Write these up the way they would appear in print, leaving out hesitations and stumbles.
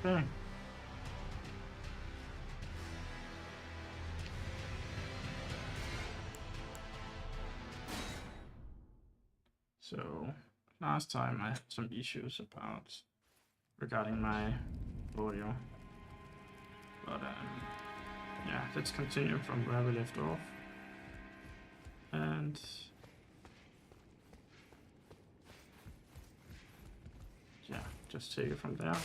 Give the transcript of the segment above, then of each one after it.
Okay. So last time I had some issues regarding my audio, but yeah, let's continue from where we left off, and yeah, just take it from there.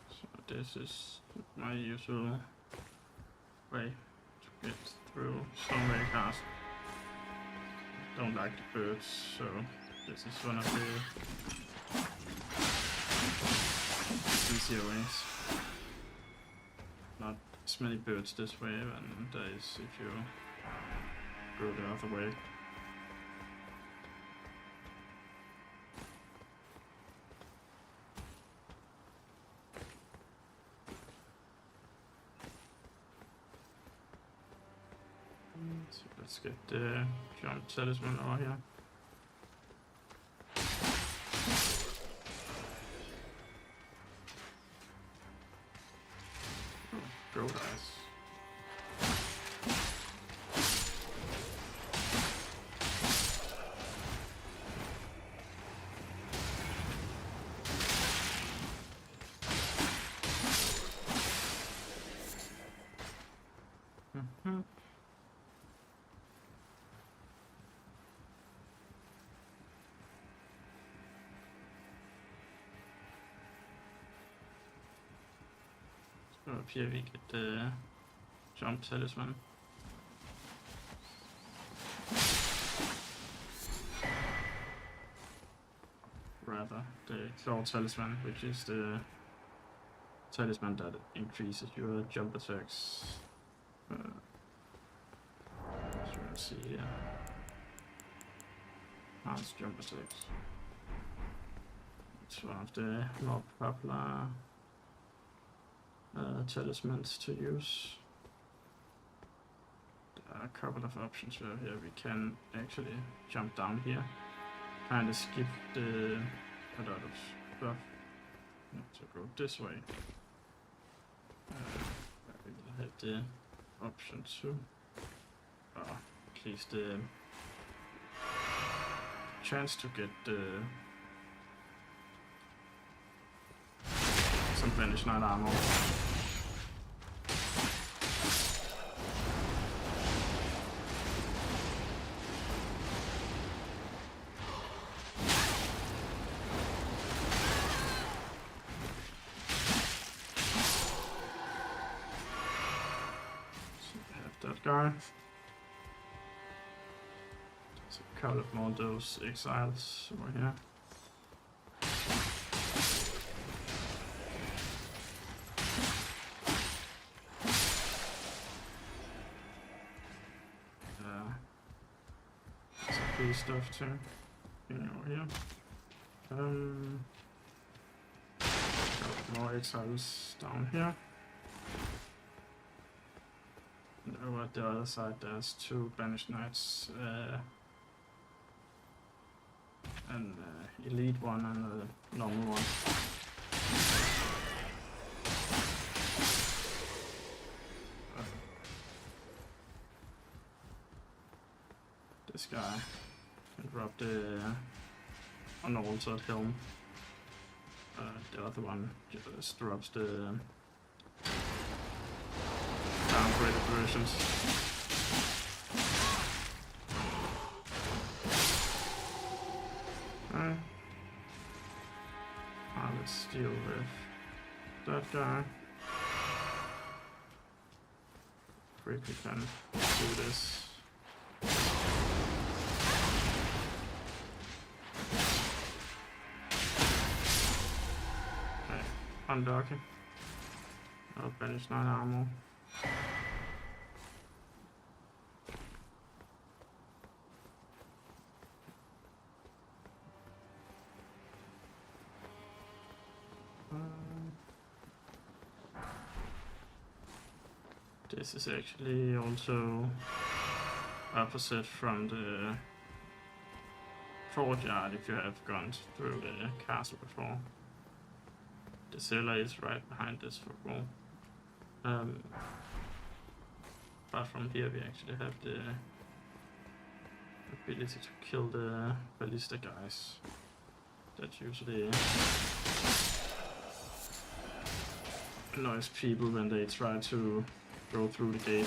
So this is my usual way to get through Stoneway Castle. Don't like the birds, so this is one of the easier ways. Not as many birds this way than there is if you go the other way. So let's get the jump talisman over here. Go guys. So up here we get the jump talisman. Rather, the claw talisman, which is the talisman that increases your jump attacks. As you can see here. Enhanced jump attacks. It's one of the more popular talismans to use. There are a couple of options where here we can actually jump down here, kind of skip a lot of stuff to go this way. We will have the option to, at least the chance to get some Vanish Knight armor. That guy. There's a couple of more of those exiles over here. Some cool stuff too. Over here. Couple more exiles down here. over at the other side there's 2 banished knights, an elite one and a normal one. This guy can drop the unaltered helm. The other one just drops the downgraded versions. Let's deal with that guy. Quick, we can do this. Okay, undocking. I'll banish 9 armor. This is actually also opposite from the courtyard if you have gone through the castle before. The cellar is right behind this footwall. But from here we actually have the ability to kill the ballista guys. That usually annoys people when they try to go through the gate.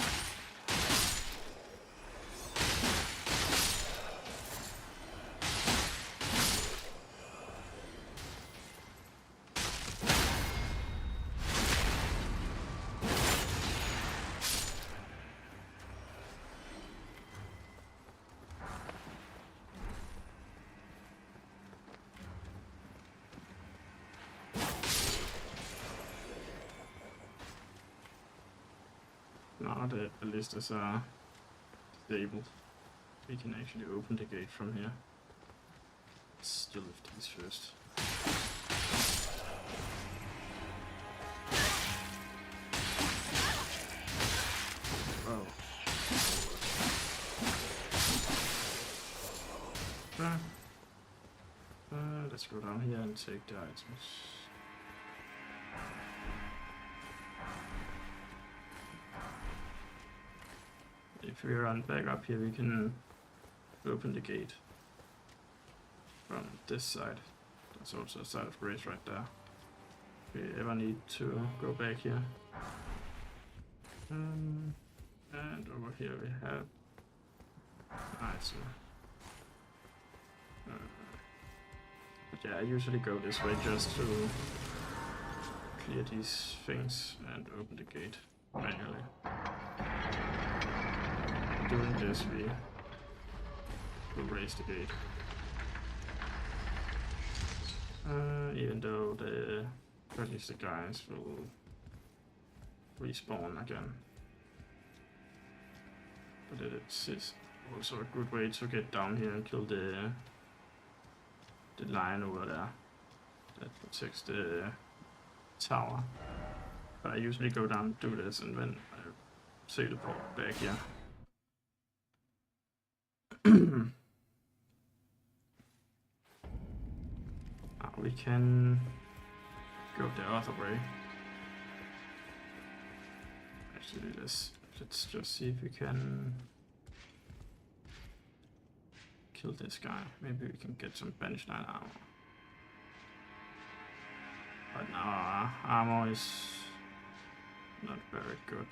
Now the ballistas are disabled, we can actually open the gate from here. Let's deal with these first. Whoa. Let's go down here and take the items. If we run back up here, we can open the gate from this side. That's also a side of grace right there. If we ever need to go back here. And over here we have so but yeah, I usually go this way just to clear these things and open the gate manually. Doing this, we will raise the gate. Even though at least the guys will respawn again. But it's also a good way to get down here and kill the lion over there that protects the tower. But I usually go down and do this, and then I teleport back here. We can go the other way. Actually, let's just see if we can kill this guy. Maybe we can get some banished knight armor. But now our armor is not very good.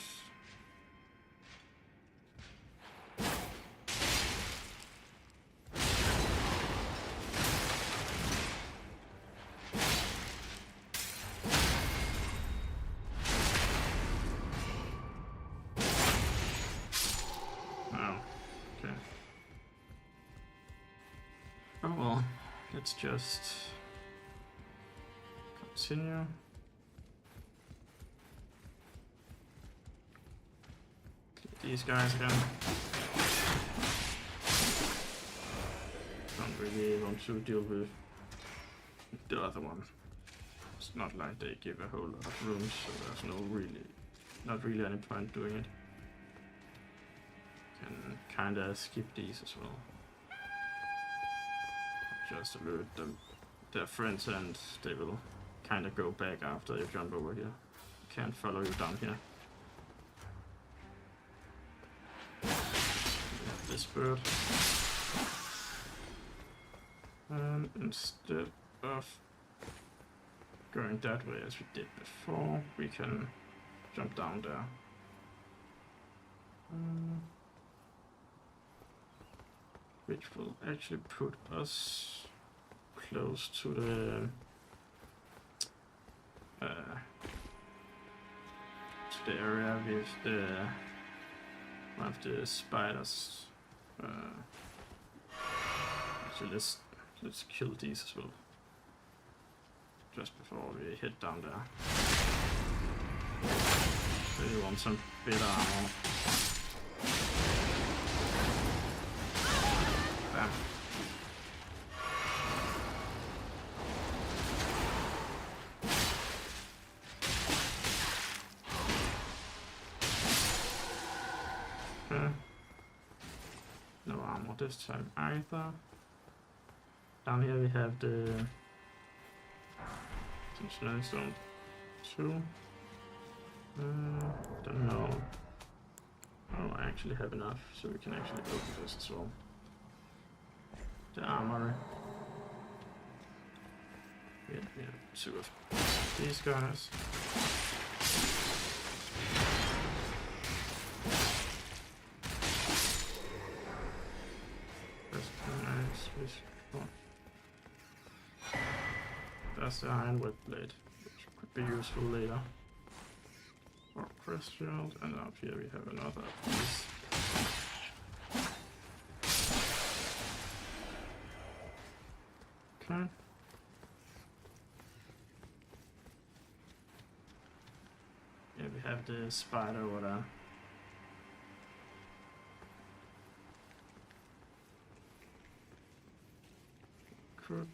Let's just continue. Get these guys again. Don't really want to deal with the other one. It's not like they give a whole lot of rooms, so there's not really any point doing it. kinda skip these as well. Just alert them, their friends, and they will kinda go back after you jump over here. Can't follow you down here. This bird. And instead of going that way as we did before, we can jump down there. Which will actually put us close to the area with one of the spiders. So let's kill these as well. Just before we head down there. Really want some better armor. Bam. No armor this time either. Down here we have the Snowstone 2. Don't know. Oh, I actually have enough, so we can actually open this as well. The armor. Yeah, 2 of these guys. That's nice. That's the iron whip blade, which could be useful later. Or crest shield, and up here we have another piece. Okay. Yeah, we have the spider over there. Could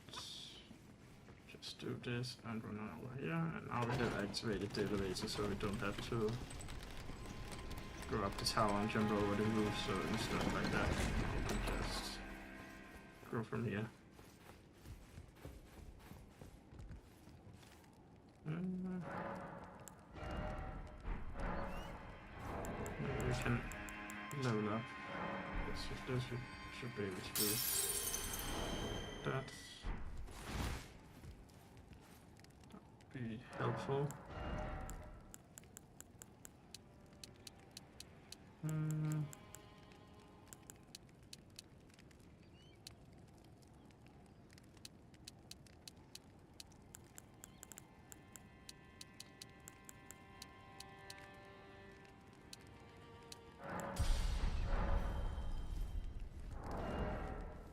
just do this and run over here, and now we have activated the elevator, so we don't have to go up the tower and jump over the roof, so instead like that, we can just go from here. Maybe we can level up. This should be able to do that. Be helpful.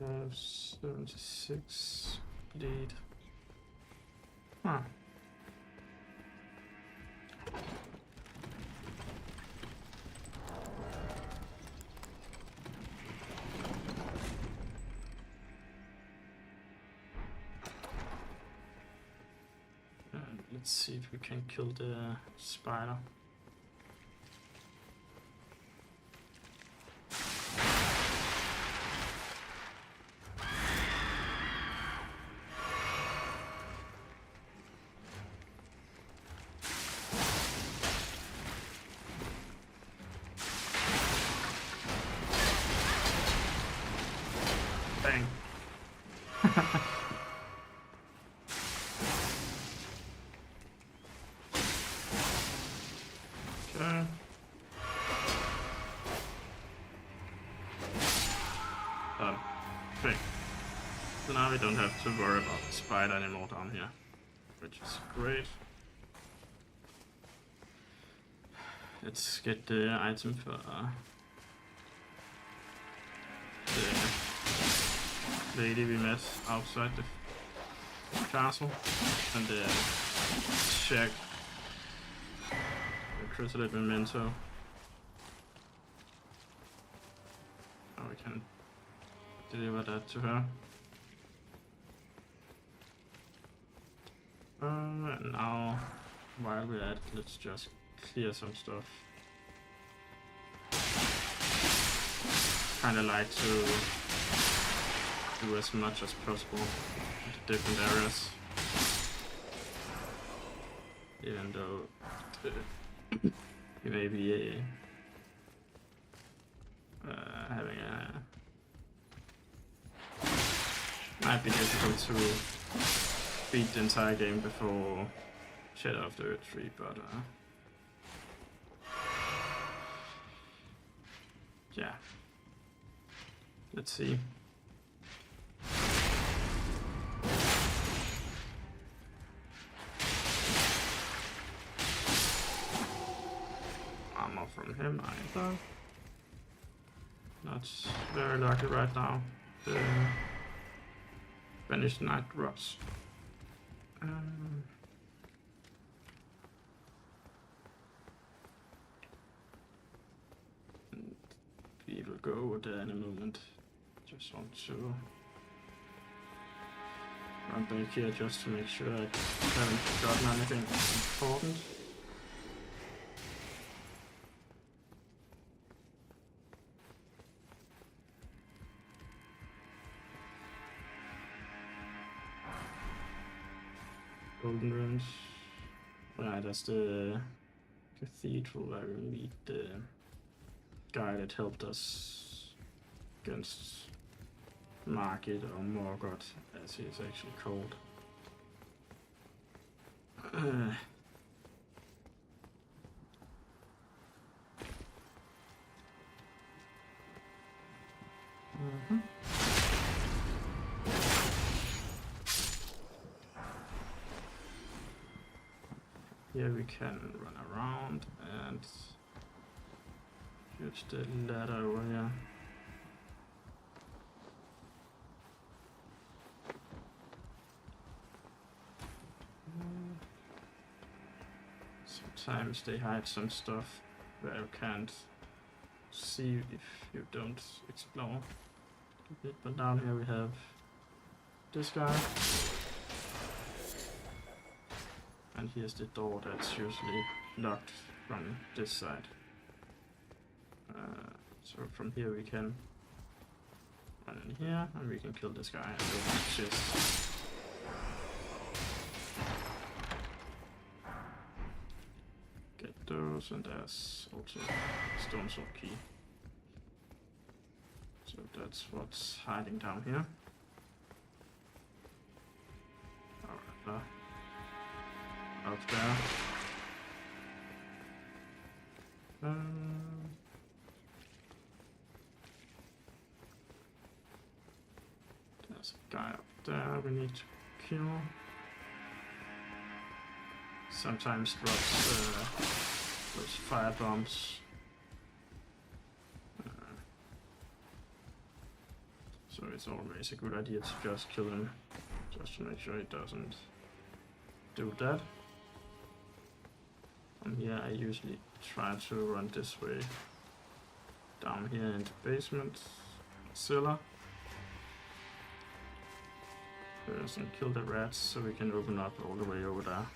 I have 76 bleed. Huh. Let's see if we can kill the spider. Bang. Okay. Done. Okay. So now we don't have to worry about the spider anymore down here, which is great. Let's get the item for the lady we met outside the castle, and the check the chrysalid memento. Now we can deliver that to her. And now, while we're at it, let's just clear some stuff. kind of like to do as much as possible in the different areas, even though you may be having might be difficult to beat the entire game before Shadow of the Earth 3, but yeah, let's see. Armor from him either. Not very lucky right now. The Banished Knight drops. We will go over there in a moment. Just want to run back here just to make sure I haven't forgotten anything important. Golden Ruins. Right, that's the cathedral where we meet the guy that helped us against Maliketh, or Morgoth, as he is actually called. Here we can run around and use the ladder over here. Sometimes they hide some stuff where you can't see if you don't explore a bit, but down here we have this guy. And here's the door that's usually locked from this side. So from here we can run in here and we can kill this guy and open the chest. Get those, and there's also stone sword key. So that's what's hiding down here. Alright, up there. There's a guy up there we need to kill. Sometimes drops those fire bombs. So it's always a good idea to just kill him, just to make sure he doesn't do that. And here I usually try to run this way, down here in the basement cellar. First and kill the rats so we can open up all the way over there.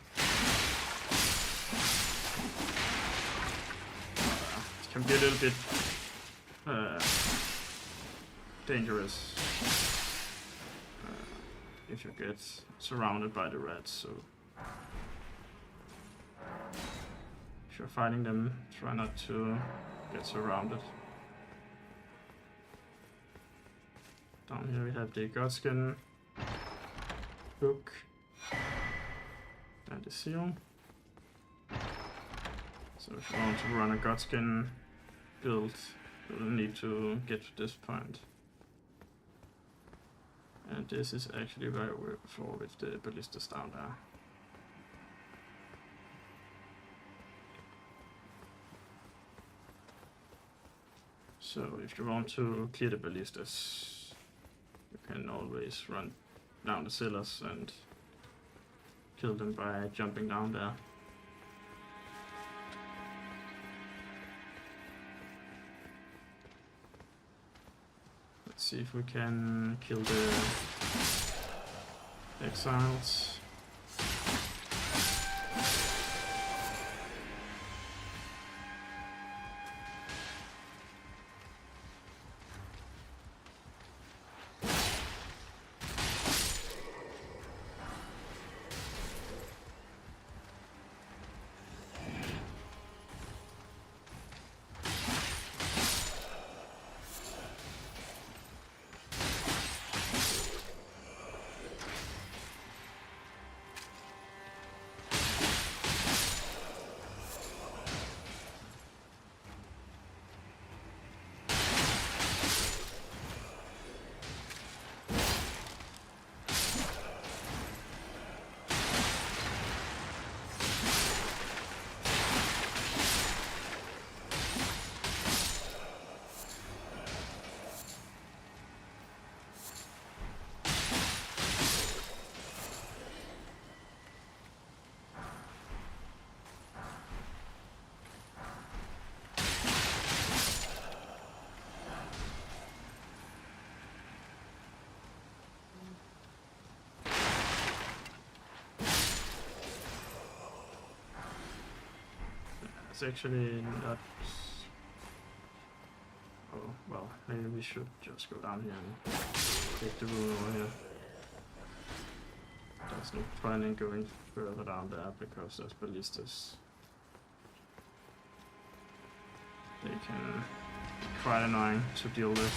It can be a little bit dangerous if you get surrounded by the rats, so if you're fighting them, try not to get surrounded. Down here we have the Godskin book and the seal. So if you want to run a Godskin build, you'll need to get to this point. And this is actually where we were before with the ballistas down there. So if you want to clear the ballistas, you can always run down the cellars and kill them by jumping down there. Let's see if we can kill the exiles. It's actually not. Oh, well, maybe we should just go down here and take the rune over here. There's no point in going further down there because there's ballistas. They can be quite annoying to deal with.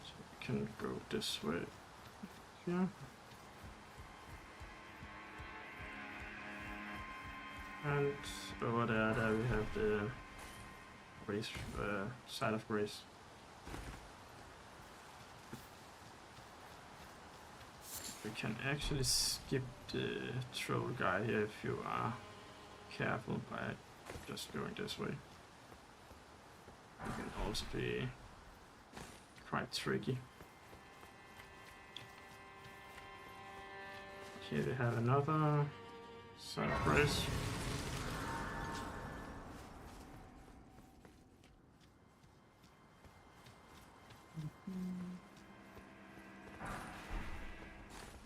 So we can go this way here. And over there we have the race, side of grace. We can actually skip the troll guy here if you are careful by just going this way. It can also be quite tricky. Here we have another side of grace.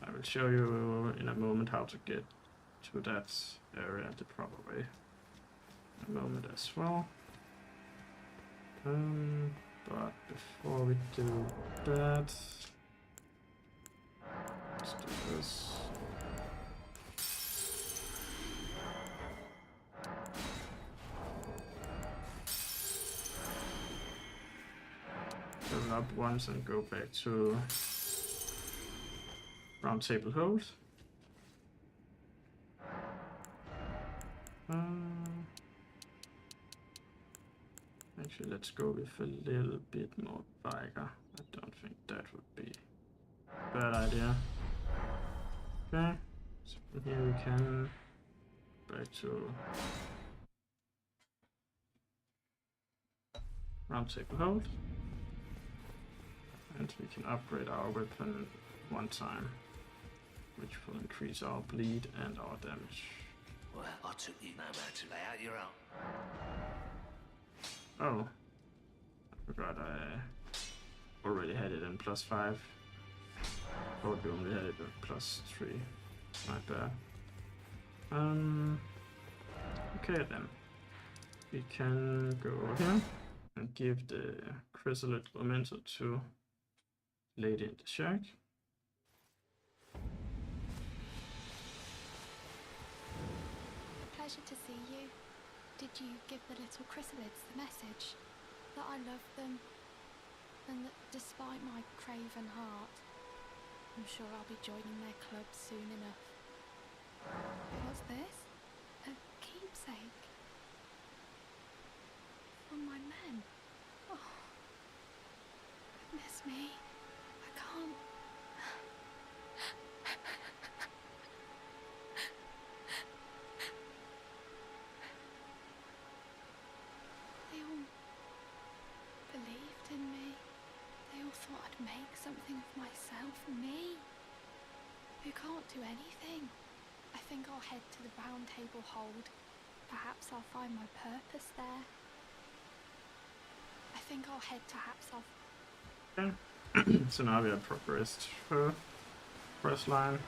I will show you in a moment how to get to that area the proper way. In a moment as well. But before we do that, let's do this. Level up once and go back to round table hold. Actually, let's go with a little bit more biker. I don't think that would be a bad idea. Okay, so from here we can back to round table hold. And we can upgrade our weapon one time, which will increase our bleed and our damage. Well, I took you know how to lay out your own. Oh, I forgot I already had it in +5. Thought we only had it in +3. My bad. Okay then. We can go here and give the chrysalid memento to Lady in the Shack. Pleasure to see you. Did you give the little chrysalids the message? That I love them, and that despite my craven heart, I'm sure I'll be joining their club soon enough. What's this? A keepsake? From my men? Oh, goodness me. I can't... They all believed in me. They all thought I'd make something of myself. Me, who can't do anything. I think I'll head to the round table hold. Perhaps I'll find my purpose there. I think I'll head to Hapsov. Okay. So now we have progressed her first line.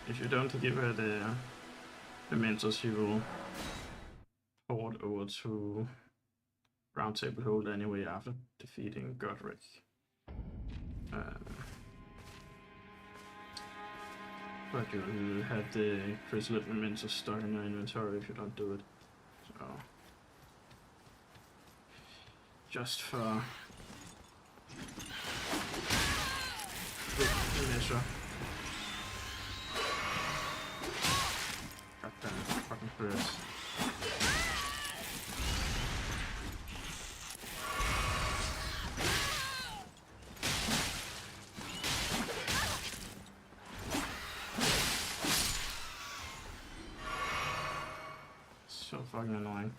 If you don't give her the mementos, she will port over to round table hold anyway after defeating Godric. But you'll have the chrysalid mementos stuck in your inventory if you don't do it. So just for good measure. Goddamn fucking Chris. So fucking annoying.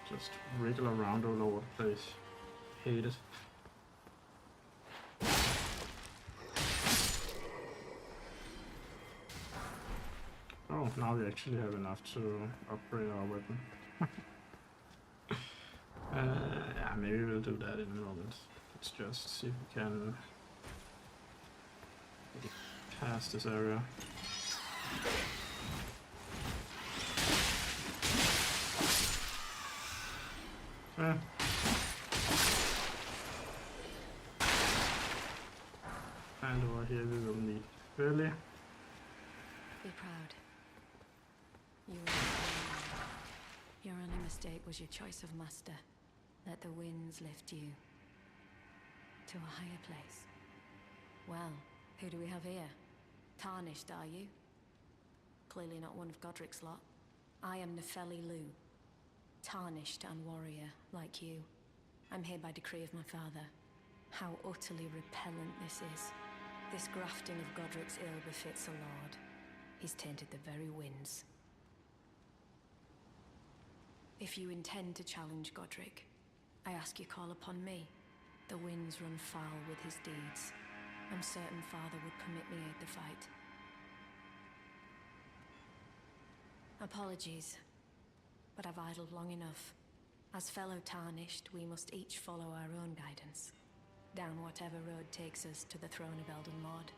Just wriggle around all over the place. Hate it. Oh, now we actually have enough to upgrade our weapon. Yeah, maybe we'll do that in a moment. Let's just see if we can get past this area. Okay. And over here we will meet Billy. Be proud. Your only mistake was your choice of master. Let the winds lift you to a higher place. Well, who do we have here? Tarnished, are you? Clearly not one of Godric's lot. I am Nefeli Lu. Tarnished and warrior, like you. I'm here by decree of my father. How utterly repellent this is. This grafting of Godric's ill befits a lord. He's tainted the very winds. If you intend to challenge Godric, I ask you call upon me. The winds run foul with his deeds. I'm certain father would permit me aid the fight. Apologies, but I've idled long enough. As fellow Tarnished, we must each follow our own guidance. Down whatever road takes us to the throne of Elden Lord.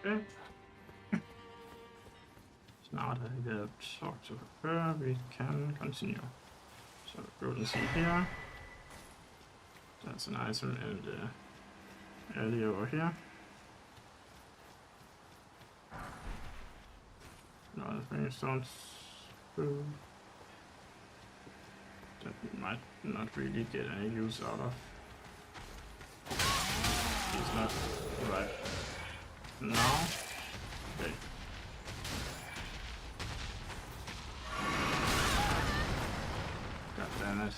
Okay. So now that we have talked to her, we can continue. So go and see here. That's an item in the area over here. Another thing sounds cool. That we might not really get any use out of. It's not right now. Okay. God damn it.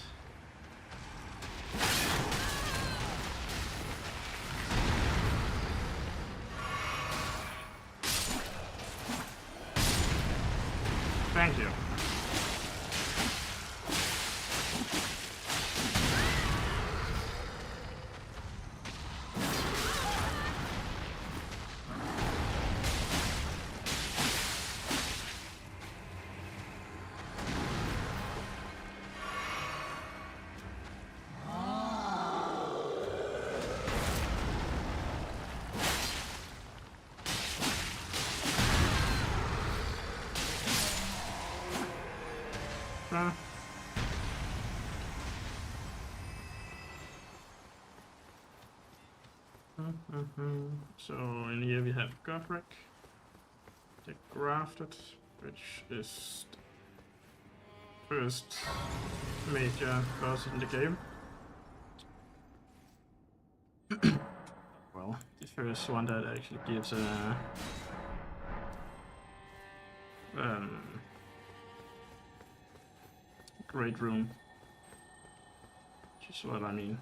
Thank you. So in here we have Godric, the Grafted, which is the first major boss in the game. Well, the first one that actually gives a great room, which is what I mean.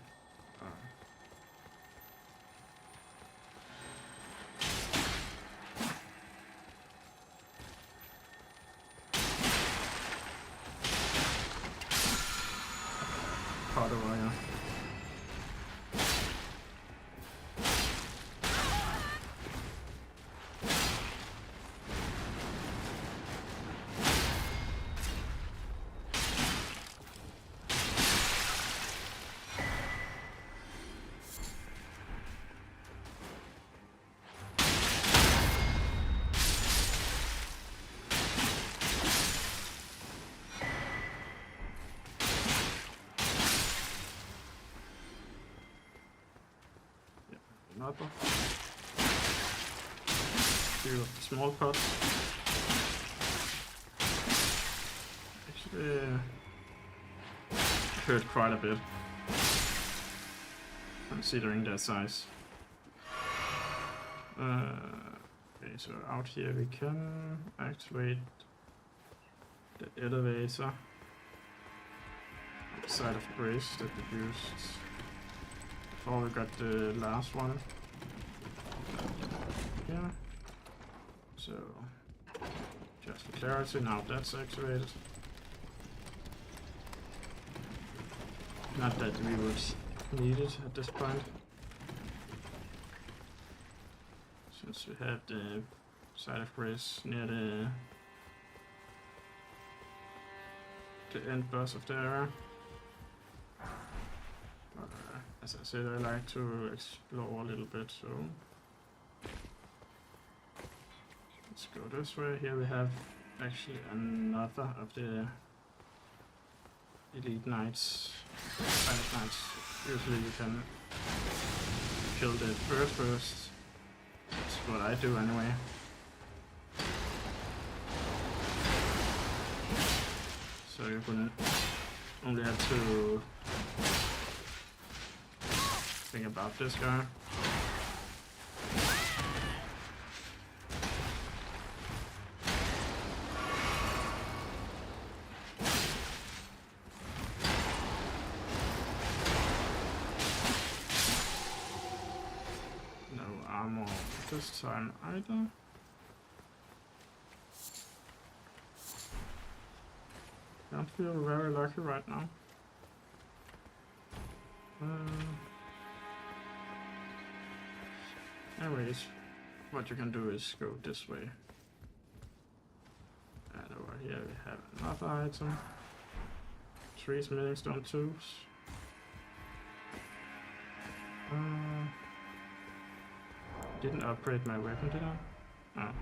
Warrior. Another few of the small pots. Actually, hurt quite a bit, considering their size. Okay, so out here we can activate the elevator on the side of Grace that we used before we got the last one. Yeah. So, just for clarity, now that's activated. Not that we would need it at this point, since Yes, we have the side of grace near the end boss of the area. But, as I said, I like to explore a little bit, so let's go this way. Here we have actually another of the elite knights, Spanish knights. Usually you can kill the bird first. That's what I do anyway. So you can only have to think about this guy. No armor this time either. Don't feel very lucky right now. Anyways, what you can do is go this way. And over here we have another item. 3 smithing stone tubes. Didn't upgrade my weapon, did I? Oh.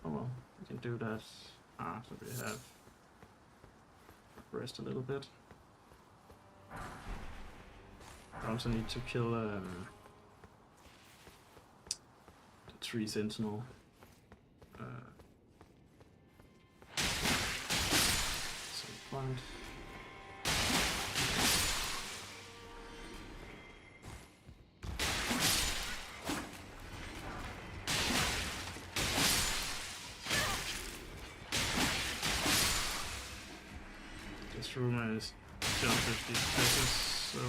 Oh well, we can do that after we have rest a little bit. I also need to kill the 3 sentinel. Some point. This room is just 50 pesos, so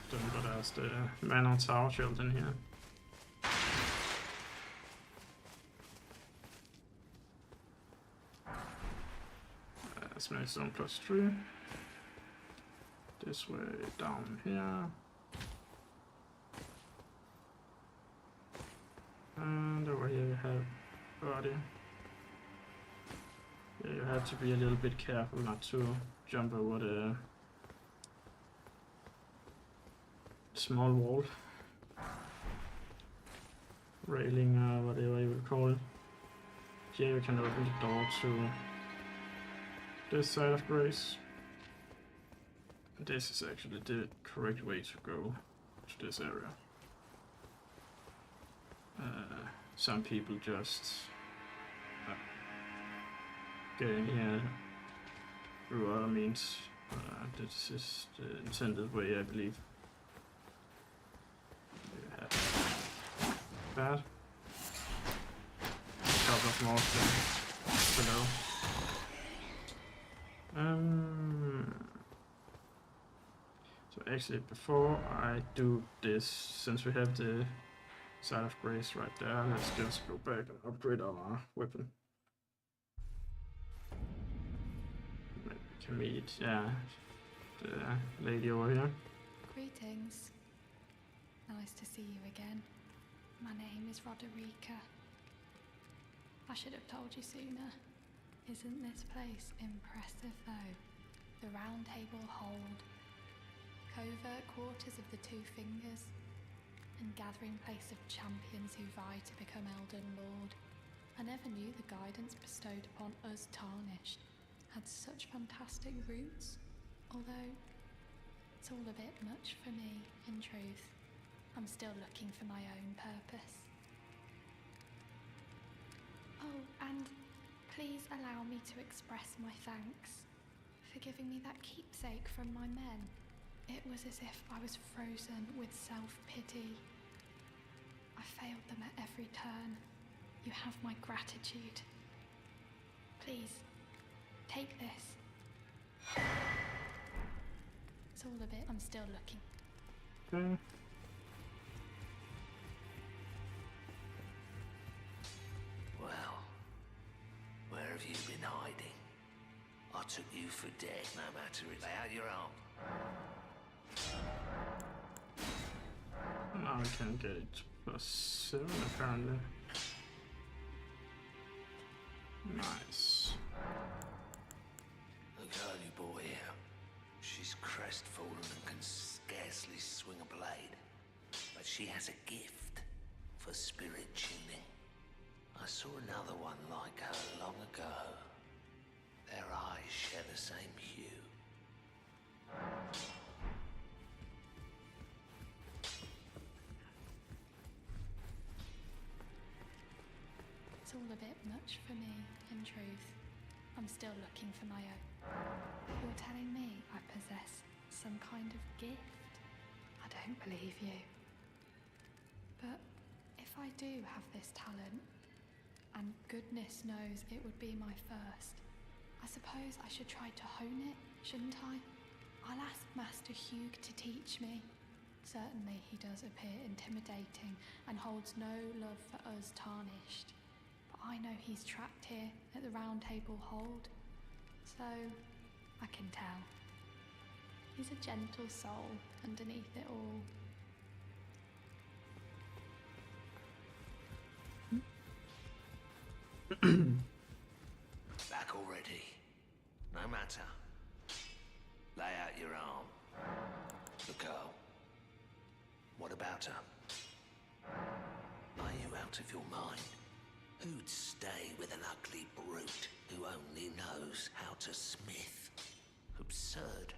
but there's the man on tower children here. Smithing stone +3. This way down here. And over here you have body. Yeah, you have to be a little bit careful not to jump over the small wall. Railing, whatever you would call it. Here you can open the door to this side of grace. This is actually the correct way to go to this area. Some people just get in here through other means. This is the intended way, I believe. You have that. A couple of more things below. So actually, before I do this, since we have the side of grace right there, let's just go back and upgrade our weapon. Maybe we can meet, yeah, the lady over here. Greetings. Nice to see you again. My name is Roderica. I should have told you sooner. Isn't this place impressive though? The round table hold, covert quarters of the 2 fingers, and gathering place of champions who vie to become Elden Lord. I never knew the guidance bestowed upon us tarnished had such fantastic roots, although it's all a bit much for me, in truth. I'm still looking for my own purpose. Oh, and please allow me to express my thanks for giving me that keepsake from my men. It was as if I was frozen with self-pity. I failed them at every turn. You have my gratitude. Please, take this. It's all a bit, I'm still looking. Okay. Well, where have you been hiding? took you for dead, no matter it. Lay out your arm. Now we can get it to +7 apparently. Nice. The girly boy here. She's crestfallen and can scarcely swing a blade. But she has a gift for spirit tuning. I saw another one like her long ago. Their eyes share the same hue. It's all a bit much for me, in truth. I'm still looking for my own. You're telling me I possess some kind of gift? I don't believe you. But if I do have this talent, and goodness knows it would be my first, I suppose I should try to hone it, shouldn't I? I'll ask Master Hugh to teach me. Certainly he does appear intimidating and holds no love for us tarnished. I know he's trapped here at the Round Table Hold, so I can tell. He's a gentle soul underneath it all. Back already. No matter. Lay out your arm. The girl. What about her? Are you out of your mind? Who'd stay with an ugly brute who only knows how to smith? Absurd.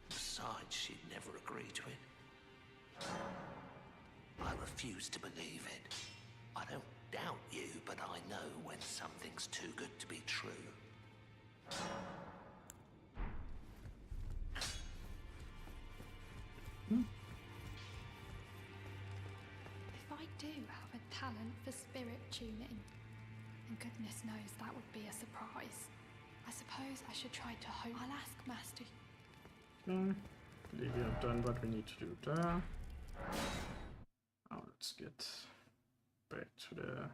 Besides, she'd never agree to it. I refuse to believe it. I don't doubt you, but I know when something's too good to be true. If I do have a talent for spirit tuning, and goodness knows that would be a surprise, I suppose I should try to hone. I'll ask Master. Okay, I believe we have done what we need to do there. Now let's get back to the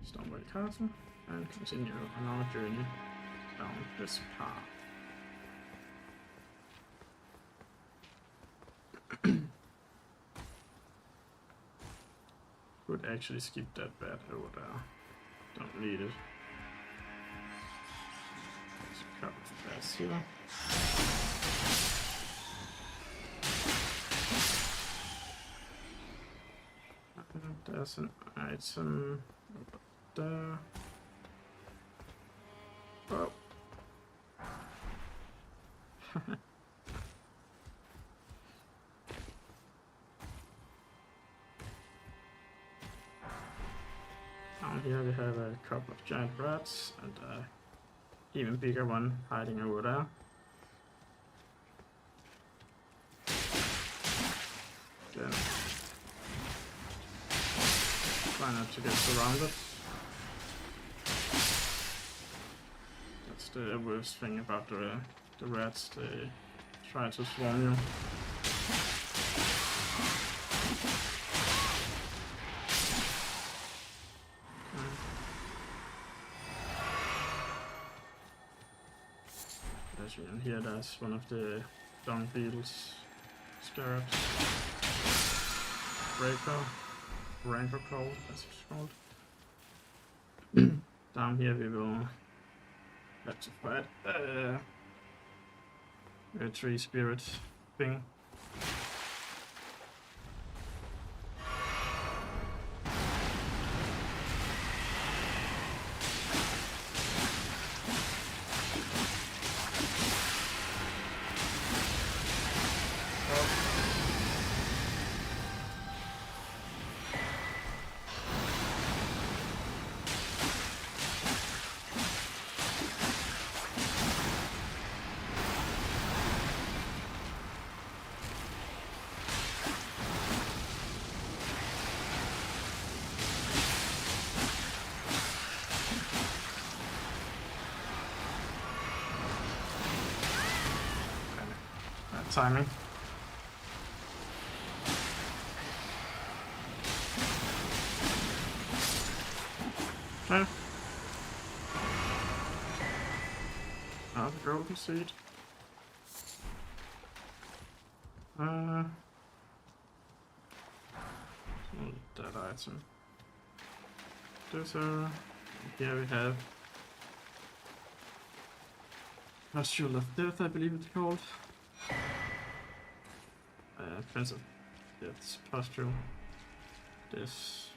Stonewall Castle and continue on our journey down this path. Could actually skip that bed over there. Don't need it. There's a couple of beds here. There's an item over there. Oh. Down here we have a couple of giant rats and an even bigger one hiding over there. Then try not to get surrounded. That's the worst thing about the rats, they try to swarm you. And here there's one of the dung beetles, scarabs, rancor cold, that's what it's called. Down here we will have to fight a tree spirit thing. Timing. Okay. Another golden seed. That item. There's a. Here we have. Nostril of Death, I believe it's called. Offensive. Death's pustule. This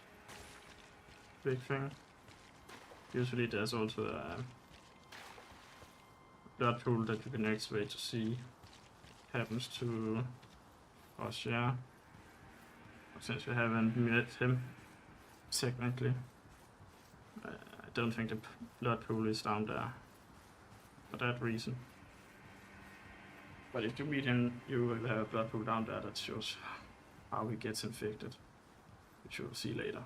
big thing. Usually there's also a blood pool that you can activate to see what happens to us, yeah. Since we haven't met him, technically. I don't think the blood pool is down there for that reason. But if you meet him, you will have a blood pool down there that shows how he gets infected, which you'll see later.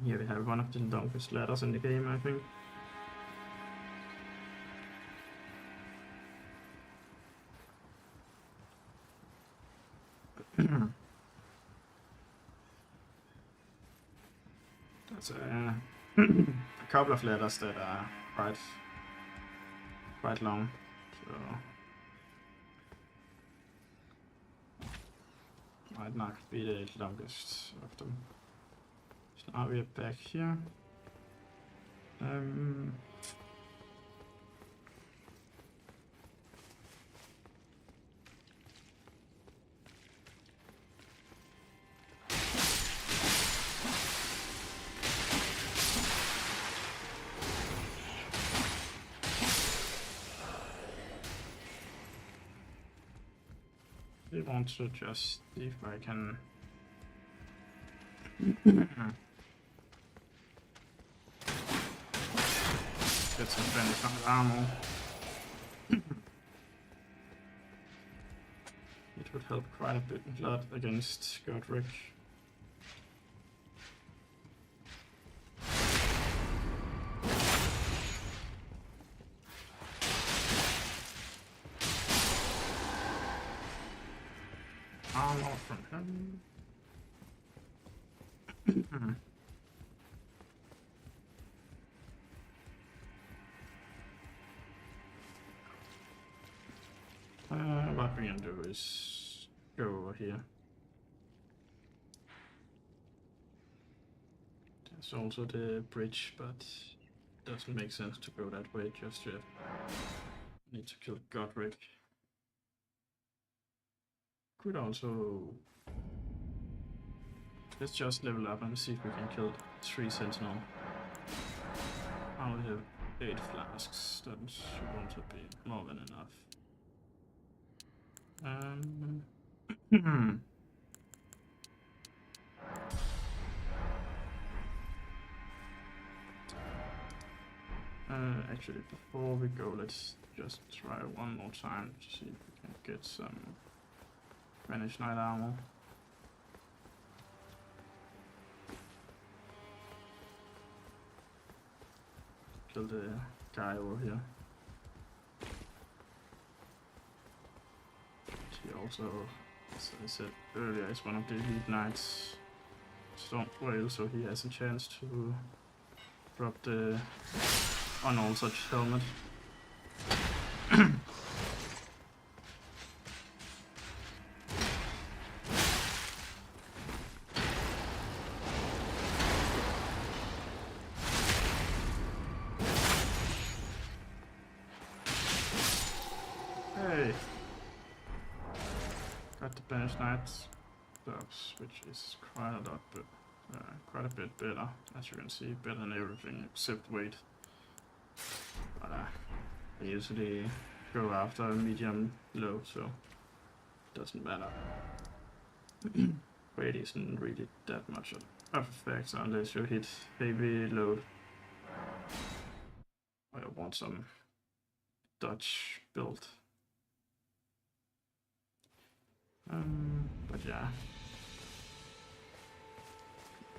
Here we have one of the longest ladders in the game, I think. That's a couple of ladders that are quite long, so might not be the longest of them. So now we are back here. I want to just see if I can get some vanished armor. It would help quite a bit against Godric. Armor from him. What we can do is go over here. There's also the bridge, but it doesn't make sense to go that way just yet. Need to kill Godric. Could also... Let's just level up and see if we can kill 3 Sentinel. I only have 8 flasks, that should also be more than enough. Actually, before we go, let's just try one more time to see if we can get some Vanished Knight armor. Kill the guy over here. He also, as I said earlier, is one of the elite knights. Storm Whale, so he has a chance to drop the unaltered helmet. Hey! Got the Banished Knights buffs, which is quite a bit better, as you can see, better than everything except weight. But I usually go after medium low, so it doesn't matter. Weight isn't really that much of effect unless you hit heavy load. Or you want some dodge build. But yeah.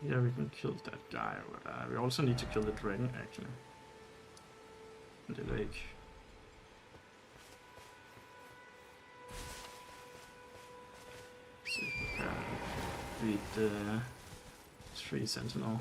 Yeah, we can kill that guy. We also need to kill the dragon, actually. In the lake. See if we can beat the 3 sentinel.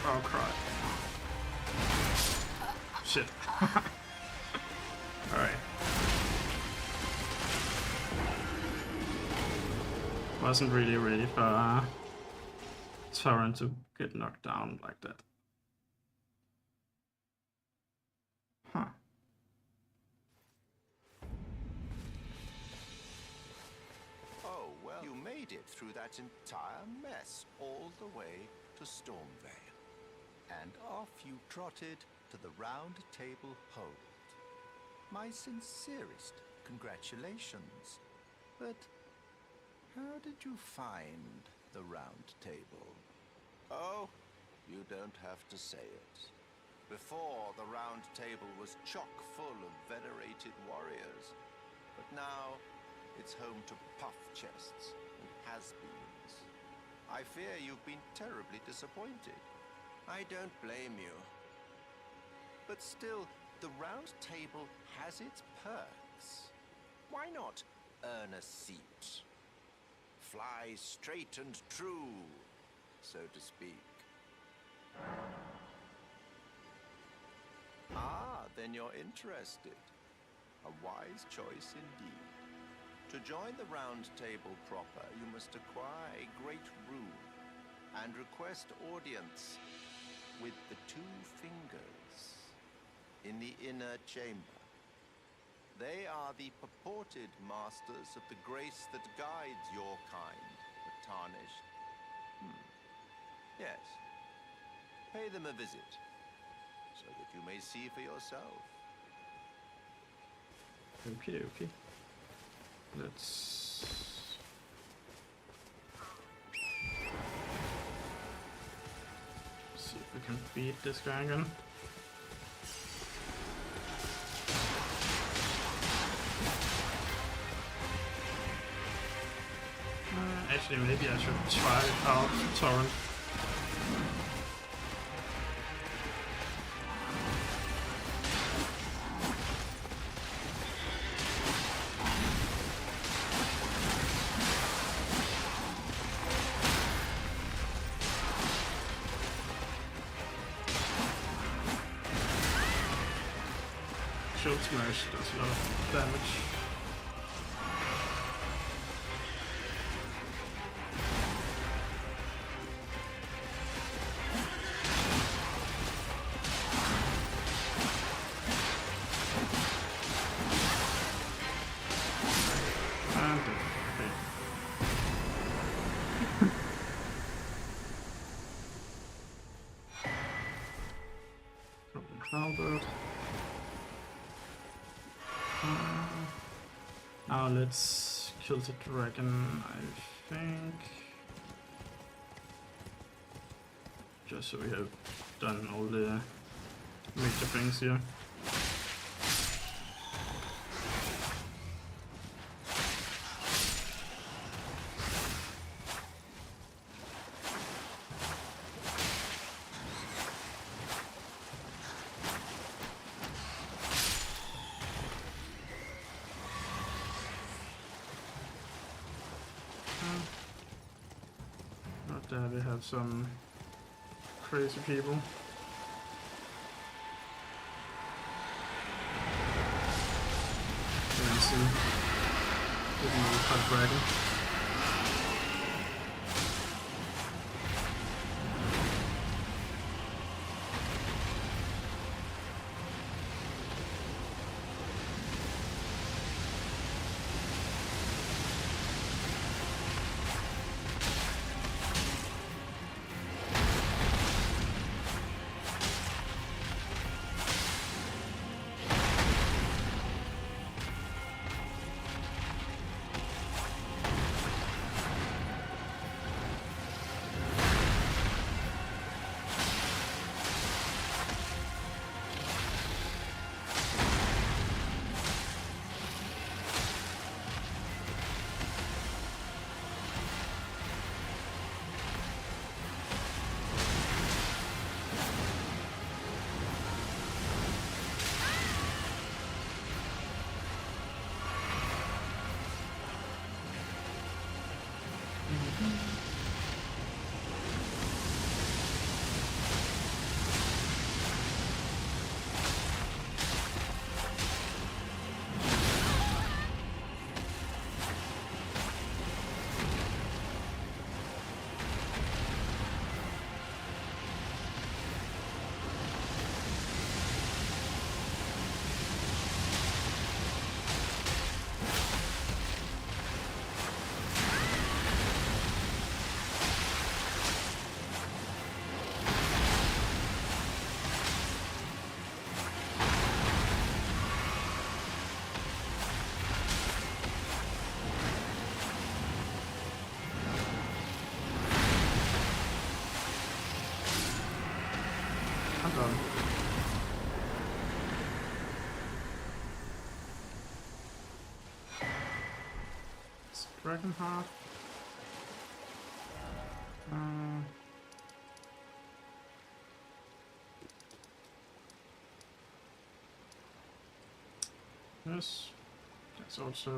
Oh crap. Shit. Alright. Wasn't really ready for Torrent to get knocked down like that. Huh. Oh, well, you made it through that entire mess all the way to Stormvale. And off you trotted to the Round Table Hold. My sincerest congratulations. But how did you find the Round Table? Oh, you don't have to say it. Before, the Round Table was chock full of venerated warriors. But now, it's home to puff chests and has-beens. I fear you've been terribly disappointed. I don't blame you. But still, the Round Table has its perks. Why not earn a seat? Fly straight and true, so to speak. Ah, then you're interested. A wise choice indeed. To join the Round Table proper, you must acquire a great rune and request audience with the 2 fingers in the inner chamber. They are the purported masters of the grace that guides your kind, the Tarnished. Yes. Pay them a visit, so that you may see for yourself. Okay. Let's see if we can beat this guy again. Actually, maybe I should try out Torrent. Shield Smash does a lot of damage. Halberd. Now let's kill the dragon, I think. Just so we have done all the major things here. Right there we have some crazy people. You can see the dragon. I'm done. It's Dragon Heart. Yes, there's also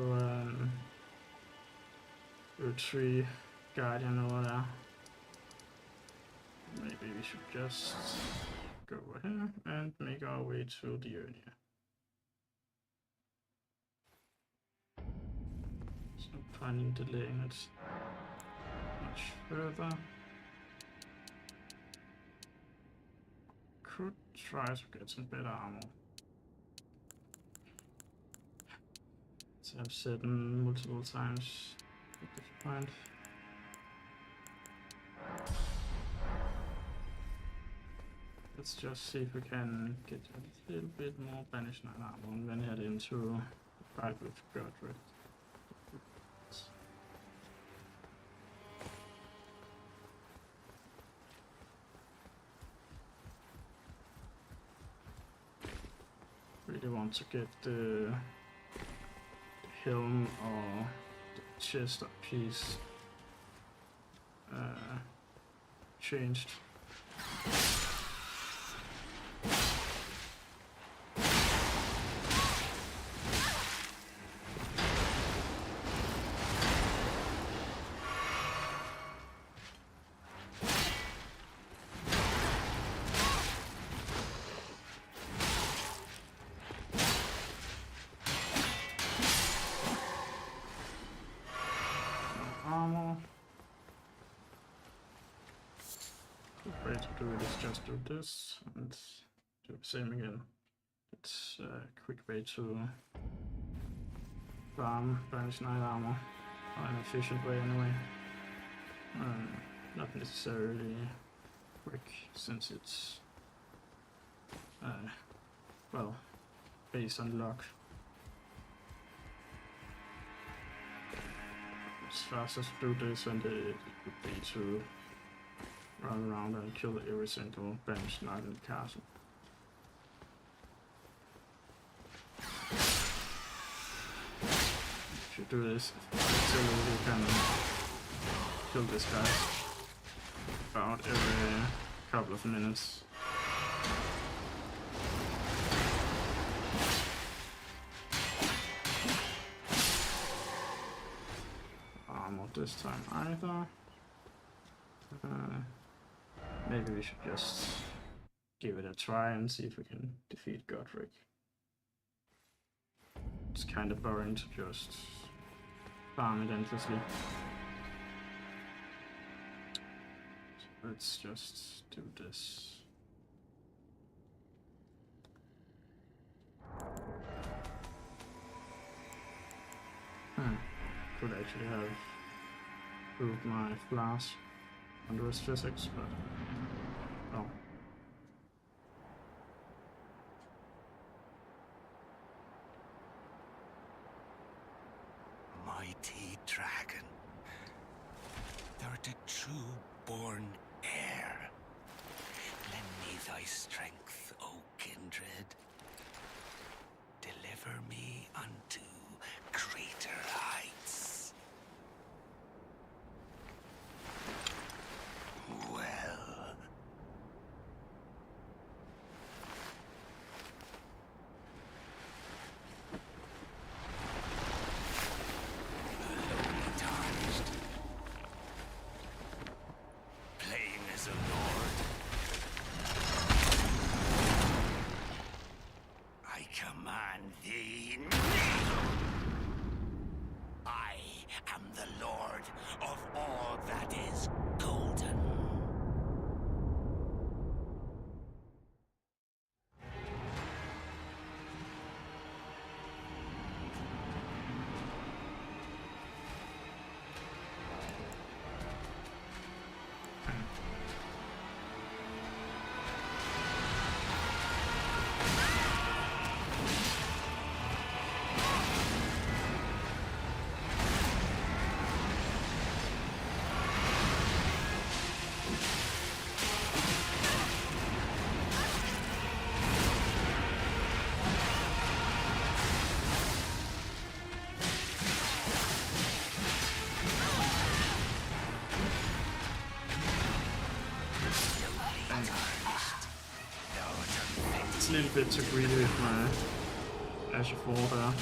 a tree guardian over there. Maybe we should just go over here and make our way to the area. So planning delaying it much further. Could try to get some better armor. As I've said multiple times at this point. Let's just see if we can get a little bit more Banished Knight armor and then head into the fight with Godric. Really want to get the helm or the chest piece changed. Armor. Good way to do it is just do this and do the same again. It's a quick way to farm Banished Knight armor, or an efficient way anyway. Not necessarily quick, since it's well, based on luck. As fast as to do this, and it would be to run around and kill every single Banished Knight in the castle. If you do this, you can kill this guy about every couple of minutes. Not this time either. Maybe we should just give it a try and see if we can defeat Godric. It's kind of boring to just farm it endlessly. So let's just do this. Could actually have proved my flaws under his physics, but oh. Mighty dragon, thou art a true-born heir. Lend me thy strength, O kindred. Deliver me unto greater heights. Well. Lowly tarnished. It's a little bit too greedy with my Ash of Water.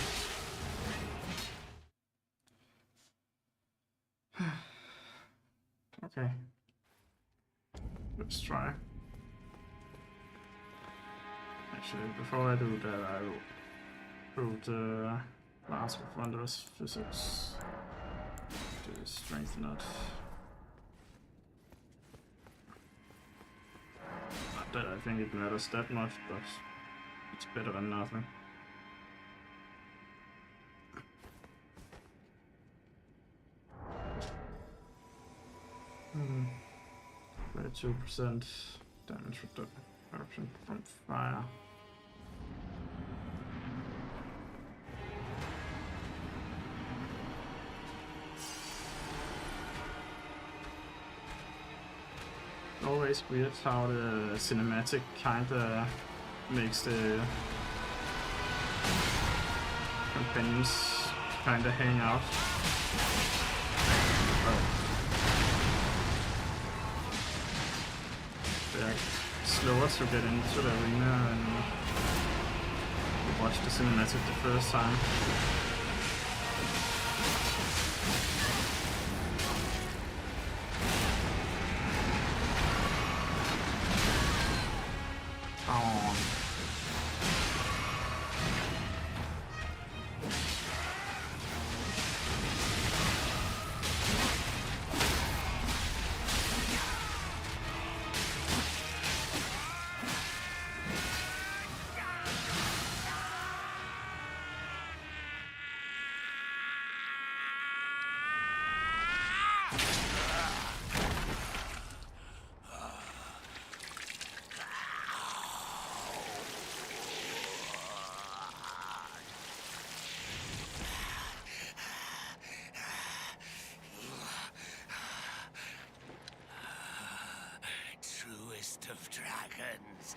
Okay. Let's try. Actually, before I do that, I will prove the Blast with Wondrous Physics to strengthen it. Not that I think it matters that much, but it's better than nothing. Hmm. 22% damage reduction from fire. Always weird how the cinematic kinda makes the companions kinda hang out. They're slower to get into the arena and watch the cinematic the first time. Of dragons.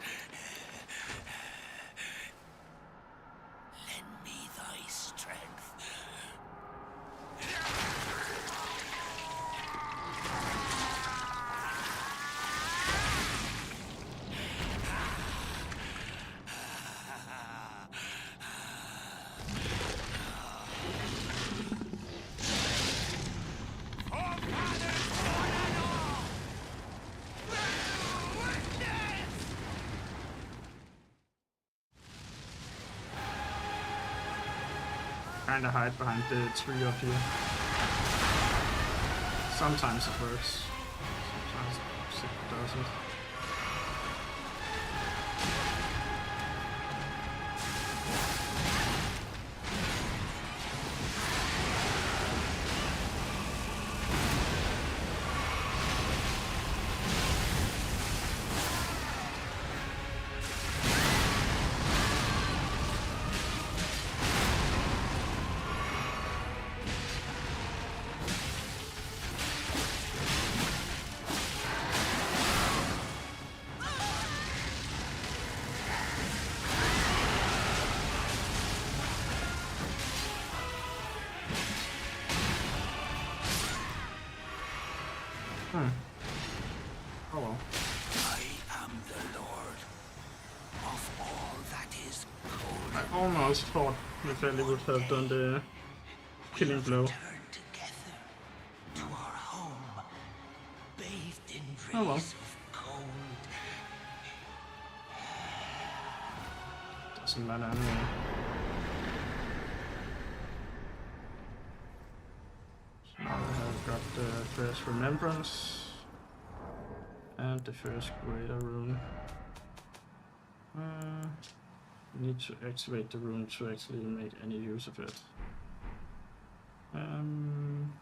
Lend me thy strength. Kinda hide behind the tree up here. Sometimes it works, sometimes it doesn't. Oh well. I am the Lord of all that is cold. I almost thought Nathalie would have done the killing blow. Return together to our home, bathed in rays Oh well. of cold. Doesn't matter anyway. So now we have got the first remembrance and the first greater rune. We need to activate the rune to actually make any use of it. And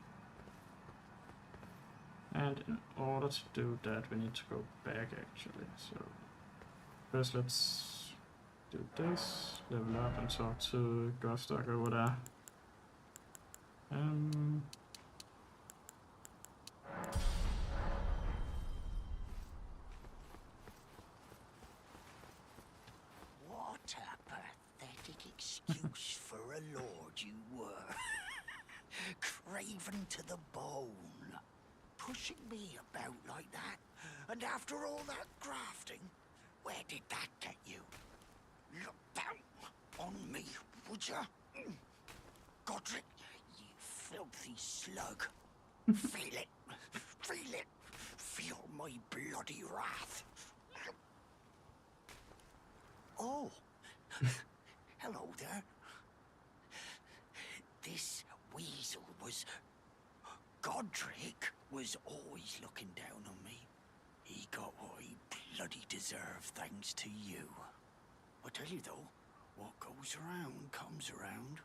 in order to do that, we need to go back actually. So first let's do this, level up and talk to Gostock over there. What a pathetic excuse for a lord you were. Craven to the bone. Pushing me about like that. And after all that grafting, where did that get you? look down on me, would ya? Godric, you filthy slug. Feel it. Feel it. Feel my bloody wrath. Oh. Hello there. This weasel was... Godric was always looking down on me. He got what he bloody deserved thanks to you. I tell you though, what goes around comes around.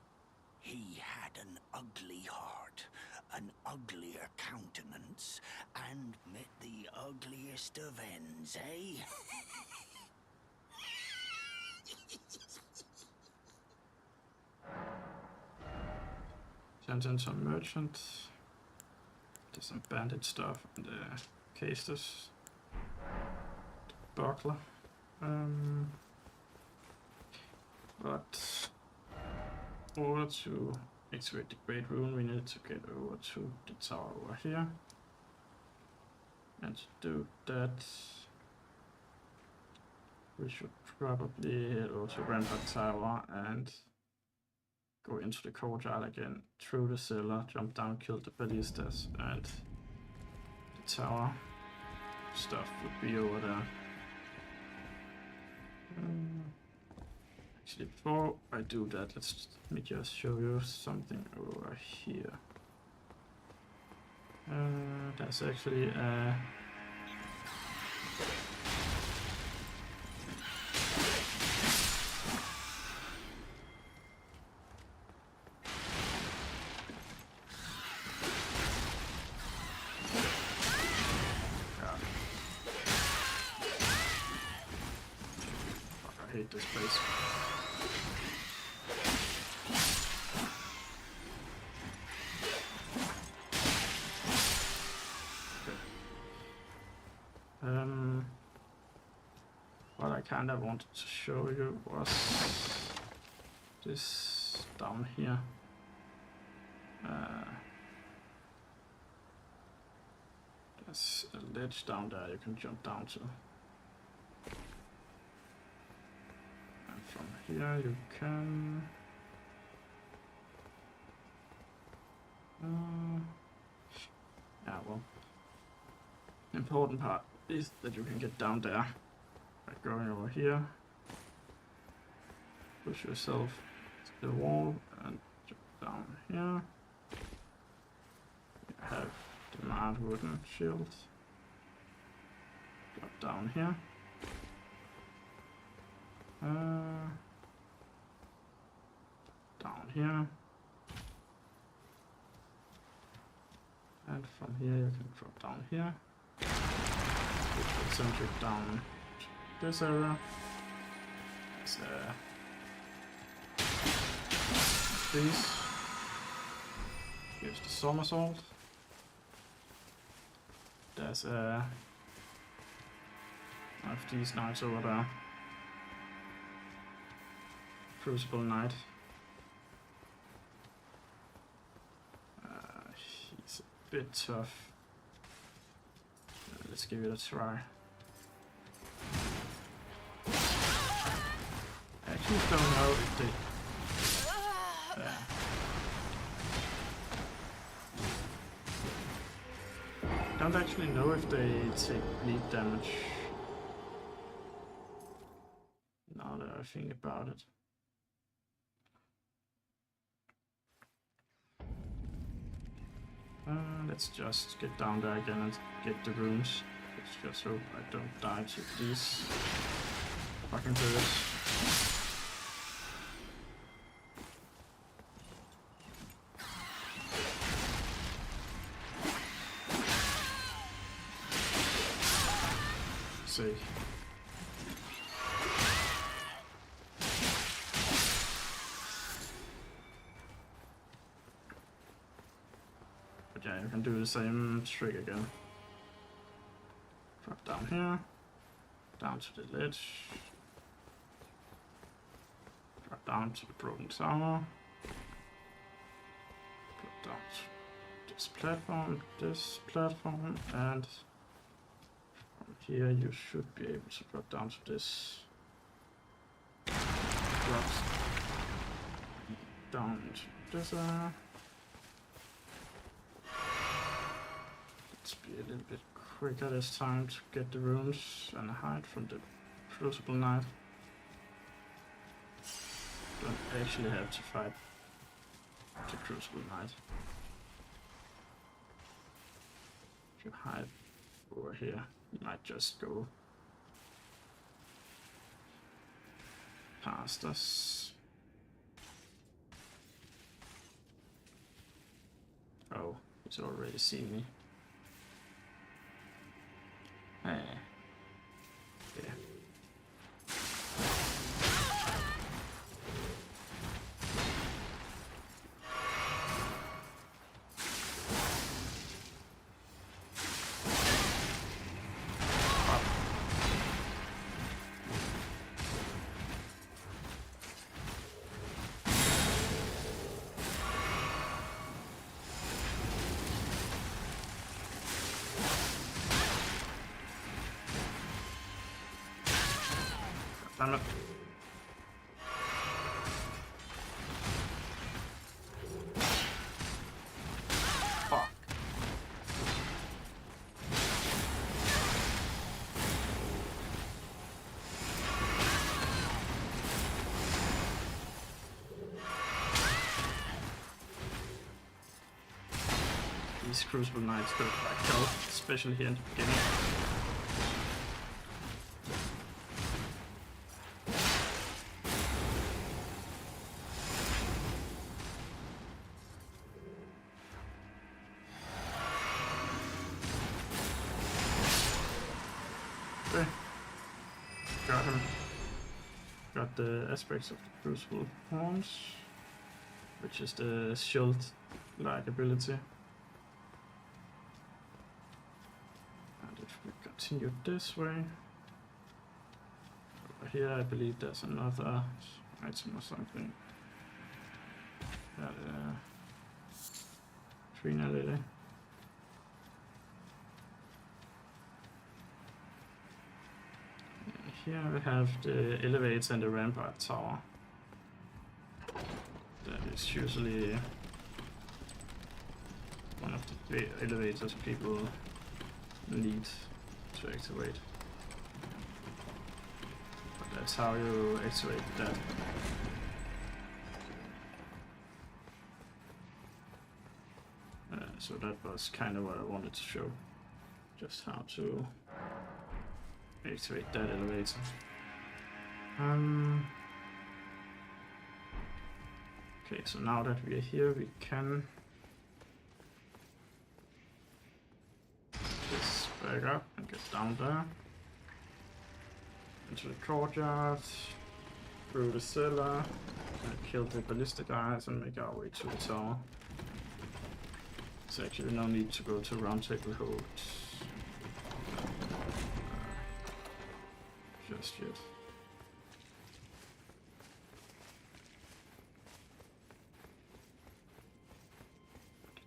He had an ugly heart, an uglier countenance, and met the ugliest of ends, eh? Sent in some merchants. There's some bandit stuff and the casters. The buckler. But in order to activate the Great Rune, we need to get over to the tower over here. And to do that, we should probably head over to Rampart Tower and go into the courtyard again, through the cellar, jump down, kill the ballistas, and the tower stuff would be over there. Actually, before I do that, let me just show you something over here. There's actually a I hate this place. What I kind of wanted to show you was this down here. There's a ledge down there you can jump down to. And from here you can... yeah, well, the important part is that you can get down there by going over here, push yourself to the wall and jump down here. You have the mad wooden shields. Drop down here. Down here. And from here you can drop down here. Which will send you down to this area. There's these. Here's the somersault. There's one of these knights over there. Crucible Knight. He's a bit tough. Let's give it a try. I actually don't know if they... don't actually know if they take bleed damage. Now that I think about it. Let's just get down there again and get the runes. Let's just hope I don't die to these fucking birds. See. But yeah, you can do the same trick again. Drop down here, down to the ledge, drop down to the broken tower, drop down to this platform, and from here you should be able to drop down to this drops down into this. Let's be a little bit quicker this time to get the runes and hide from the Crucible Knight. Don't actually have to fight the Crucible Knight. If you hide over here, you might just go past us. Oh, he's already seen me. Hey. Yeah. Damn it. Fuck. These Crucible Knights don't like health, especially here in the beginning. Okay. Got him. Got the aspects of the Crucible Horns, which is the shield-like ability. And if we continue this way, over here I believe there's another item or something. Got a Trina Lily. Here we have the elevator and the rampart tower. That is usually one of the elevators people need to activate. But that's how you activate that. So that was kind of what I wanted to show. Just how to activate that elevator. Okay, so now that we are here, we can just back up and get down there into the courtyard, through the cellar, and kill the ballistic guys and make our way to the tower. There's actually no need to go to Round Table Hold just yet.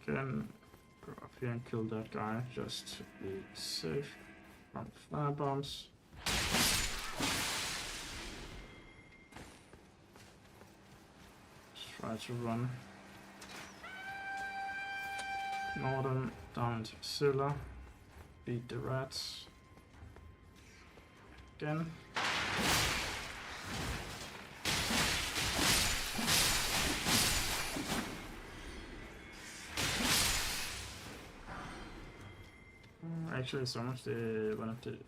Again, go up here and kill that guy just to be safe from fire bombs. Just try to run northern down into the cellar, beat the rats again. Actually, one of the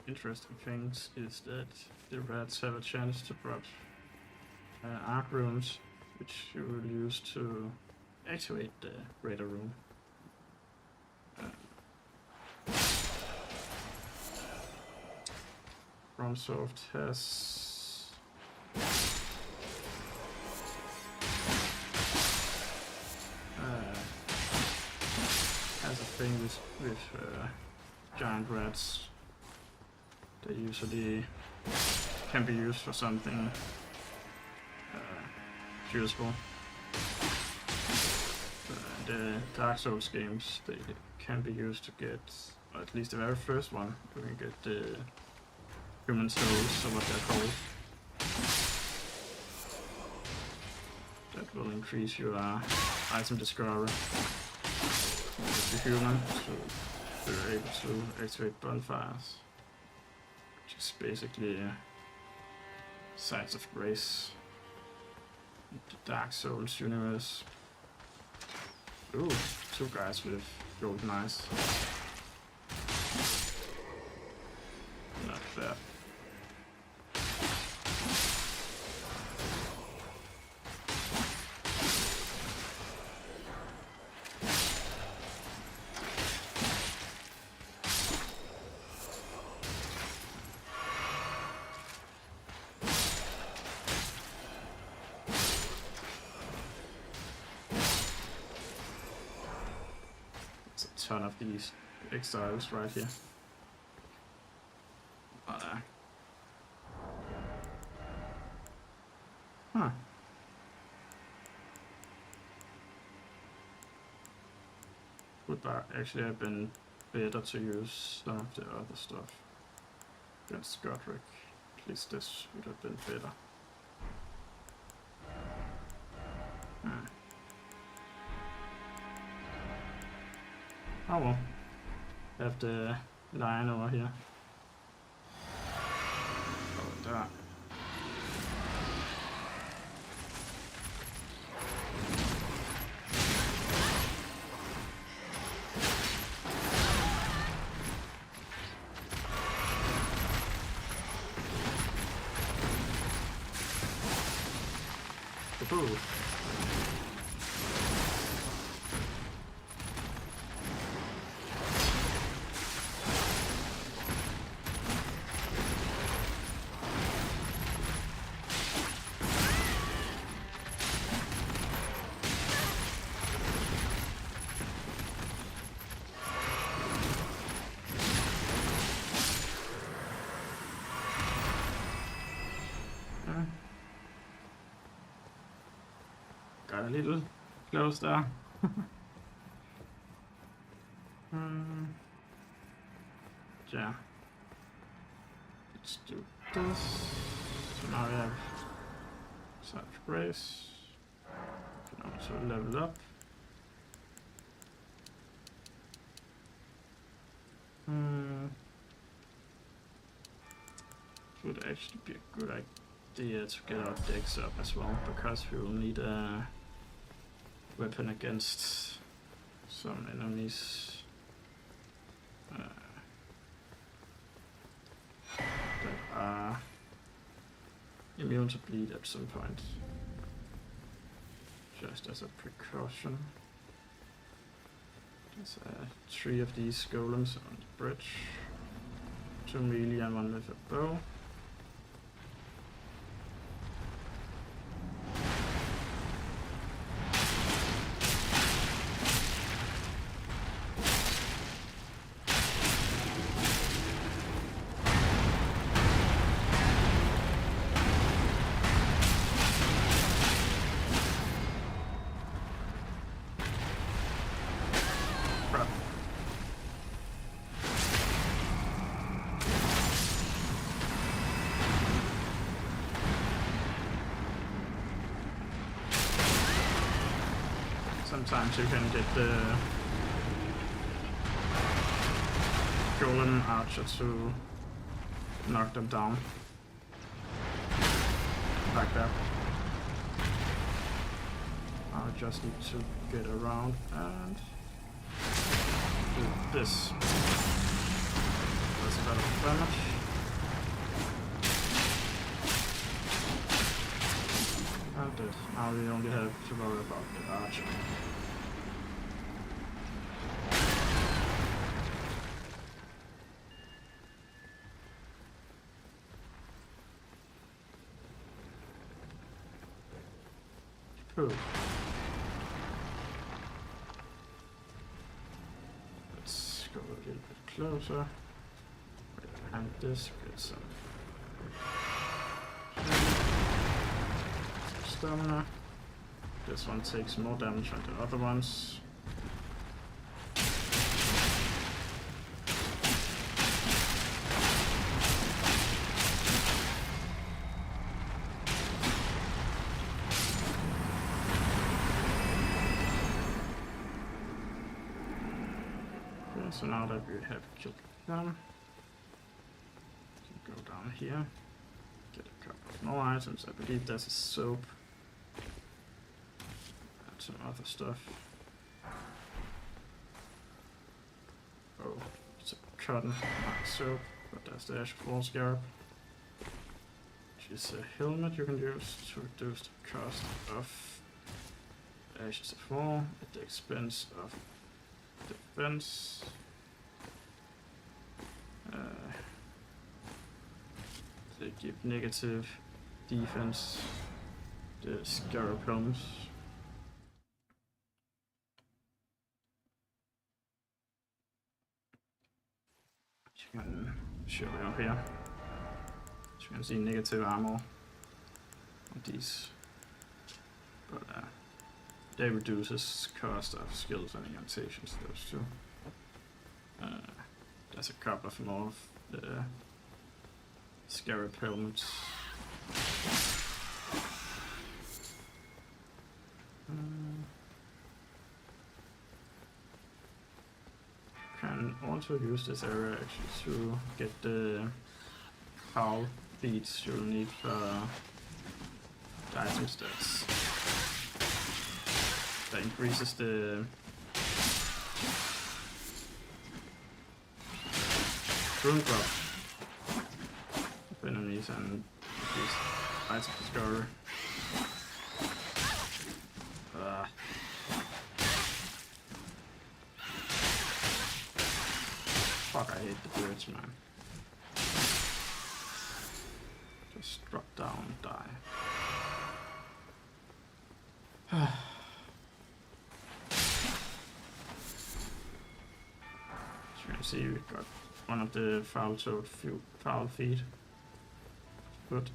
interesting things is that the rats have a chance to drop arc runes, which you will use to activate the radar room. FromSoft has a thing with giant rats. They usually can be used for something useful. The Dark Souls games, they can be used to get, or at least the very first one, you can get the human souls, or what they're called. will increase your item discovery if you're human, so you're able to activate bonfires, which is basically Sides of Grace, the Dark Souls universe. Ooh, 2 guys with golden eyes. Not bad. Ton of these exiles right here. Huh. Would actually have been better to use some of the other stuff against Godric. At least this would have been better. Oh well. Have the lion over here. Oh, there. Ooh. Got a little close there. Yeah. Let's do this. So now we have Side of Grace. We can also level up. Would actually be a good idea to get our decks up as well, because we will need a weapon against some enemies that are immune to bleed at some point, just as a precaution. There's 3 of these golems on the bridge, 2 melee and 1 with a bow. Sometimes you can get the golem archer to knock them down like that. I just need to get around and do this. That's a lot of damage. And this. Now we only have to worry about the archer. Cool. Let's go a little bit closer. And this, get some stamina. This one takes more damage than the other ones. so now that we have killed them, we can go down here, get a couple of more items. I believe there's a soap and some other stuff. Oh, it's a cotton, not a soap, but there's the Ash of War Scarab, which is a helmet you can use to reduce the cost of Ashes of War at the expense of defense. They give negative defense, the Scarab helms. You can show it up here. So you can see negative armor on these, but they reduces cost of skills and incantations, those two. There's a couple of more of the Scarab helmets. Can also use this area actually to get the foul beads you'll need for the item stats. That increases the rune drop of enemies and increase item discovery. Fuck, I hate the birds, man. Just drop down and die. As you can see, we got one of the foul-toed foul feet. But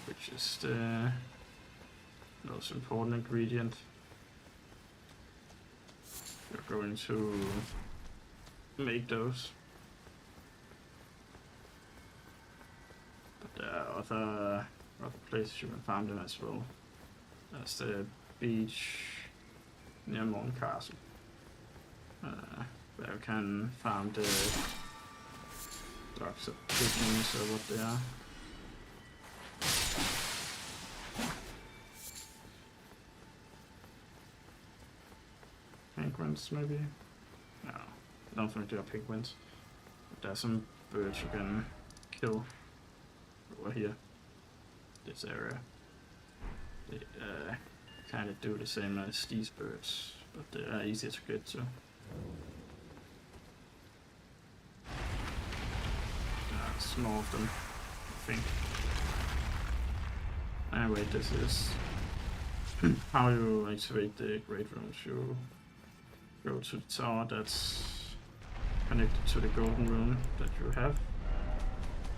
which is the most important ingredient. We're going to make those. But there are other places you can farm them as well. That's the beach near Morn Castle, where you can farm the dogs of pigeons or what they are. Penguins, maybe? No, I don't think they are penguins. But there's some birds you can kill over here, this area. They kind of do the same as these birds, but they are easier to get to. There's more of them, I think. Anyway, this is how you activate the Great Rooms. You go to the tower that's connected to the golden room that you have.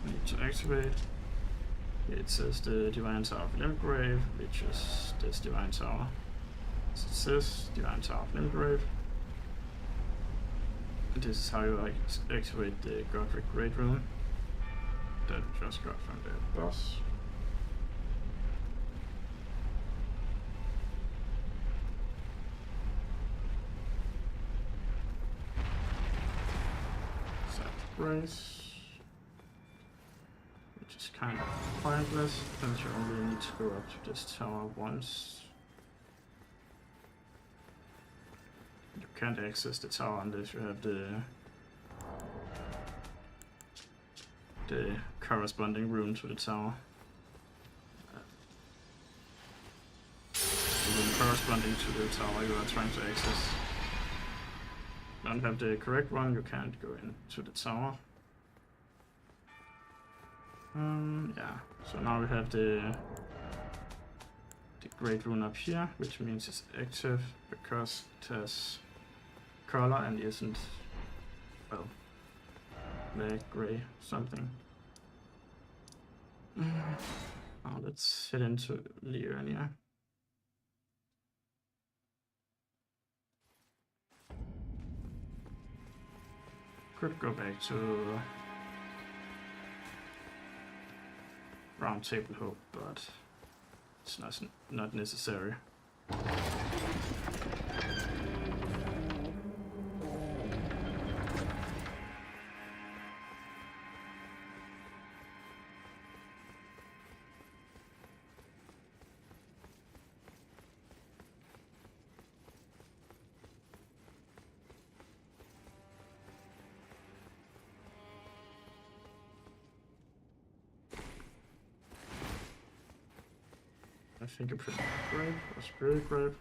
You need to activate. It says the Divine Tower of Limgrave, which is this Divine Tower. As it says, Divine Tower of Limgrave. And this is how you activate the Godric Great Room that we just got from the boss. Race, which is kind of pointless since you only need to go up to this tower once. You can't access the tower unless you have the corresponding room to the tower. The room corresponding to the tower you are trying to access. If you don't have the correct one, you can't go into the tower. Yeah, so now we have the Great Rune up here, which means it's active because it has color and isn't, well, black, gray, something. Now let's head into Liurnia. Could go back to Round Table Hope, but it's not necessary. fingerprint grape or spirit grape.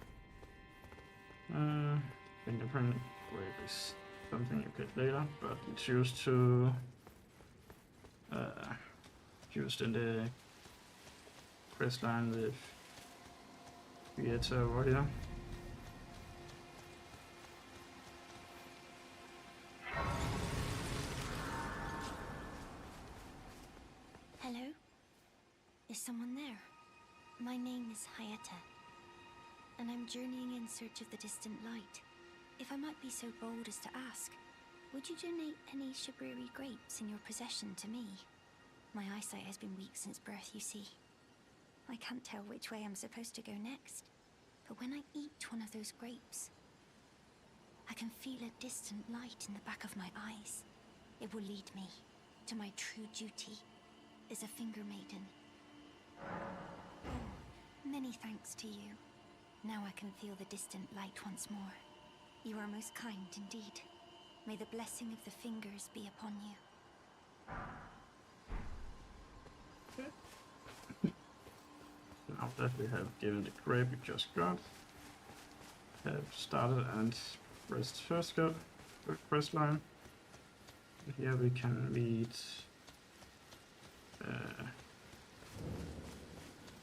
Fingerprint grape is something you get later, but it's used to used in the quest line with Vieta over here. Hello? Is someone there? My name is Hayata, and I'm journeying in search of the distant light. If I might be so bold as to ask, would you donate any Shabriri grapes in your possession to me? My eyesight has been weak since birth, you see. I can't tell which way I'm supposed to go next, but when I eat one of those grapes, I can feel a distant light in the back of my eyes. It will lead me to my true duty as a finger maiden. Oh, many thanks to you. Now I can feel the distant light once more. You are most kind indeed. May the blessing of the fingers be upon you. Now that we have given the grape we just got, have started and pressed first quest line. Here we can meet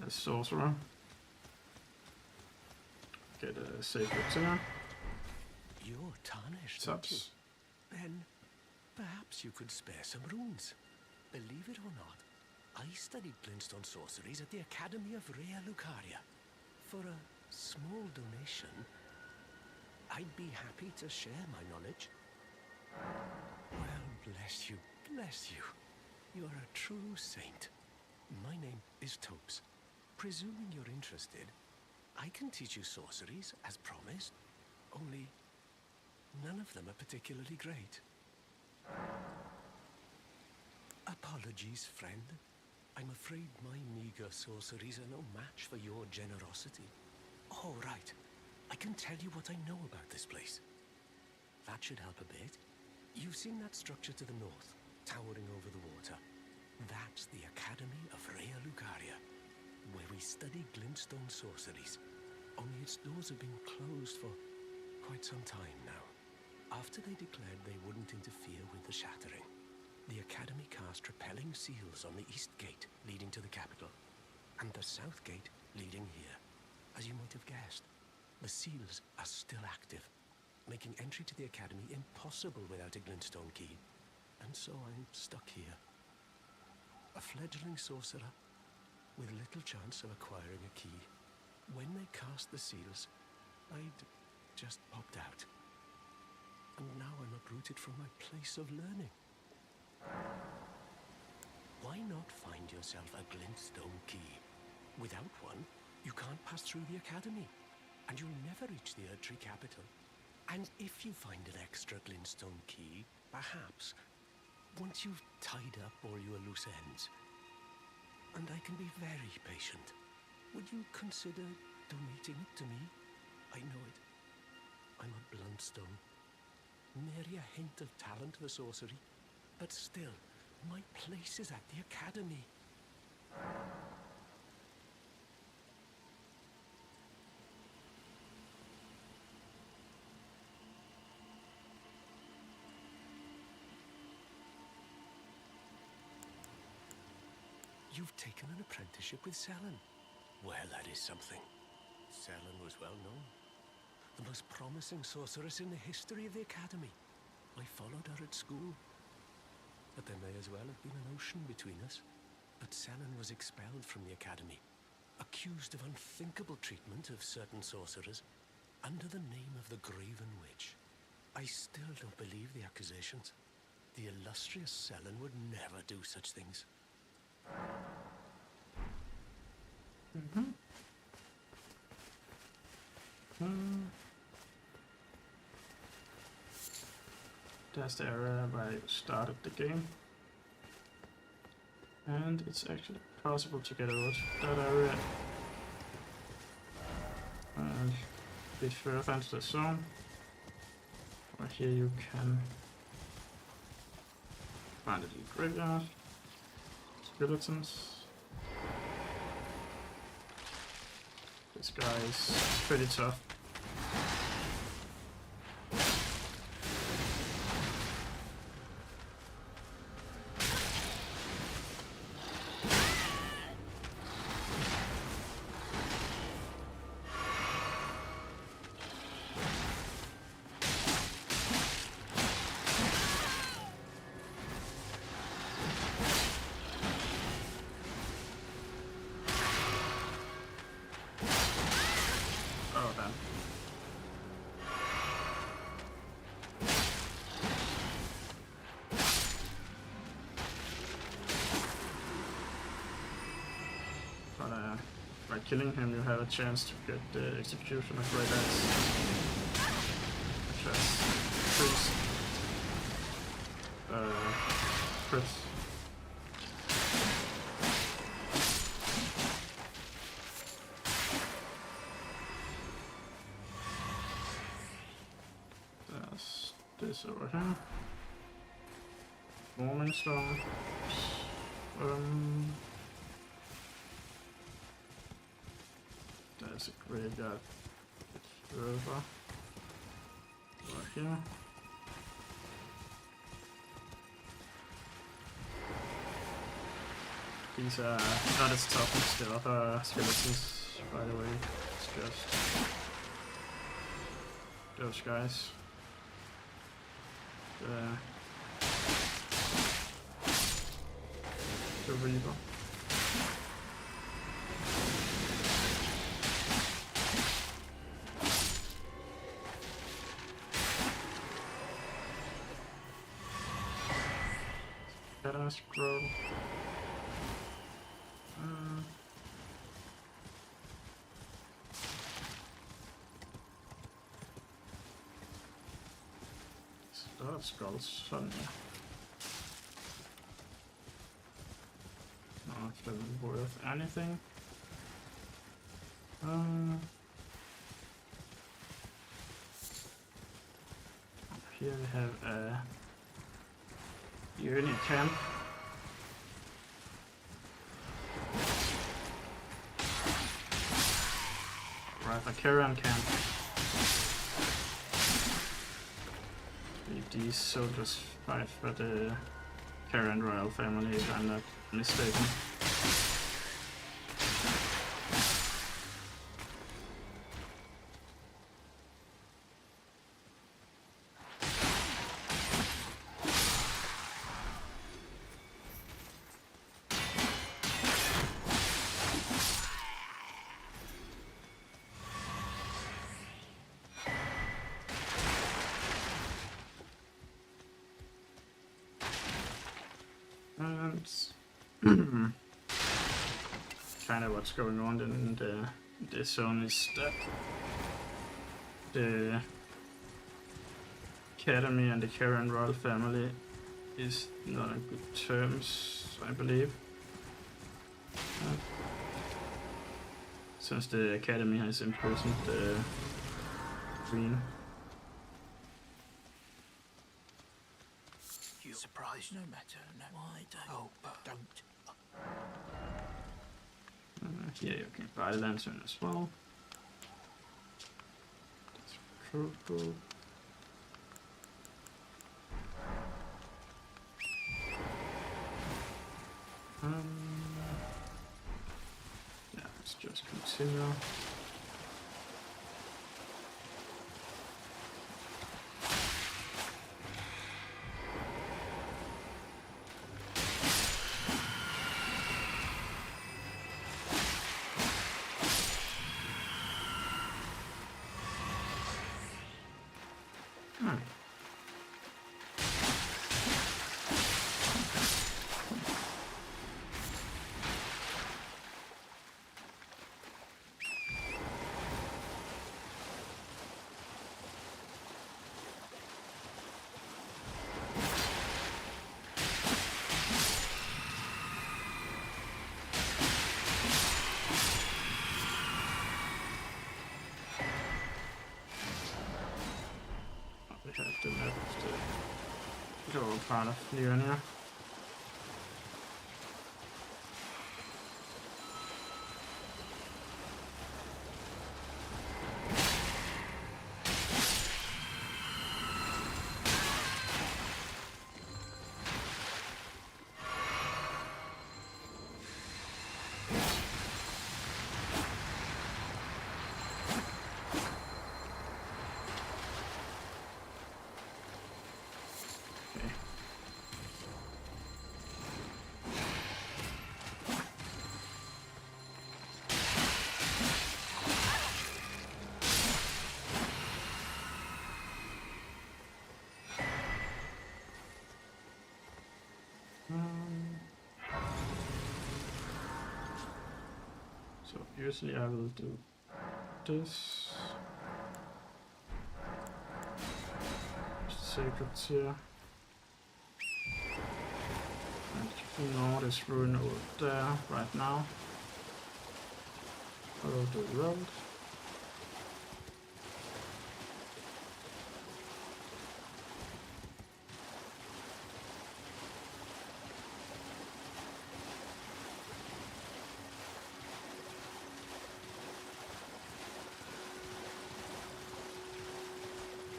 a sorcerer, get a sacred singer. You're tarnished, aren't you? Then perhaps you could spare some runes. Believe it or not, I studied glintstone sorceries at the Academy of Rea Lucaria. For a small donation, I'd be happy to share my knowledge. Well, bless you, bless you. You're a true saint. My name is Topes. Presuming you're interested, I can teach you sorceries as promised, only none of them are particularly great. Apologies, friend. I'm afraid my meager sorceries are no match for your generosity. Oh, right. I can tell you what I know about this place. That should help a bit. You've seen that structure to the north, towering over the water. That's the Academy of Rea Lucaria, where we study glintstone sorceries. Only its doors have been closed for quite some time now. After they declared they wouldn't interfere with the shattering, the Academy cast repelling seals on the east gate leading to the capital, and the south gate leading here. As you might have guessed, the seals are still active, making entry to the Academy impossible without a glintstone key. And so I'm stuck here. A fledgling sorcerer with little chance of acquiring a key. When they cast the seals, I'd just popped out. And now I'm uprooted from my place of learning. Why not find yourself a glintstone key? Without one, you can't pass through the Academy, and you'll never reach the Erdtree capital. And if you find an extra glintstone key, perhaps, once you've tied up all your loose ends, and I can be very patient, would you consider donating it to me? I know it. I'm a bluntstone. Nary a hint of talent for sorcery, but still, my place is at the Academy. You've taken an apprenticeship with Selen. Well, that is something. Selen was well known. The most promising sorceress in the history of the Academy. I followed her at school. But there may as well have been an ocean between us. But Selen was expelled from the Academy, accused of unthinkable treatment of certain sorcerers, under the name of the Graven Witch. I still don't believe the accusations. The illustrious Selen would never do such things. That's the area where I started the game, and it's actually possible to get over to that area and a bit further into the zone. Right here you can find a little graveyard, skeletons. This guy is pretty tough. Oh, damn. But by killing him, you have a chance to get the execution of Great Axe, which has increased crits. There's this over here. Morning Storm. There's a graveyard further over here. These are not as tough as the other skeletons, by the way. It's just those guys. The Reaper. Better scroll. A lot of skulls suddenly. None of them worth anything. Here we have a unit camp. Right, a caravan camp. These soldiers fight for the Karen royal family, if I'm not mistaken. Kind of what's going on in this zone is that the Academy and the Karen royal family is not on good terms, I believe. Since the Academy has imprisoned the Queen. You surprised no matter, no. Why don't? Oh, don't. Here you can buy lantern as well. That's cool. Yeah, let's just continue. We have the left lower part of Lyria. So usually I will do this. Sacred here. And ignore this ruin over there right now. I will do the road.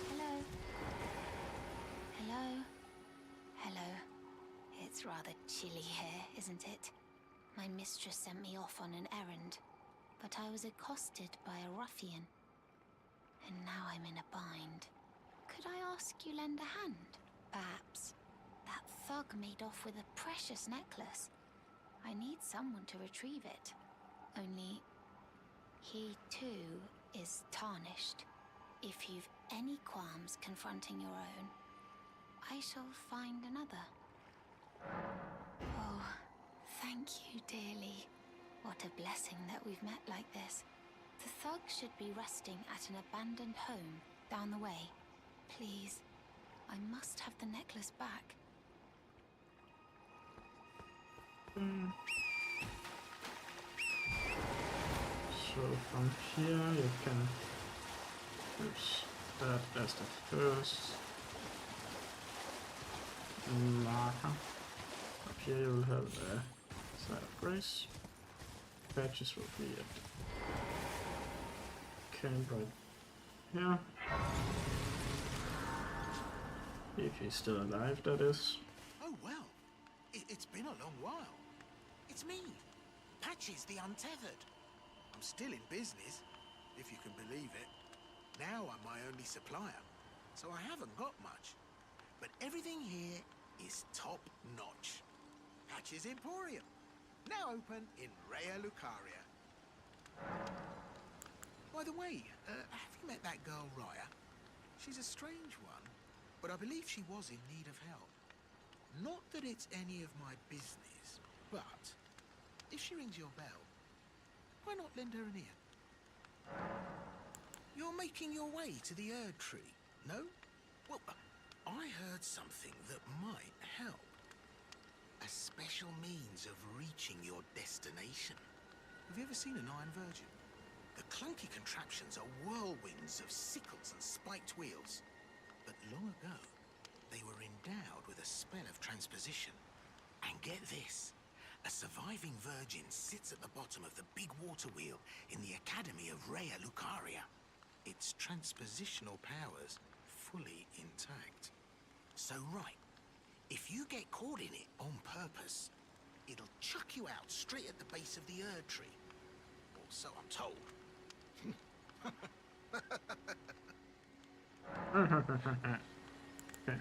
Hello. Hello. Hello. It's rather chilly here, isn't it? My mistress sent me off on an errand, but I was accosted by a ruffian. And now I'm in a bind. Could I ask you lend a hand? Perhaps. That thug made off with a precious necklace. I need someone to retrieve it. Only, he too is tarnished. If you've any qualms confronting your own, I shall find another. Oh, thank you dearly. What a blessing that we've met like this. The thug should be resting at an abandoned home down the way. Please, I must have the necklace back. So from here you can use that as the first marker. Up here you will have the side of grace. Patches will be at camp right here. If he's still alive, that is. Oh, well. It's been a long while. It's me, Patches the Untethered. I'm still in business, if you can believe it. Now I'm my only supplier, so I haven't got much. But everything here is top-notch. Patches Emporium, now open in Raya Lucaria. By the way, have you met that girl, Raya? She's a strange one, but I believe she was in need of help. Not that it's any of my business, but if she rings your bell, why not lend her an ear? You're making your way to the Erd Tree, no? Well, I heard something that might help. A special means of reaching your destination. Have you ever seen an Iron Virgin? The clunky contraptions are whirlwinds of sickles and spiked wheels. But long ago, they were endowed with a spell of transposition. And get this, a surviving virgin sits at the bottom of the big water wheel in the Academy of Raya Lucaria. Its transpositional powers fully intact. So right, if you get caught in it on purpose, it'll chuck you out straight at the base of the Erd Tree. Or so I'm told. Okay.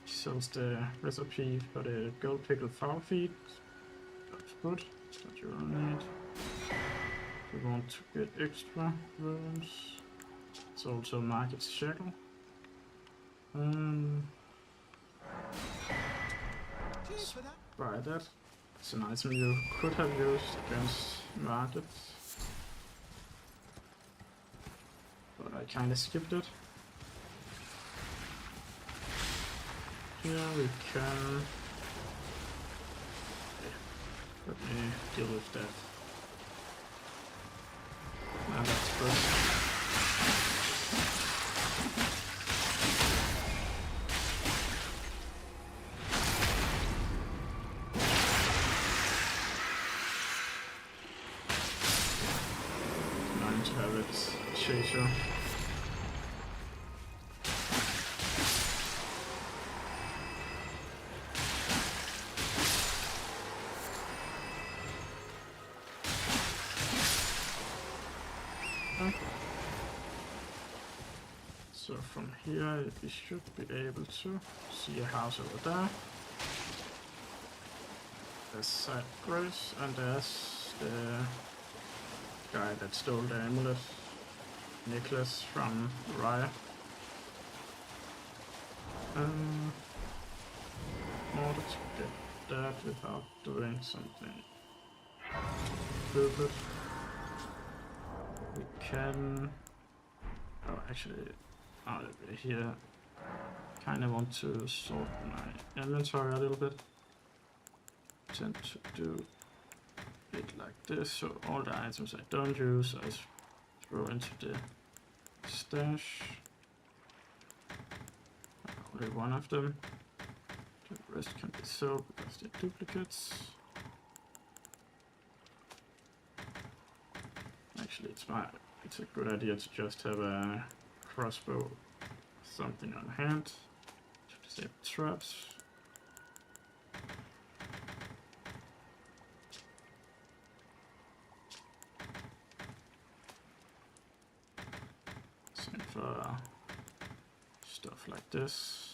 Sells the recipe for the gold pickled fowl feet. That's good. That's what you will need. If you want to get extra rooms, it's also Market's shackle. Cheers for that. Buy that. It's an item you could have used against Market, but I kinda skipped it. Here we can... Let me deal with that. Now that's good. Nice to have it chaser. So from here we should be able to see a house over there. There's side grace and there's the guy that stole the amulet, Nicholas from Raya. In order to get that without doing something stupid. We can... Oh, actually, out of here, kind of want to sort my inventory a little bit. Tend to do it like this, so all the items I don't use, I throw into the stash. Only one of them. The rest can be sold because they're duplicates. Actually, it's a good idea to just have a crossbow, something on hand to disable traps. Same for stuff like this.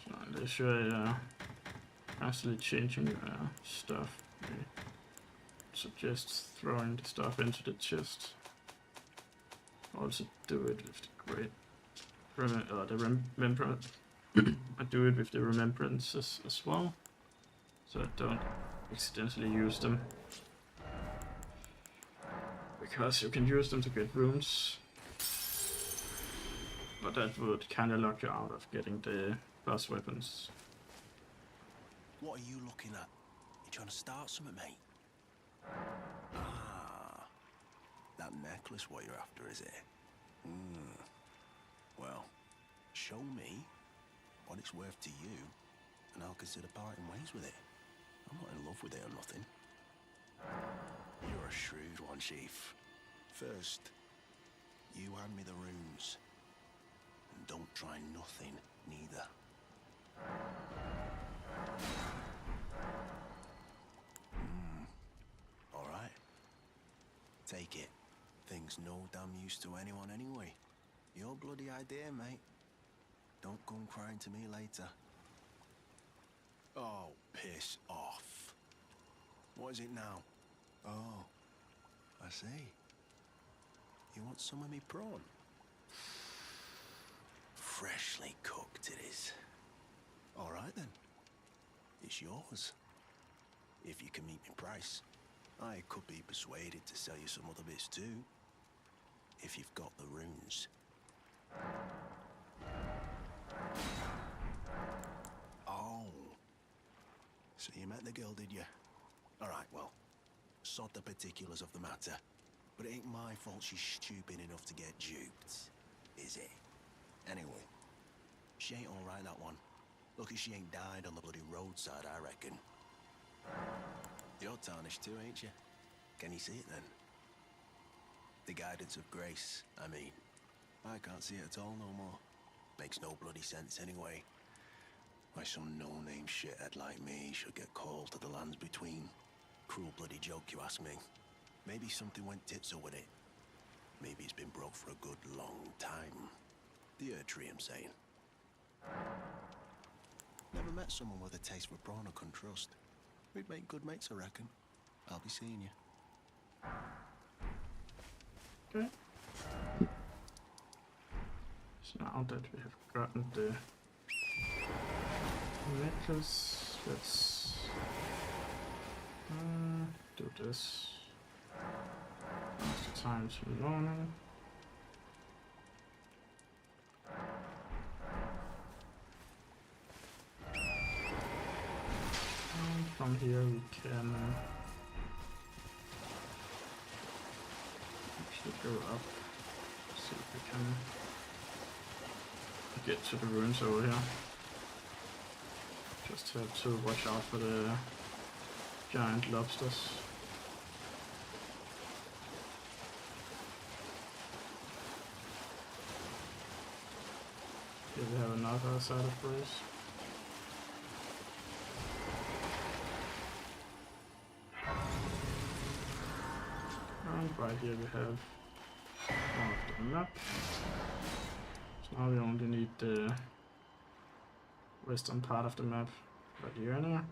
So unless you're constantly changing stuff, I suggest throwing the stuff into the chest. Also do it with the great remembrance. I do it with the remembrances as well, so I don't accidentally use them, because you can use them to get runes, but that would kind of lock you out of getting the boss weapons. What are you looking at? You trying to start something, mate? Ah, that necklace what you're after, is it? Well, show me what it's worth to you, and I'll consider parting ways with it. I'm not in love with it or nothing. You're a shrewd one, Chief. First, you hand me the runes. And don't try nothing, neither. Alright. Take it. Thing's no damn use to anyone anyway. Your bloody idea, mate. Don't come crying to me later. Oh, piss off. What is it now? Oh, I see. You want some of me prawn? Freshly cooked it is. All right then. It's yours. If you can meet me price. I could be persuaded to sell you some other bits too. If you've got the runes. Oh. So you met the girl, did you? All right, well, sod the particulars of the matter. But it ain't my fault she's stupid enough to get duped, is it? Anyway, she ain't all right, that one. Lucky she ain't died on the bloody roadside, I reckon. You're tarnished too, ain't you? Can you see it then? The guidance of grace, I mean. I can't see it at all no more. Makes no bloody sense anyway. Why some no-name shithead like me should get called to the lands between. Cruel bloody joke, you ask me. Maybe something went tits-up with it. Maybe it's been broke for a good long time. The Erdtree, I'm saying. Never met someone with a taste for prawn I couldn't trust. We'd make good mates, I reckon. I'll be seeing you. Okay. So now that we have gotten the necklace, let's do this. Now's the time to learning. And from here we can actually go up, see if we can get to the ruins over here. Just have to watch out for the giant lobsters. Here we have another side of brace. And right here we have one of the map. So now we only need the western part of the map for the area.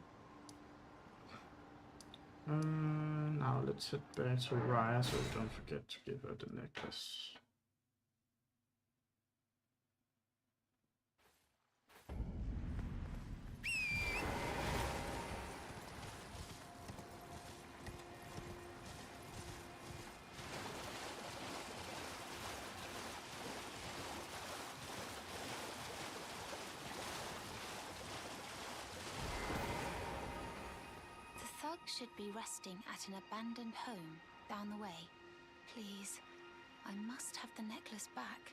Now let's head back to Raya so we don't forget to give her the necklace. should be resting at an abandoned home down the way. Please, I must have the necklace back.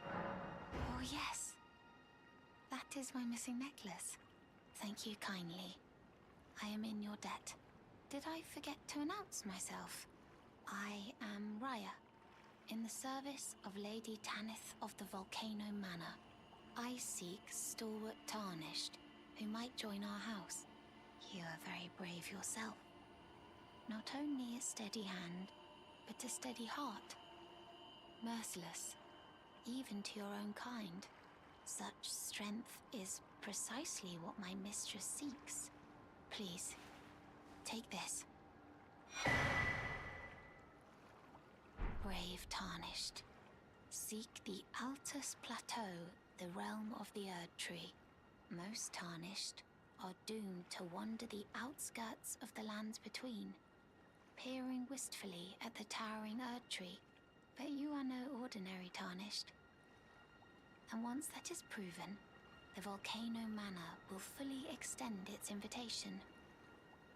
Oh yes, that is my missing necklace. Thank you kindly. I am in your debt. Did I forget to announce myself? I am Raya, in the service of Lady Tanith of the Volcano Manor. I seek stalwart Tarnished, who might join our house. You are very brave yourself. Not only a steady hand, but a steady heart. Merciless, even to your own kind. Such strength is precisely what my mistress seeks. Please, take this. Brave Tarnished. Seek the Altus Plateau, the realm of the Erd Tree. Most Tarnished are doomed to wander the outskirts of the lands between, peering wistfully at the towering Erd Tree. But you are no ordinary Tarnished. And once that is proven, the Volcano Manor will fully extend its invitation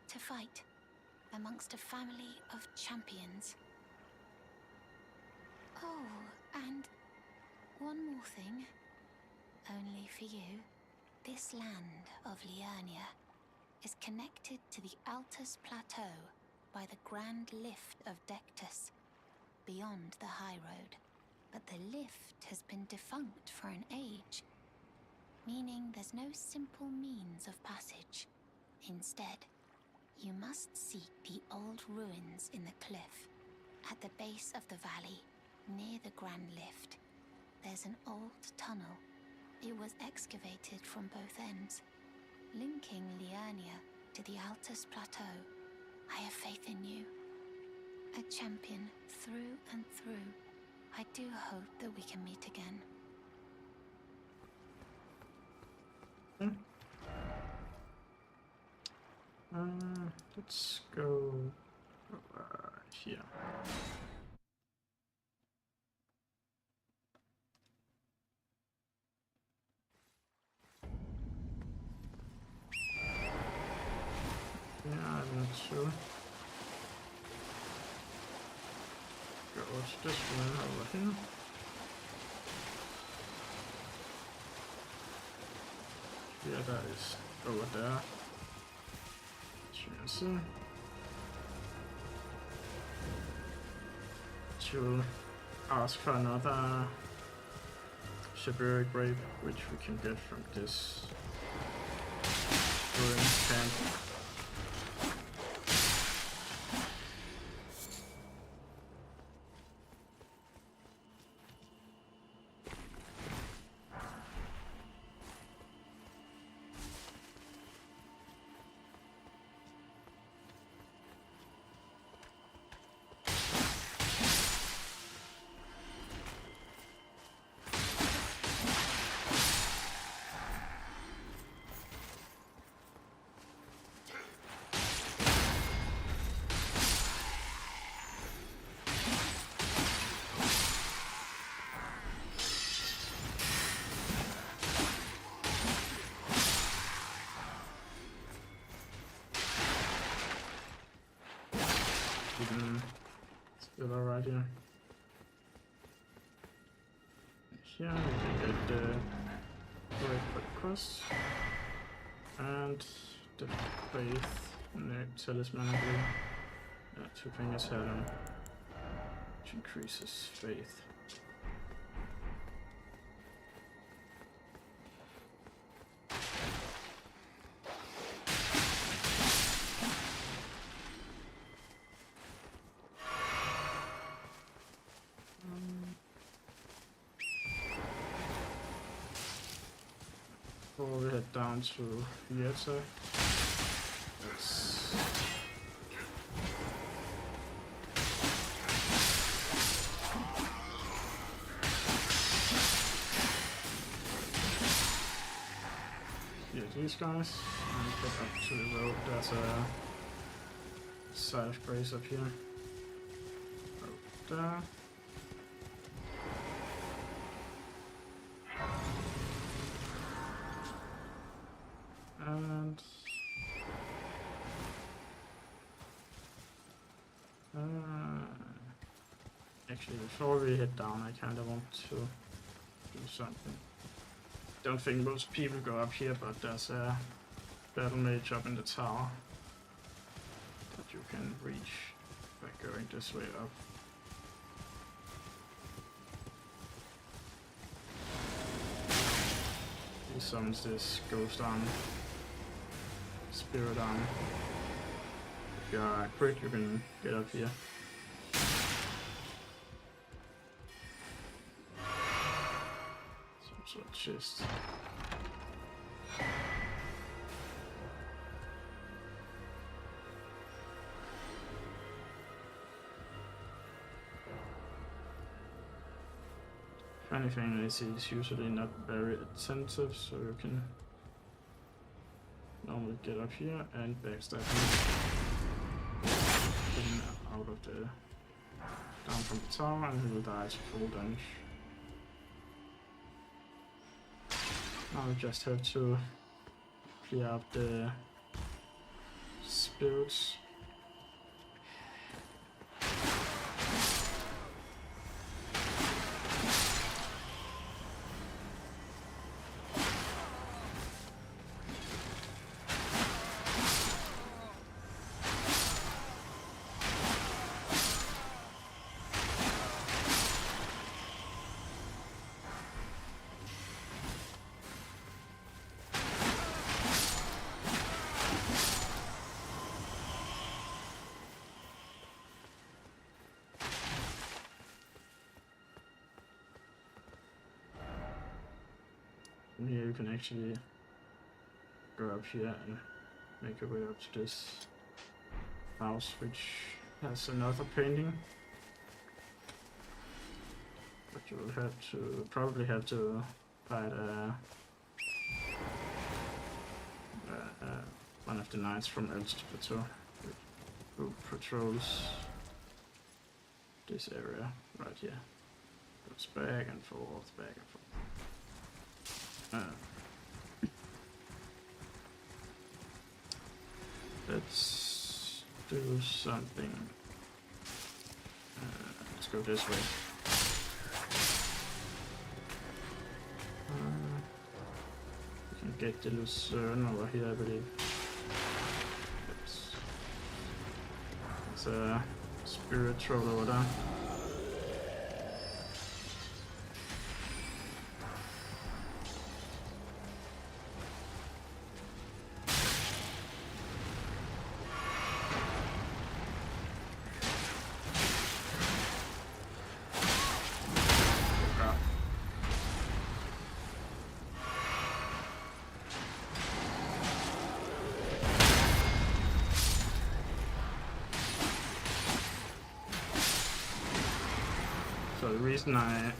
to fight amongst a family of champions. Oh, and one more thing, only for you. This land of Liurnia is connected to the Altus Plateau by the Grand Lift of Dectus, beyond the High Road. But the lift has been defunct for an age, meaning there's no simple means of passage. Instead, you must seek the old ruins in the cliff. At the base of the valley, near the Grand Lift, there's an old tunnel. It was excavated from both ends, linking Liurnia to the Altus Plateau. I have faith in you. A champion through and through. I do hope that we can meet again. Let's go here. Yeah, I'm not sure. Go to this one over here. Yeah, that is over there. As you can see. To ask for another Shibari grape, which we can get from this ruin camp. Still alright here. Here we can get the great quest and the faith talisman, I believe. Yeah, 2 fingers head on, which increases faith. Before we head down to Vieta, let's get these guys and get up to the road. There's a side of grace up here. Road there. And Actually, before we head down, I kind of want to do something. Don't think most people go up here, but there's a battle mage up in the tower that you can reach by going this way up. He summons this ghost army, spirit army. If you are quick, you can get up here. Some sort of chest. If anything, I see is usually not very attentive, so you can normally get up here and backstab him. Get him out of the down from the tower, and he will die to full damage. Now we just have to clear out the spirits. Here you can actually go up here and make your way up to this house, which has another painting. But you will have to probably have to fight one of the knights from Elden Plateau who patrols this area right here. Goes back and forth, back and forth. Let's do something. Let's go this way. We can get the Lucerne over here, I believe. It's a spirit troll over there. So the reason I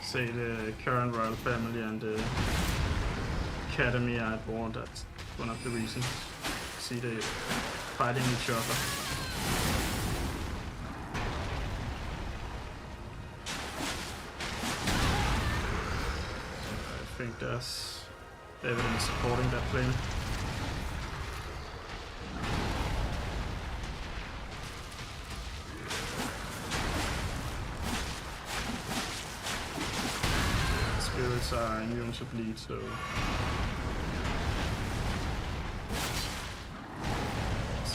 say the current royal family and the academy are at war, that's one of the reasons. See, they fighting each other. I think there's evidence supporting that claim. Spirits are immune to bleed, so it's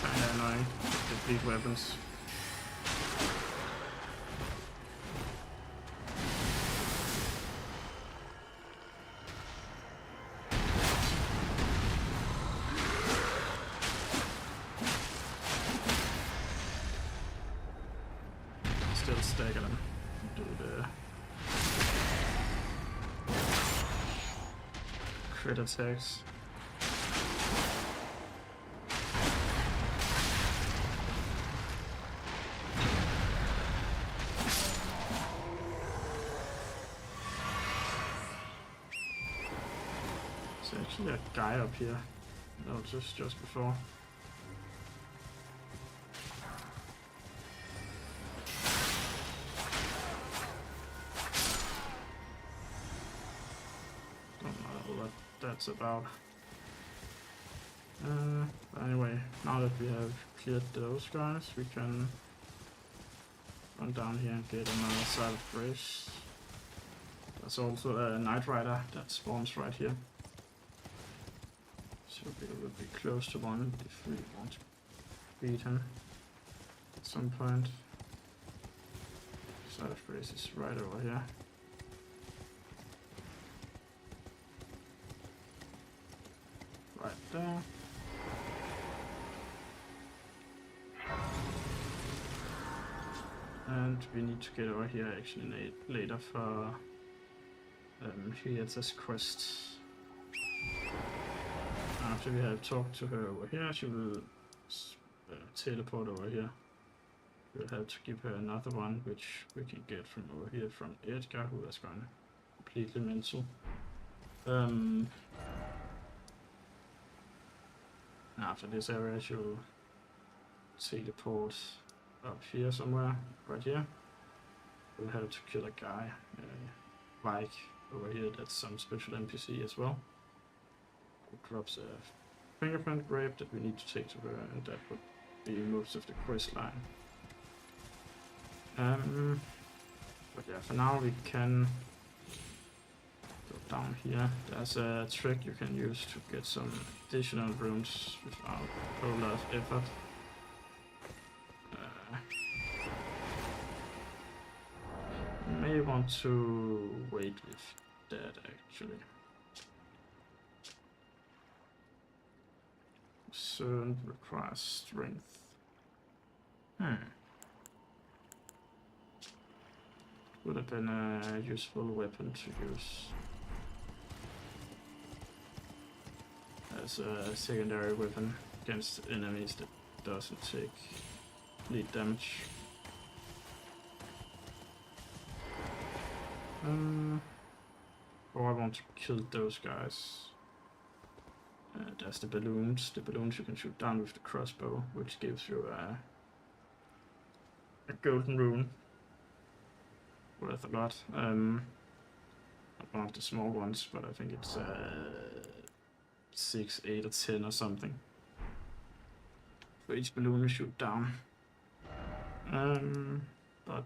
kinda annoying with bleed weapons. Still stagger them. Do the crit attacks. There's actually a guy up here. No, just before. That's about. Anyway, now that we have cleared those guys, we can on down here and get another side of grace. There's also a Night Rider that spawns right here. So we will be close to one if we want to beat him at some point. Side of grace is right over here. Right there. And we need to get over here actually later for Hyatta's quest. After we have talked to her over here, she will teleport over here. We'll have to give her another one, which we can get from over here from Edgar, who has gone completely mental. After this area, she'll teleport up here somewhere, right here. We'll have to kill a guy, like over here, that's some special NPC as well. Who drops a fingerprint grape that we need to take to her, and that would be most of the quest line. But yeah, for now we can go down here. There's a trick you can use to get some additional runes without a whole lot of effort. May want to wait with that actually. Soon requires strength. Would have been a useful weapon to use as a secondary weapon against enemies that doesn't take bleed damage. Or I want to kill those guys. There's the balloons. The balloons you can shoot down with the crossbow, which gives you a golden rune. Worth a lot. Not one of the small ones, but I think it's 6, 8, or 10 or something for each balloon you shoot down. But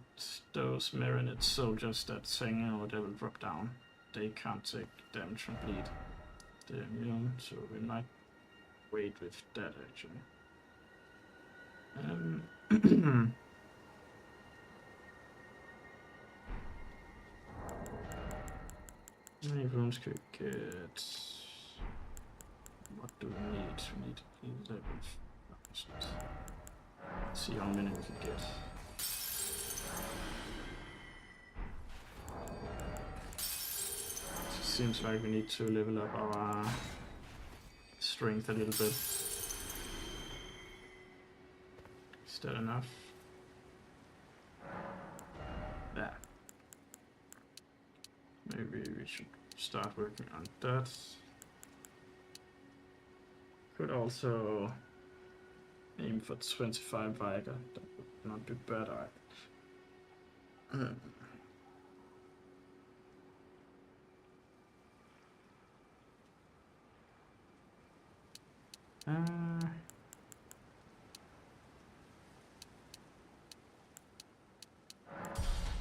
those Marinette soldiers that hang or they will drop down, they can't take damage from bleed. They're immune, so we might wait with that actually. How many runes could we get? What do we need? We need 11. Let's see how many we can get. Seems like we need to level up our strength a little bit. Is that enough? Yeah. Maybe we should start working on that. Could also aim for 25 Viger. That would not be bad either.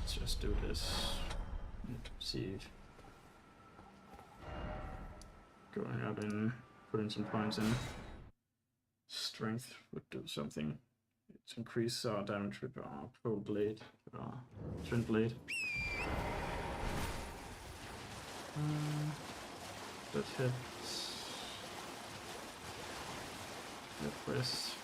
Let's just do this. See if going up and putting some points in strength would do something. It increases our damage with our poleblade, our twin blade. That hits. That press.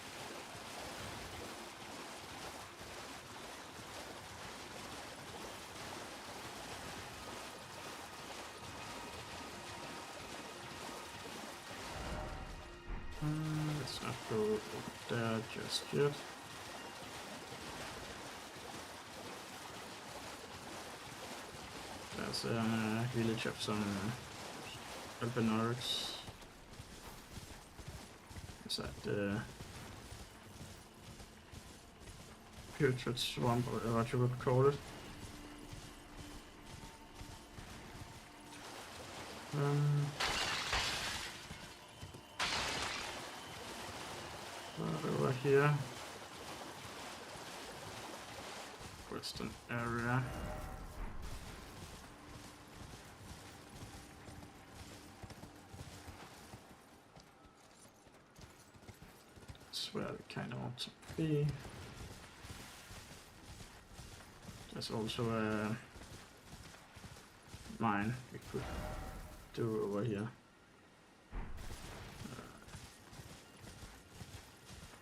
Let's not go over there just yet. There's a village of some albinorics. Is that the putrid swamp, or what you would call it? Over here. western area. That's where we kind of want to be. There's also a mine we could do over here.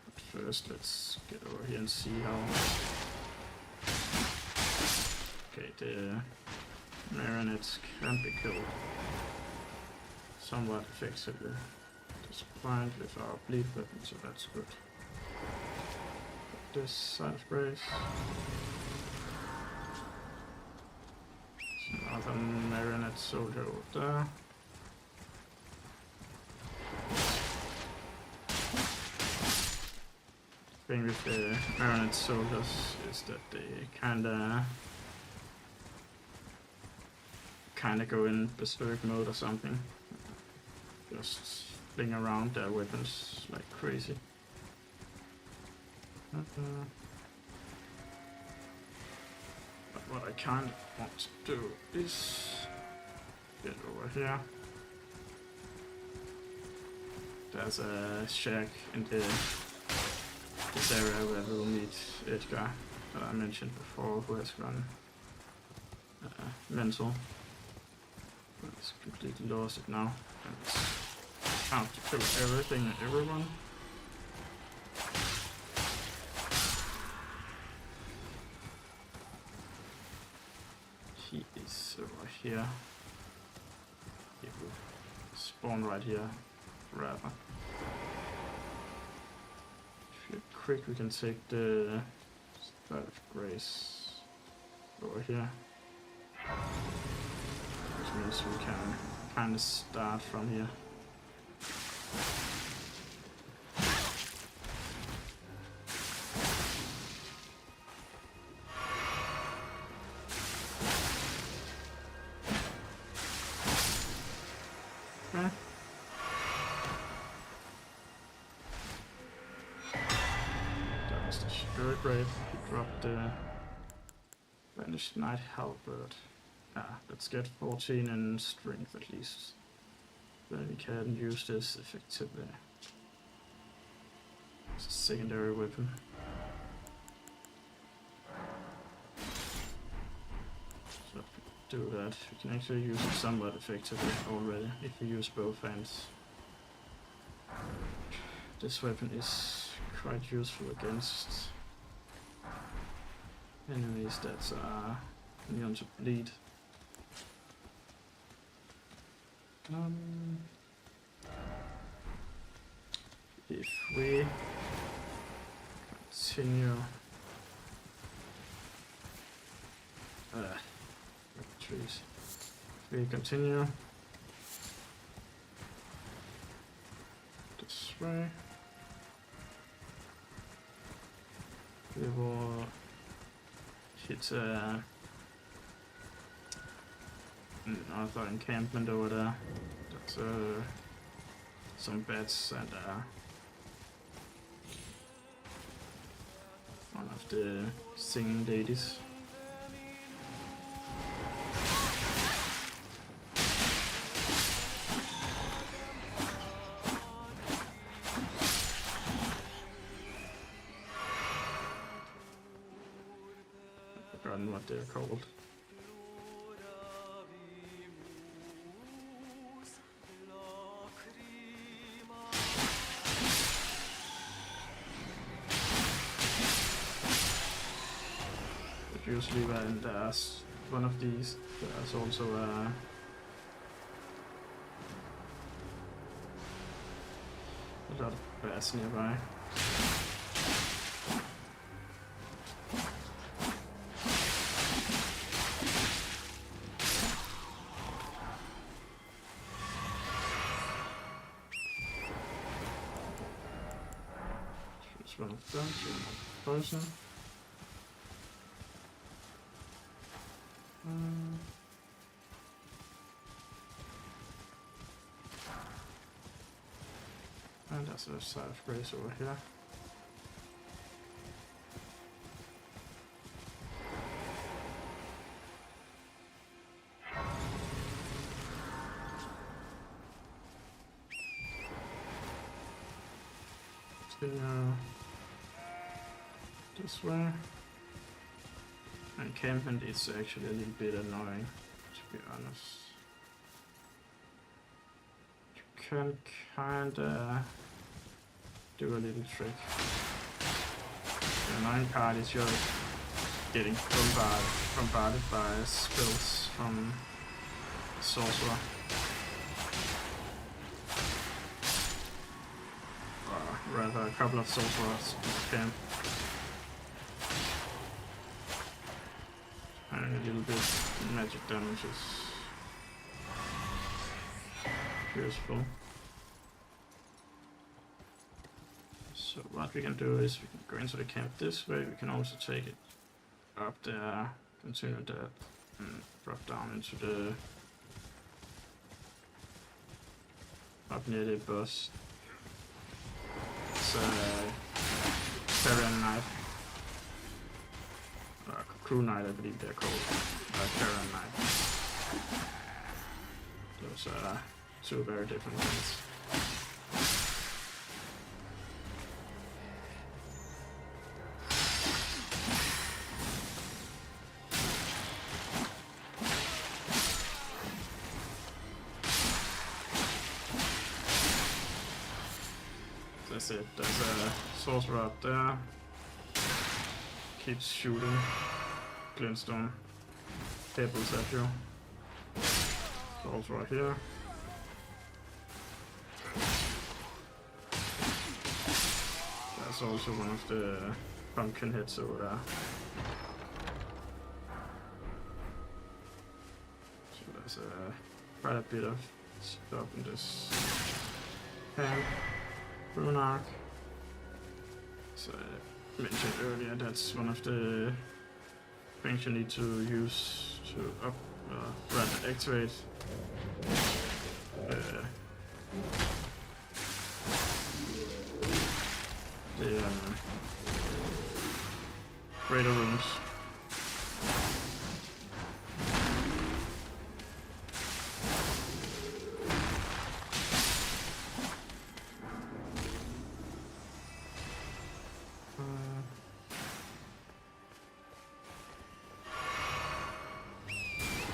But first, let's get over here and see how. Okay, the marionettes can be killed somewhat effectively. Despite with our bleed weapon, so that's good. This side of brace. Another marionette soldier over there. The thing with the marionette soldiers is that they kinda go in berserk mode or something. Just fling around their weapons like crazy. But what I kind of want to do is get over here. There's a shack in this area where we'll meet Edgar that I mentioned before, who has gone mental. But it's completely lost it now. And it's out to kill everything and everyone. He is over here. He will spawn right here, rather. If you're quick, we can take the Side of Grace over here. Which means we can kind of start from here. Okay. That was the Spirit Brave. He dropped the Vanished Knight Halberd. Let's get 14 in strength at least. Then we can use this effectively. It's a secondary weapon. So if we do that, we can actually use it somewhat effectively already if we use both hands. This weapon is quite useful against enemies that are immune to bleed. If we continue trees. If we continue this way, we will hit another encampment over there. That's some bats and one of the singing ladies. I've forgotten what they're called. Usually when there's one of these, there's also a lot of bats nearby. Choose one of them, choose one person. And that's a Side of Grace over here. continue this way. Encampment is actually a little bit annoying, to be honest. You can kinda do a little trick. The annoying part is you're getting bombarded by spells from the sorcerer. Or rather, a couple of sorcerers in the camp. And a little bit of magic damage is useful. So what we can do is we can go into the camp this way. We can also take it up there, continue that, and drop down into the up near the bus. It's a Carrion Knight. Crew Knight, I believe they're called. Carrion Knight. Those are two very different things. That's it. There's a sorcerer up there. Keeps shooting glintstone pebbles at you. Sorcerer here. There's also one of the pumpkin heads over there. So there's quite a bit of stuff in this camp. Rune arc. So I mentioned earlier, that's one of the things you need to use to rather activate the greater rooms.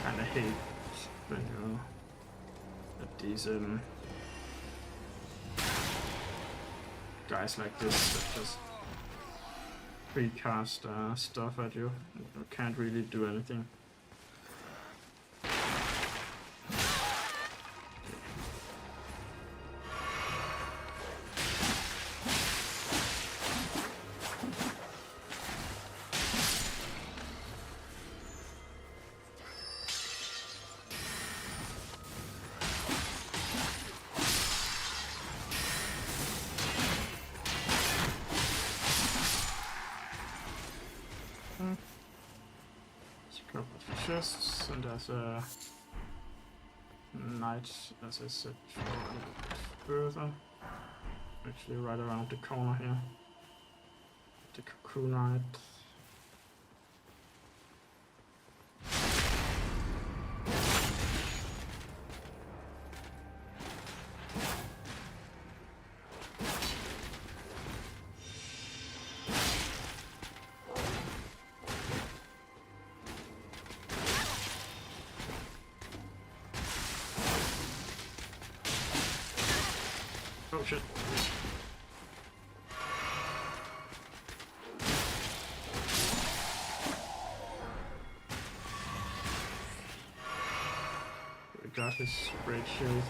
Kinda hate when you at these guys like this that just precast stuff at you. You can't really do anything. Chests, and there's a knight, as I said before, a little bit further. Actually, right around the corner here. The crew knight. Oh shit. We got his great shield.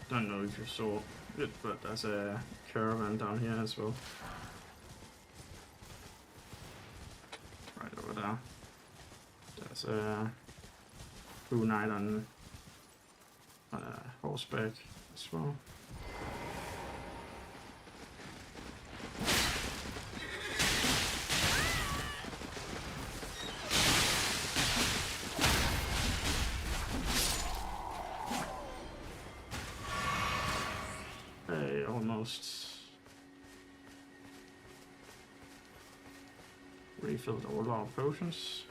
Don't know if you saw it, but there's a caravan down here as well. Right over there. There's a blue knight on a horseback as well. Hey, almost refilled all our potions.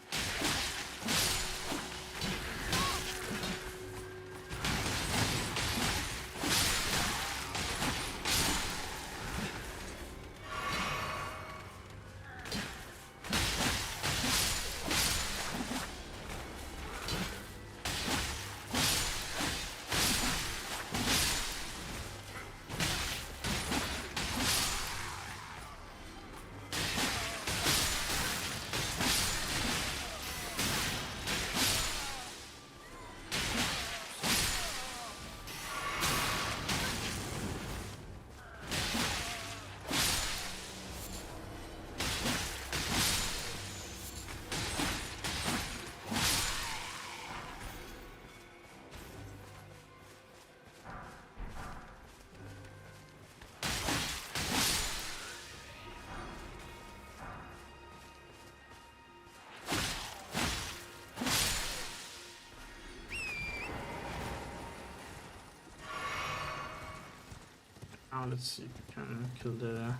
Now let's see if we can kill the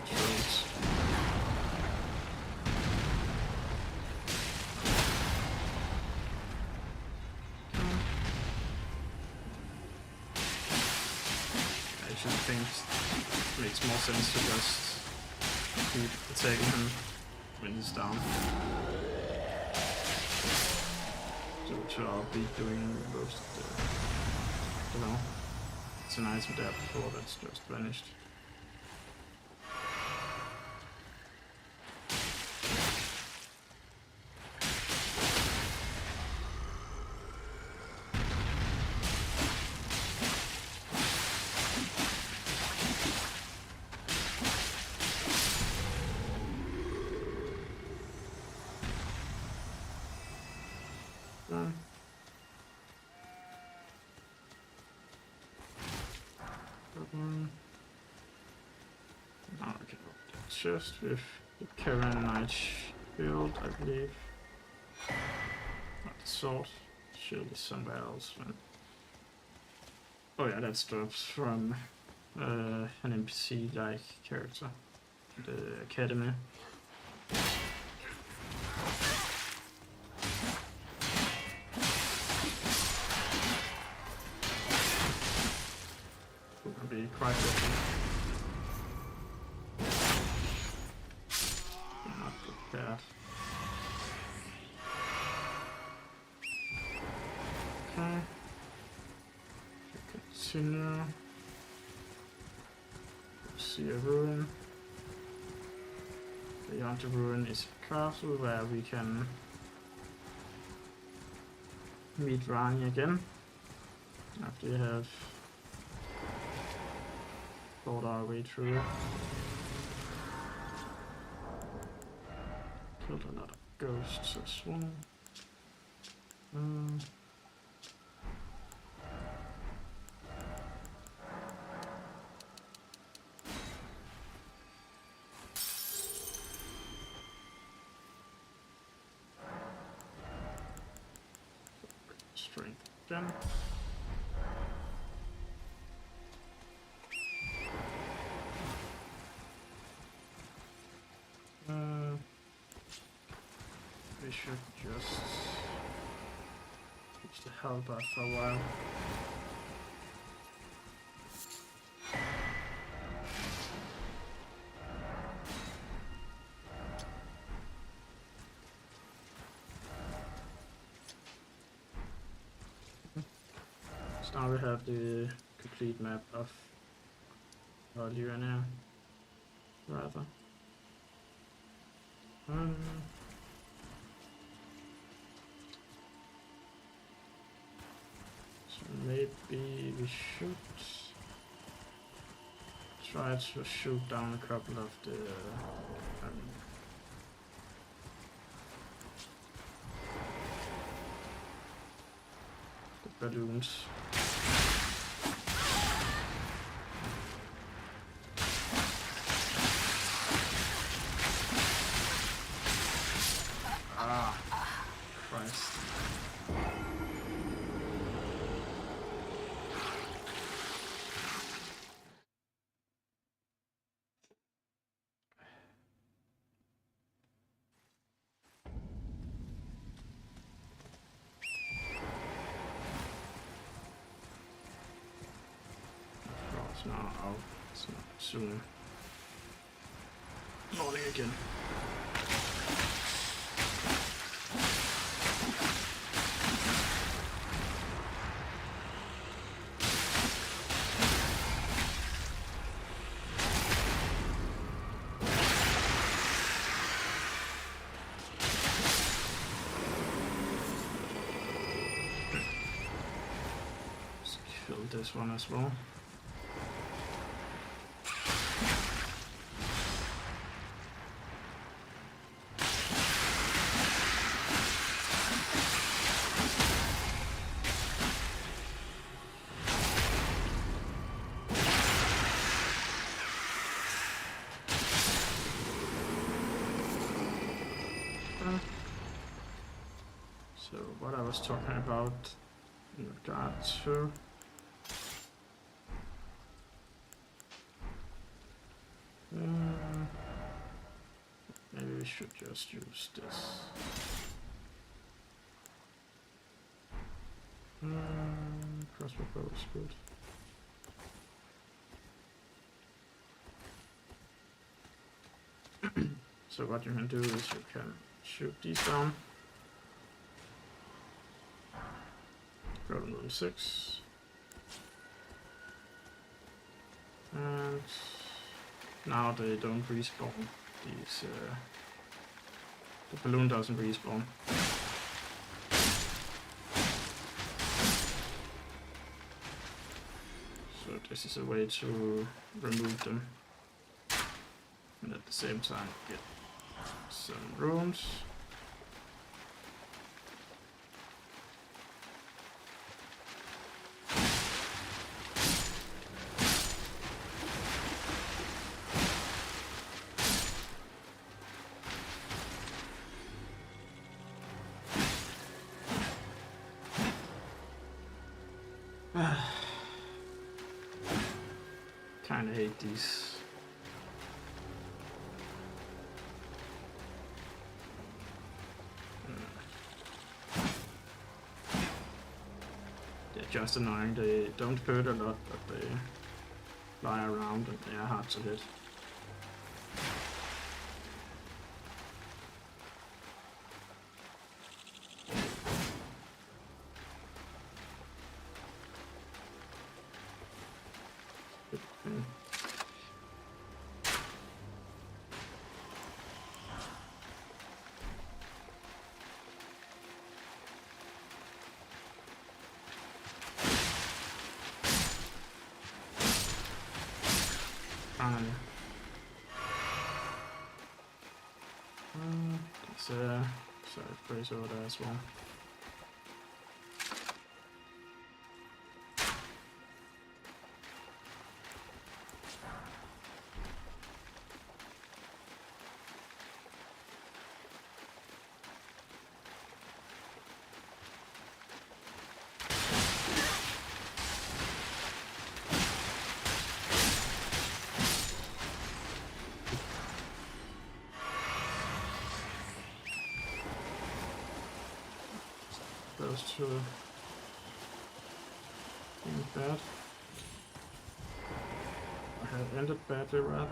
trolls. I should think it makes more sense to just keep attacking him when he's down. So I'll be doing most of the, you know, it's an item there before that's just vanished. Now I can open the chest with the Karen Knight shield, I believe. Not the sword. Shield is somewhere else. Man. Oh yeah, that's drops from an NPC-like character. The Academy. Would be quite lucky. Not prepared. Okay. Continue. See a ruin. Beyond the ruin is a castle where we can meet Rani again. After we have fought our way through it. Killed a lot of ghosts as well. Strength again. We should just use the halberd for a while. So now we have the complete map of Lyria, rather. So maybe we should try to shoot down a couple of the balloons. Ah, Christ. Now out. It's not soon. Morning again. Let's kill this one as well. So what I was talking about in regard to should just use this. Crossbow bow is good. So what you can do is you can shoot these down. Go to level 6. And now they don't respawn. These, the balloon doesn't respawn. So this is a way to remove them. And at the same time get some runes. Kinda hate these. They're just annoying. They don't hurt a lot, but they fly around and they are hard to hit. There's a side place over there as well. Those two ain't bad. I have ended badly rather.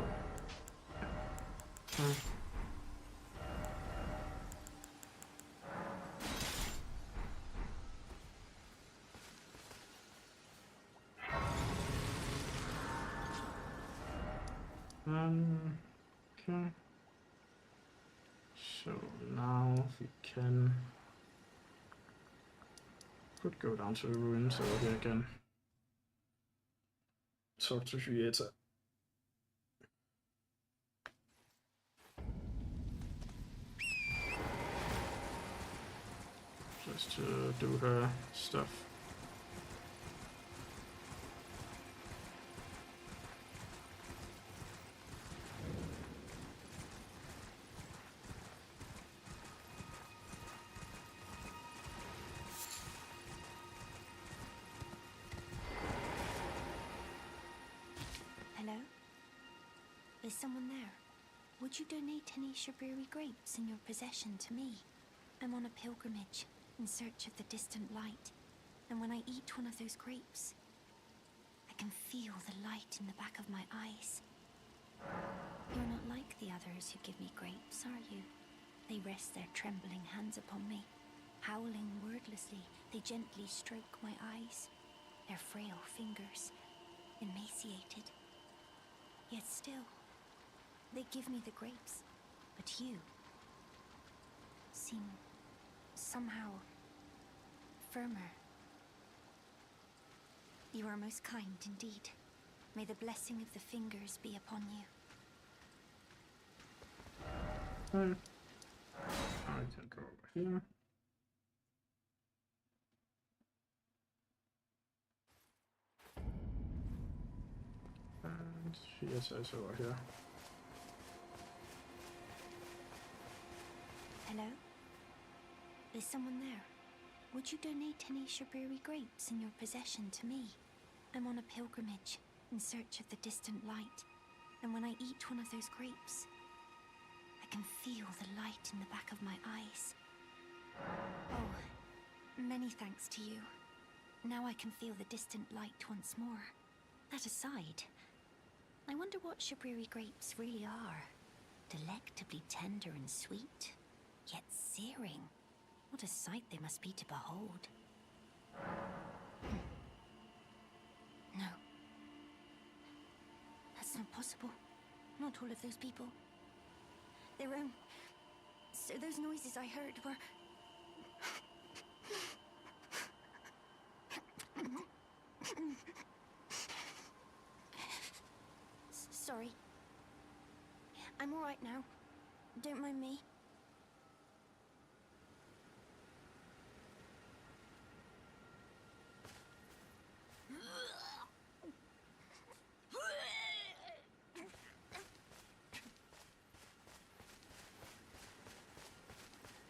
Okay. So now we could go down to the ruins over here again. Talk to Julieta. Just to do her stuff. Hello? Is someone there? Would you donate any Shabiri grapes in your possession to me? I'm on a pilgrimage in search of the distant light, and when I eat one of those grapes, I can feel the light in the back of my eyes. You're not like the others who give me grapes, are you? They rest their trembling hands upon me. Howling wordlessly, they gently stroke my eyes, their frail fingers emaciated. Yet still, they give me the grapes, but you seem somehow firmer. You are most kind indeed. May the blessing of the fingers be upon you. I can go over here. And she is also over here. Hello? Is someone there? Would you donate any Shabiri grapes in your possession to me? I'm on a pilgrimage in search of the distant light, and when I eat one of those grapes, I I can feel the light in the back of my eyes. Oh, many thanks to you. Now I can feel the distant light once more. That aside, I wonder what Shabriri grapes really are. Delectably tender and sweet, yet searing. What a sight they must be to behold. No. That's not possible. Not all of those people. Their own... So those noises I heard were... Sorry. I'm all right now. Don't mind me.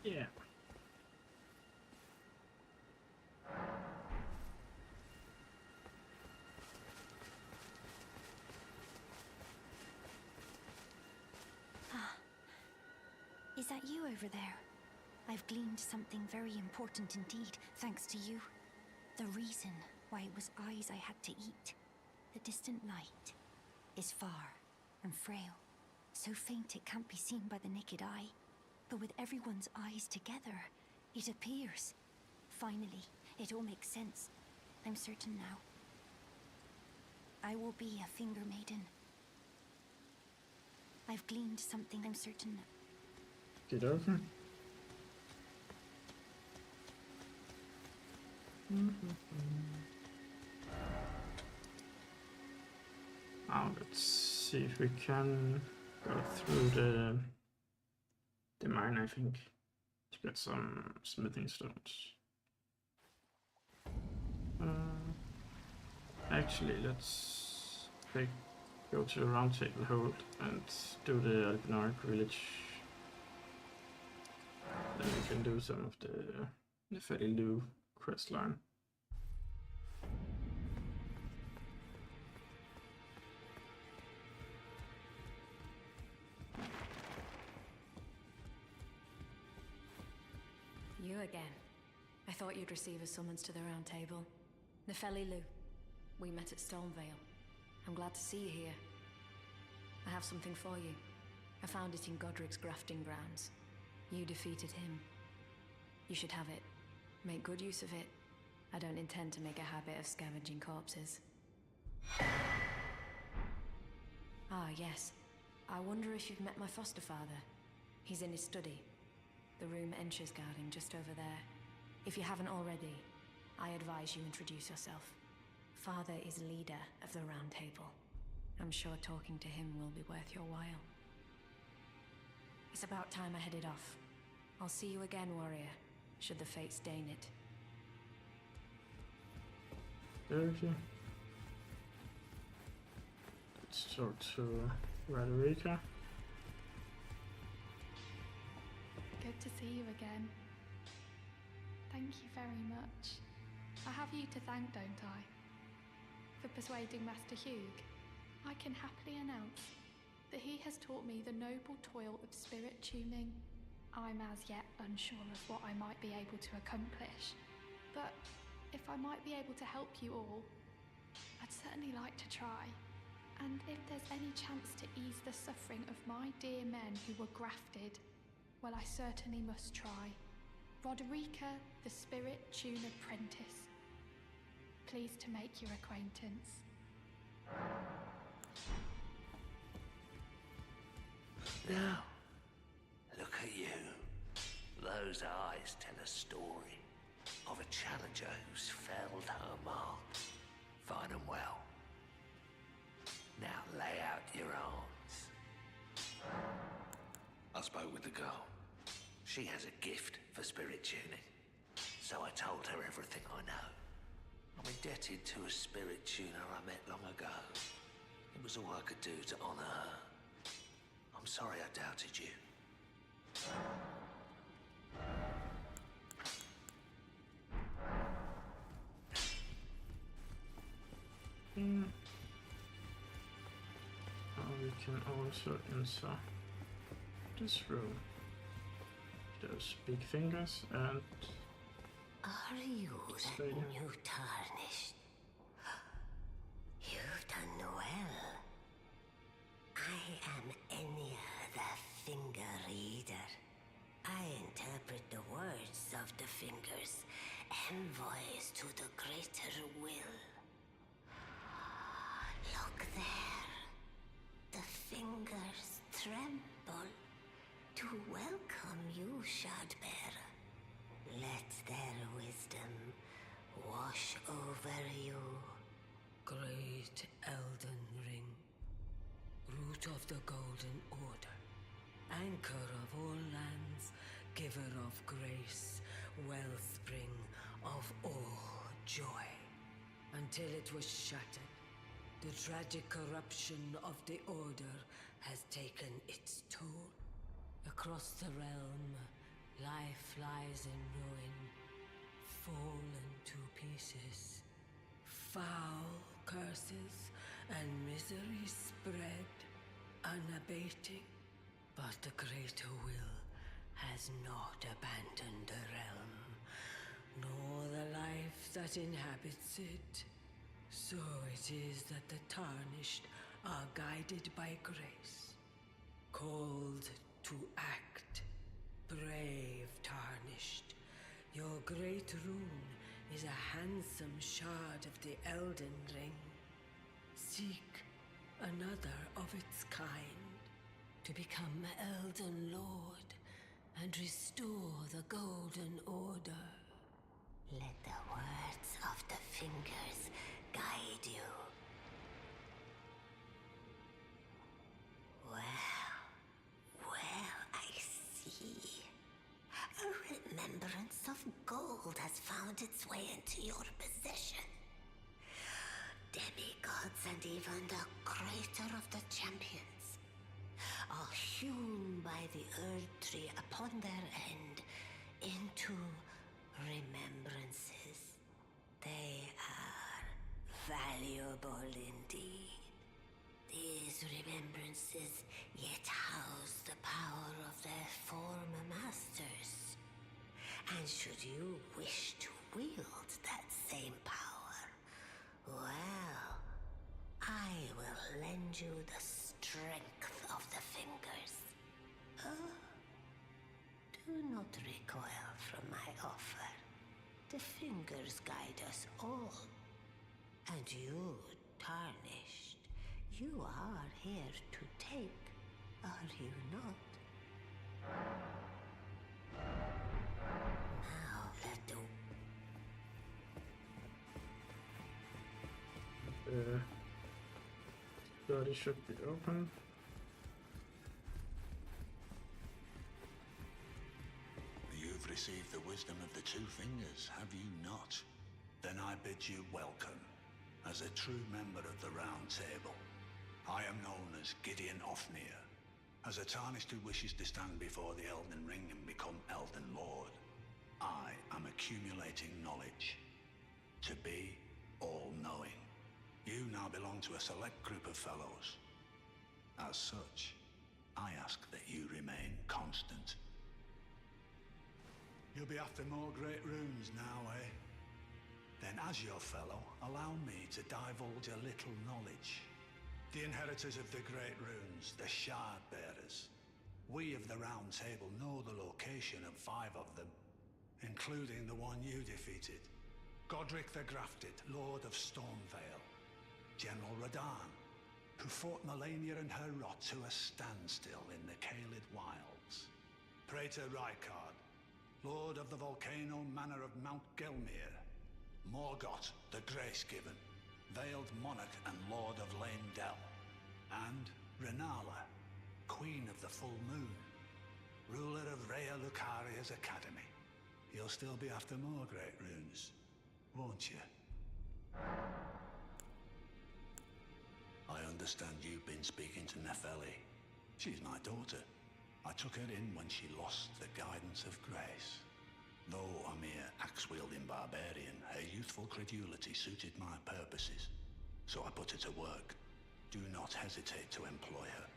Yeah. Is that you over there? I've gleaned something very important indeed, thanks to you. The reason why it was eyes I had to eat. The distant light is far and frail. So faint it can't be seen by the naked eye. But with everyone's eyes together, it appears. Finally, it all makes sense. I'm certain now. I will be a finger maiden. I've gleaned something I'm certain. Get over. Now let's see if we can go through the mine, I think, to get some smithing stones. Actually, let's go to the round table hold and do the Elden village. Then we can do some of the Fatty Lou quest line. You again. I thought you'd receive a summons to the round table. Nefeli Lou. We met at Stormvale. I'm glad to see you here. I have something for you. I found it in Godric's grafting grounds. You defeated him. You should have it. Make good use of it. I don't intend to make a habit of scavenging corpses. Ah, yes. I wonder if you've met my foster father. He's in his study. The room Encher's guarding just over there. If you haven't already, I advise you introduce yourself. Father is leader of the Round Table. I'm sure talking to him will be worth your while. It's about time I headed off. I'll see you again, warrior, should the fates deign it. Okay. Let's talk to Raderica. Good to see you again. Thank you very much. I have you to thank, don't I? For persuading Master Hugh. I can happily announce that he has taught me the noble toil of spirit tuning. I'm as yet unsure of what I might be able to accomplish, but if I might be able to help you all, I'd certainly like to try. And if there's any chance to ease the suffering of my dear men who were grafted, well, I certainly must try. Roderica, the Spirit Tune Apprentice. Pleased to make your acquaintance. Now, look at you. Those eyes tell a story of a challenger who's felled her mark. Fine and well. Now lay out your arms. I spoke with the girl. She has a gift for spirit tuning, so I told her everything I know. I'm indebted to a spirit tuner I met long ago. It was all I could do to honor her. I'm sorry I doubted you. We can also enter this room. Those big fingers and Are you this that lady. new tarnished? You've done well. I am Enya, the Finger Reader. I interpret the words of the fingers, envoys to the greater will. Look there. The fingers tremble to welcome you, Shardbearer. Let their wisdom wash over you. Great Elden Ring, root of the Golden Order, anchor of all lands, giver of grace, wellspring of all joy. Until it was shattered, the tragic corruption of the Order has taken its toll. Across the realm, life lies in ruin, fallen to pieces. Foul curses and misery spread, unabating. But the greater will has not abandoned the realm, nor the life that inhabits it. So it is that the tarnished are guided by grace, called to act. Brave tarnished, your great rune is a handsome shard of the Elden Ring. Seek another of its kind to become Elden Lord and restore the Golden Order. Let the words of the fingers guide you. Well, I see. A remembrance of gold has found its way into your possession. Demigods and even the creator of the champions are hewn by the Earth Tree upon their end into remembrances. They are valuable indeed. These remembrances yet house the power of their former masters. And should you wish to wield that same power, well, I will lend you the strength of the fingers. Oh, do not recoil from my offer. The fingers guide us all. And you, tarnished, you are here to take, are you not? Now let the The door should be open. You've received the wisdom of the two fingers, have you not? Then I bid you welcome, as a true member of the Round Table. I am known as Gideon Ofnir, as a tarnished who wishes to stand before the Elden Ring and become Elden Lord. I am accumulating knowledge, to be all-knowing. You now belong to a select group of fellows. As such, I ask that you remain constant. You'll be after more great runes now, eh? Then as your fellow, allow me to divulge a little knowledge. The inheritors of the great runes, the Shard Bearers. We of the Round Table know the location of 5 of them, including the one you defeated. Godric the Grafted, Lord of Stormvale. General Radahn, who fought Melania and her rot to a standstill in the Caelid Wilds. Praetor Rykard, Lord of the Volcano Manor of Mount Gelmir. Morgoth, the Grace-Given, Veiled Monarch and Lord of Lane Dell. And Renala, Queen of the Full Moon, ruler of Rhea Lucaria's Academy. You'll still be after more great runes, won't you? I understand you've been speaking to Nepheli. She's my daughter. I took her in when she lost the guidance of grace. Though a mere axe-wielding barbarian, her youthful credulity suited my purposes. So I put her to work. Do not hesitate to employ her.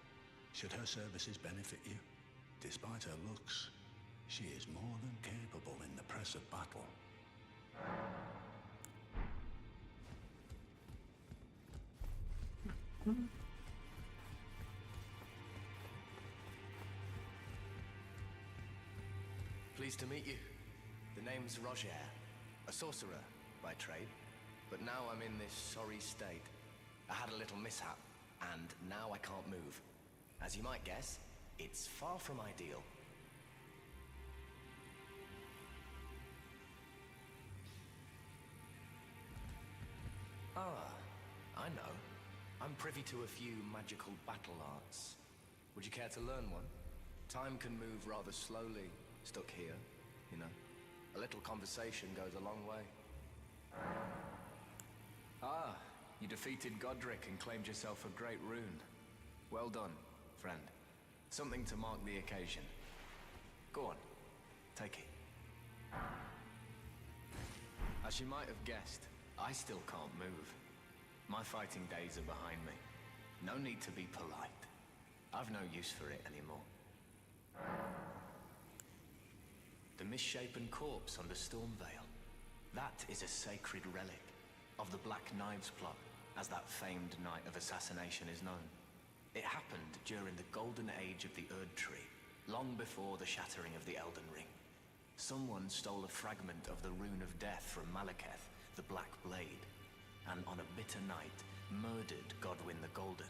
Should her services benefit you, Despite her looks, she is more than capable in the press of battle. Pleased to meet you. The name's Roger, a sorcerer by trade, but now I'm in this sorry state. I had a little mishap, and now I can't move. As you might guess, it's far from ideal. Ah, I know. I'm privy to a few magical battle arts. Would you care to learn one? Time can move rather slowly, stuck here, you know. A little conversation goes a long way. Ah, you defeated Godric and claimed yourself a great rune. Well done, friend. Something to mark the occasion. Go on, take it. As you might have guessed, I still can't move. My fighting days are behind me. No need to be polite. I've no use for it anymore. The misshapen corpse under Stormvale. That is a sacred relic of the Black Knives plot, as that famed night of assassination is known. It happened during the golden age of the Erd Tree, long before the shattering of the Elden Ring. Someone stole a fragment of the Rune of Death from Maliketh, the Black Blade, and on a bitter night, murdered Godwyn the Golden.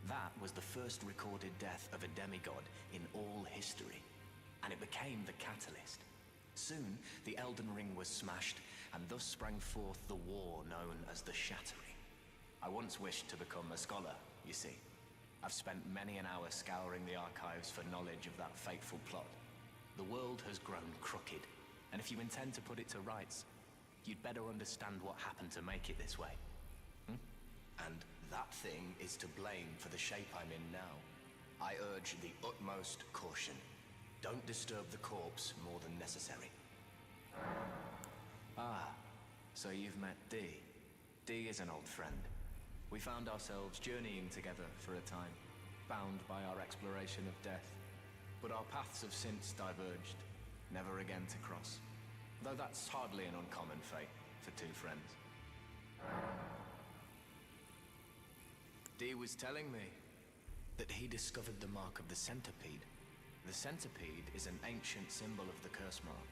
That was the first recorded death of a demigod in all history, and it became the catalyst. Soon, the Elden Ring was smashed, and thus sprang forth the war known as the Shattering. I once wished to become a scholar, you see. I've spent many an hour scouring the archives for knowledge of that fateful plot. The world has grown crooked, and if you intend to put it to rights, you'd better understand what happened to make it this way. And that thing is to blame for the shape I'm in now. I urge the utmost caution. Don't disturb the corpse more than necessary. Ah, so you've met Dee. Dee is an old friend. We found ourselves journeying together for a time, bound by our exploration of death. But our paths have since diverged, never again to cross. Though that's hardly an uncommon fate for two friends. Dee was telling me that he discovered the mark of the centipede. The centipede is an ancient symbol of the curse mark.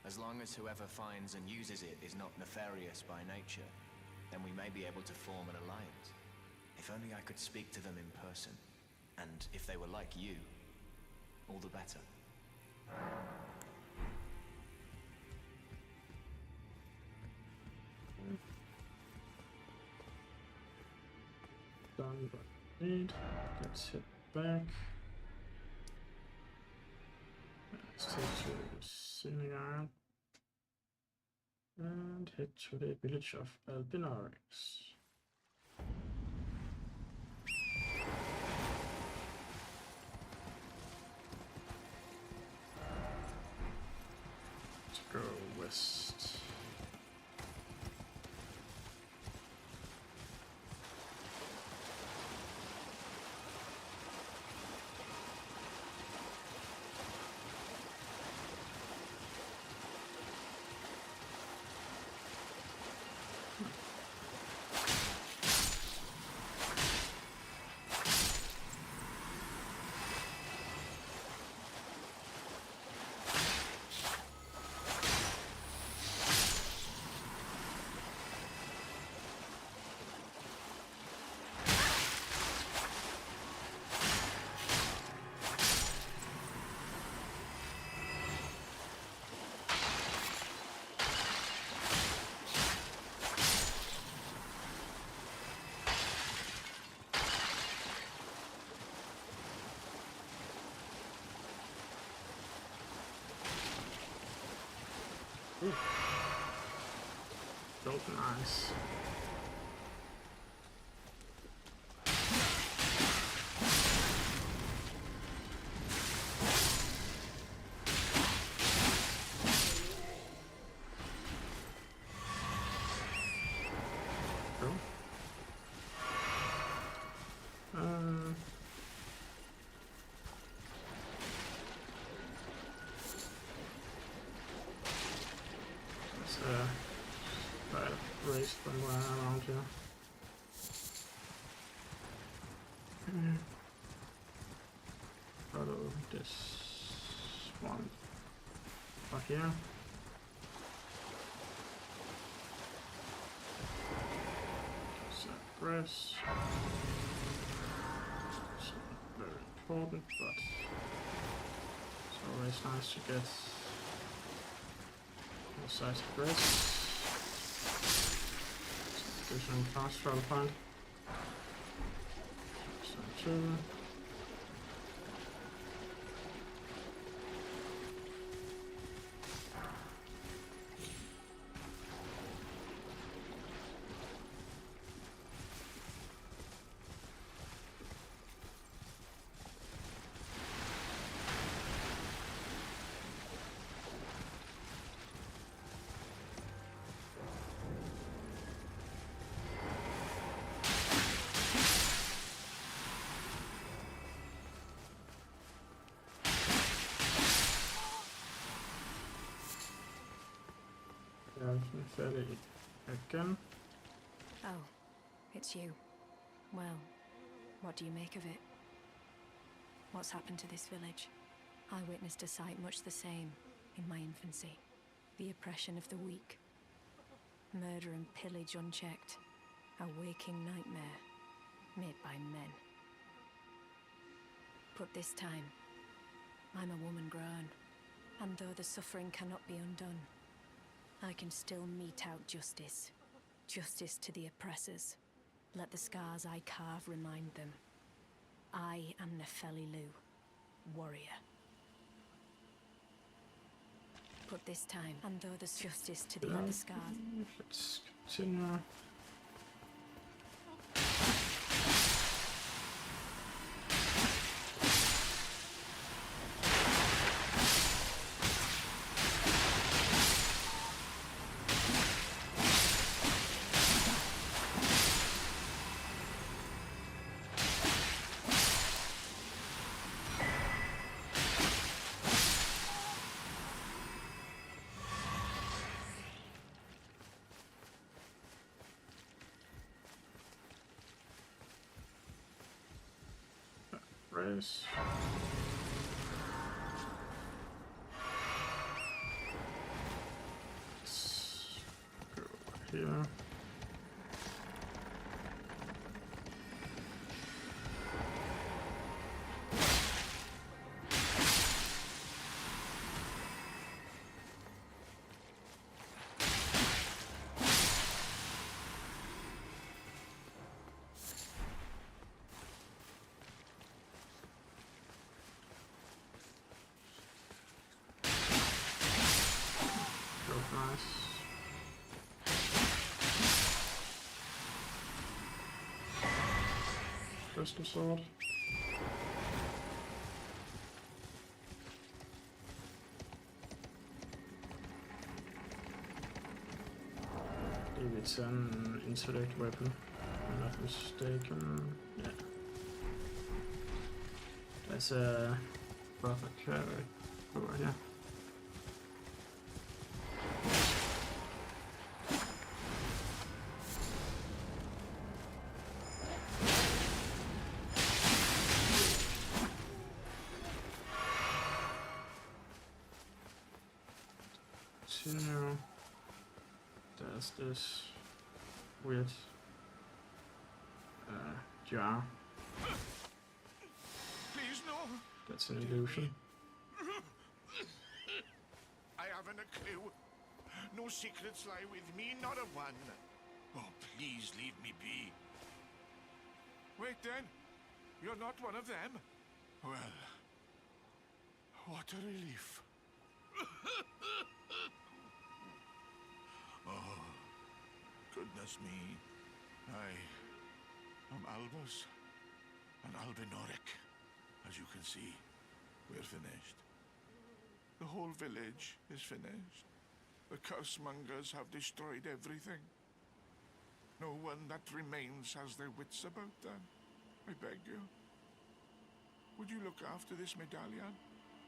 As long as whoever finds and uses it is not nefarious by nature, then we may be able to form an alliance. If only I could speak to them in person. And if they were like you, all the better. Done what I need. Let's hit back. Let's take to the synagogue. And head to the village of Elden Ring. Let's go west. Ooh. Built nice. Cool. Follow this one up here. Some grass. It's not very important, but it's always nice to get the size of grass. Some additional fast travel point. Some two. Fairly again. Oh, it's you. Well, what do you make of it? What's happened to this village? I witnessed a sight much the same in my infancy. The oppression of the weak. Murder and pillage unchecked. A waking nightmare made by men. But this time, I'm a woman grown, and though the suffering cannot be undone, I can still mete out justice. Justice to the oppressors. Let the scars I carve remind them. I am Nefeli Lu, warrior. But this time, and though there's justice to the other scars... Let's continue. Race. Let's go here. Nice. Crystal sword. I believe it's an intellect weapon, if I'm not mistaken. Yeah. That's a perfect carry over here. Continue. There's this weird jar. Please, no. That's an illusion. I haven't a clue. No secrets lie with me, not a one. Oh, please leave me be. Wait then. You're not one of them? Well, what a relief. Oh, goodness me. I am Albus and Albinoric. As you can see, we're finished. The whole village is finished. The cursemongers have destroyed everything. No one that remains has their wits about them. I beg you. Would you look after this medallion?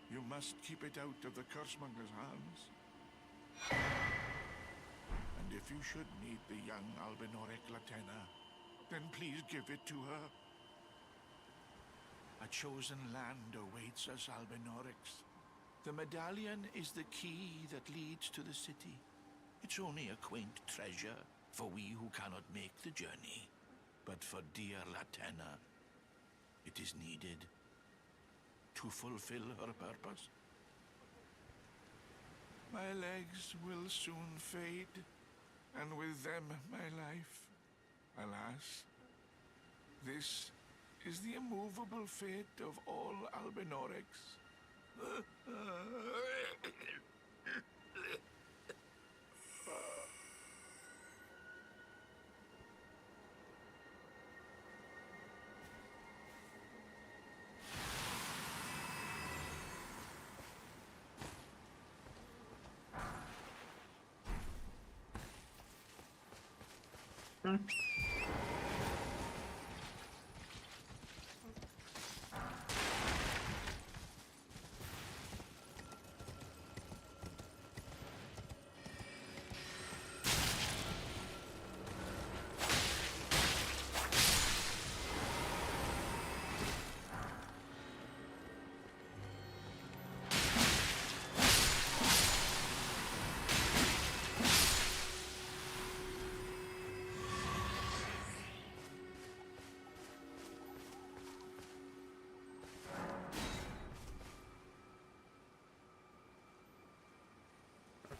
You must keep it out of the cursemonger's hands. And if you should need the young Albinoric Latena, then please give it to her. A chosen land awaits us, Albinorix. The medallion is the key that leads to the city. It's only a quaint treasure for we who cannot make the journey. But for dear Latenna, it is needed to fulfill her purpose. My legs will soon fade, and with them my life. Alas, this is the immovable fate of all Albinorix.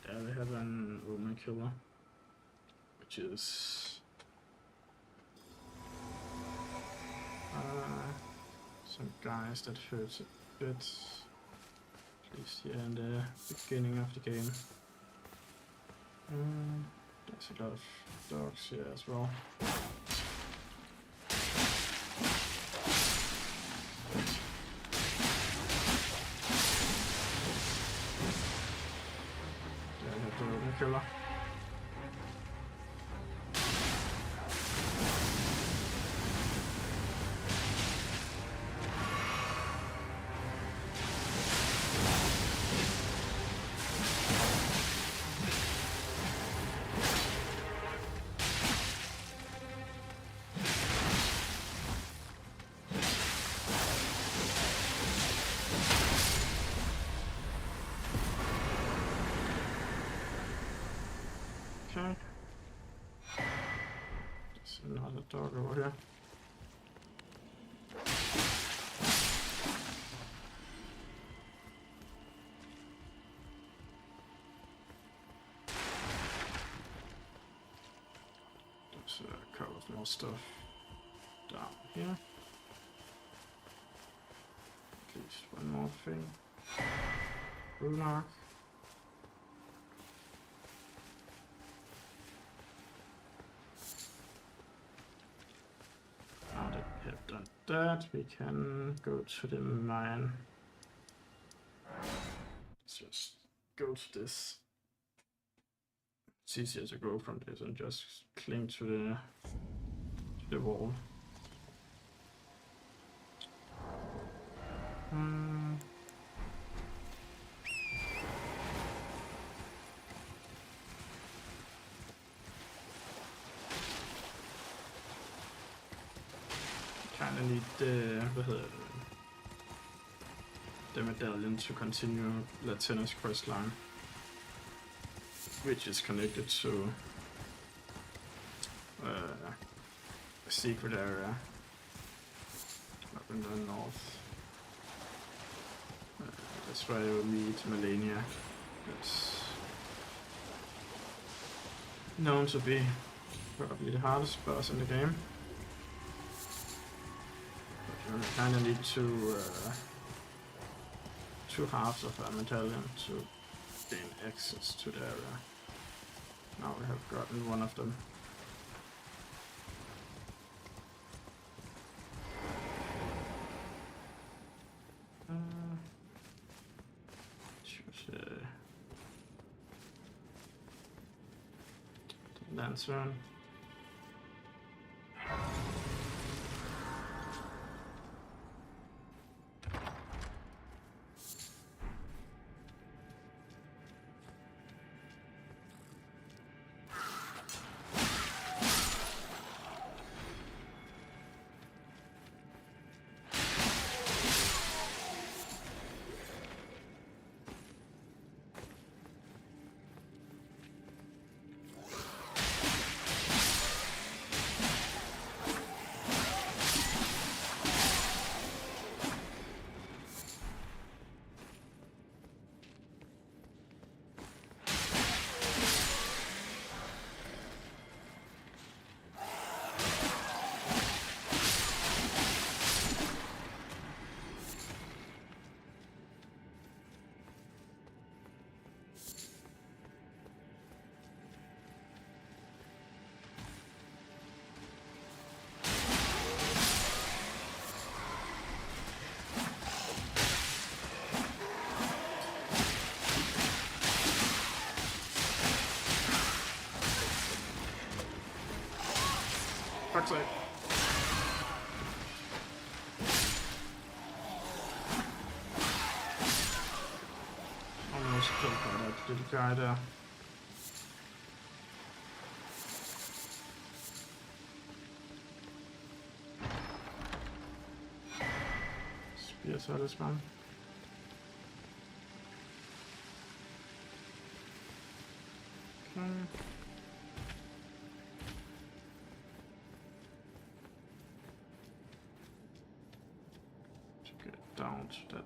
Yeah, they have an Omen Killer, which is some guys that hurt a bit, at least here in the beginning of the game. There's a lot of dogs here as well. Killer. Okay. There's another dog over here. There's a couple of more stuff down here. At least one more thing. Runar. That we can go to the mine. Let's just go to this. It's easier to go from this and just cling to the wall. Kinda need the medallion to continue Latenna's questline, which is connected to a secret area up in the north. That's where you meet Malenia. That's known to be probably the hardest boss in the game. You kind of need two halves of a medallion to gain access to the area. Now we have gotten one of them. Choose a lantern. little guy there. Spear talisman. Okay. To get down to that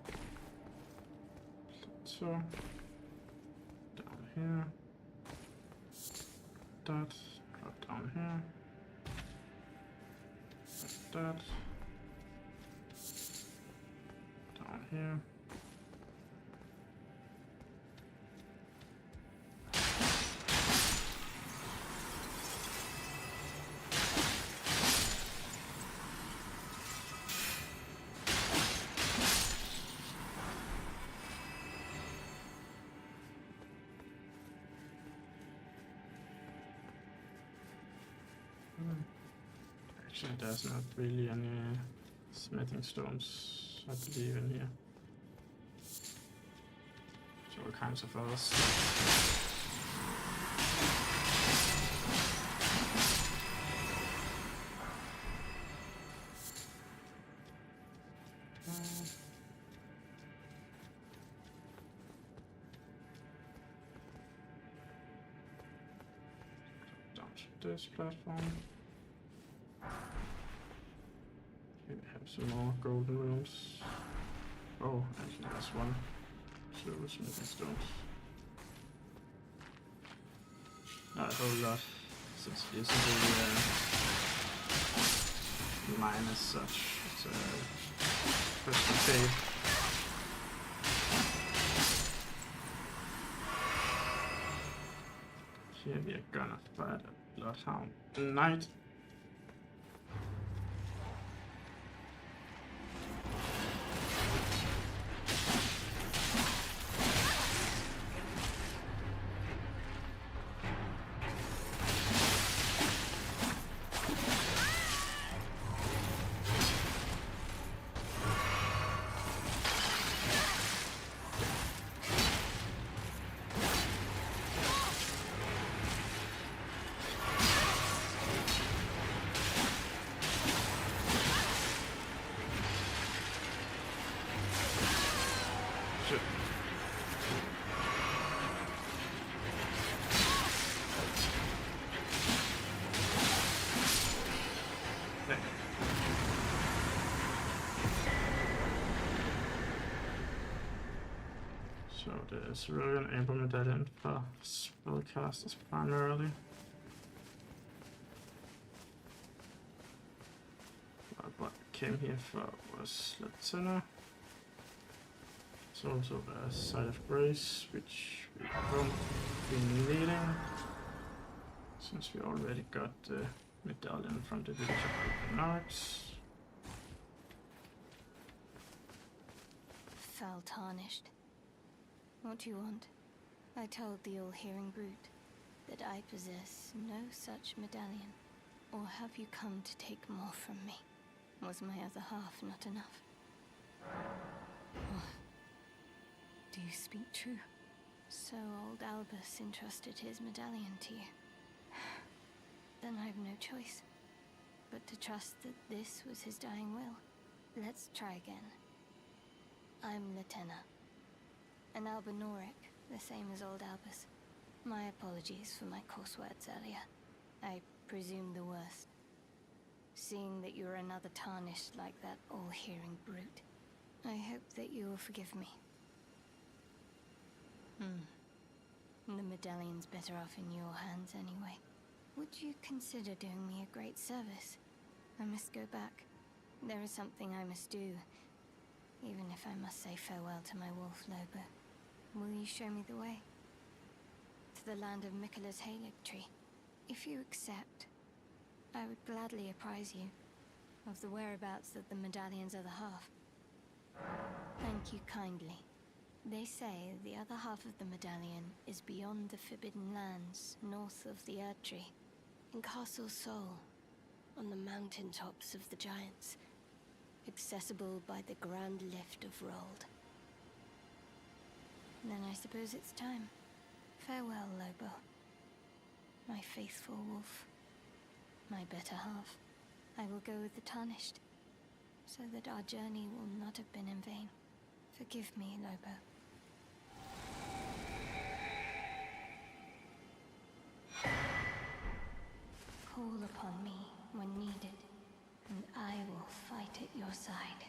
plateau. Down here. That. Drop down here. Like that. Down here. Actually, there's not really any smithing stones, I believe, in here. So all kinds of others. Down to this platform. Here we have some more golden rooms. Oh, actually there's one. Two smithing stones. Not a whole lot, since it isn't a mine as such. It's a crystal cave. Here we are gonna fight a bloodhound knight. So there's really an amber medallion for spellcasters primarily. But what I came here for was Latina. It's also the Side of Grace, which we won't be needing, since we already got the medallion from the village of Narks. Foul tarnished. What do you want? I told the all-hearing brute that I possess no such medallion. Or have you come to take more from me? Was my other half not enough? Oh. Do you speak true? So old Albus entrusted his medallion to you. Then I have no choice but to trust that this was his dying will. Let's try again. I'm Latenna. An Albinoric, the same as old Albus. My apologies for my coarse words earlier. I presume the worst. Seeing that you're another tarnished like that all-hearing brute, I hope that you will forgive me. The medallion's better off in your hands anyway. Would you consider doing me a great service? I must go back. There is something I must do, even if I must say farewell to my wolf Lobo. Will you show me the way? To the land of Miquella's Halig tree. If you accept, I would gladly apprise you of the whereabouts of the medallion's other half. Thank you kindly. They say the other half of the medallion is beyond the Forbidden Lands, north of the Erd Tree, in Castle Sol, on the mountaintops of the Giants, accessible by the Grand Lift of Rold. Then I suppose it's time. Farewell, Lobo. My faithful wolf. My better half. I will go with the Tarnished, so that our journey will not have been in vain. Forgive me, Lobo. Call upon me when needed, and I will fight at your side.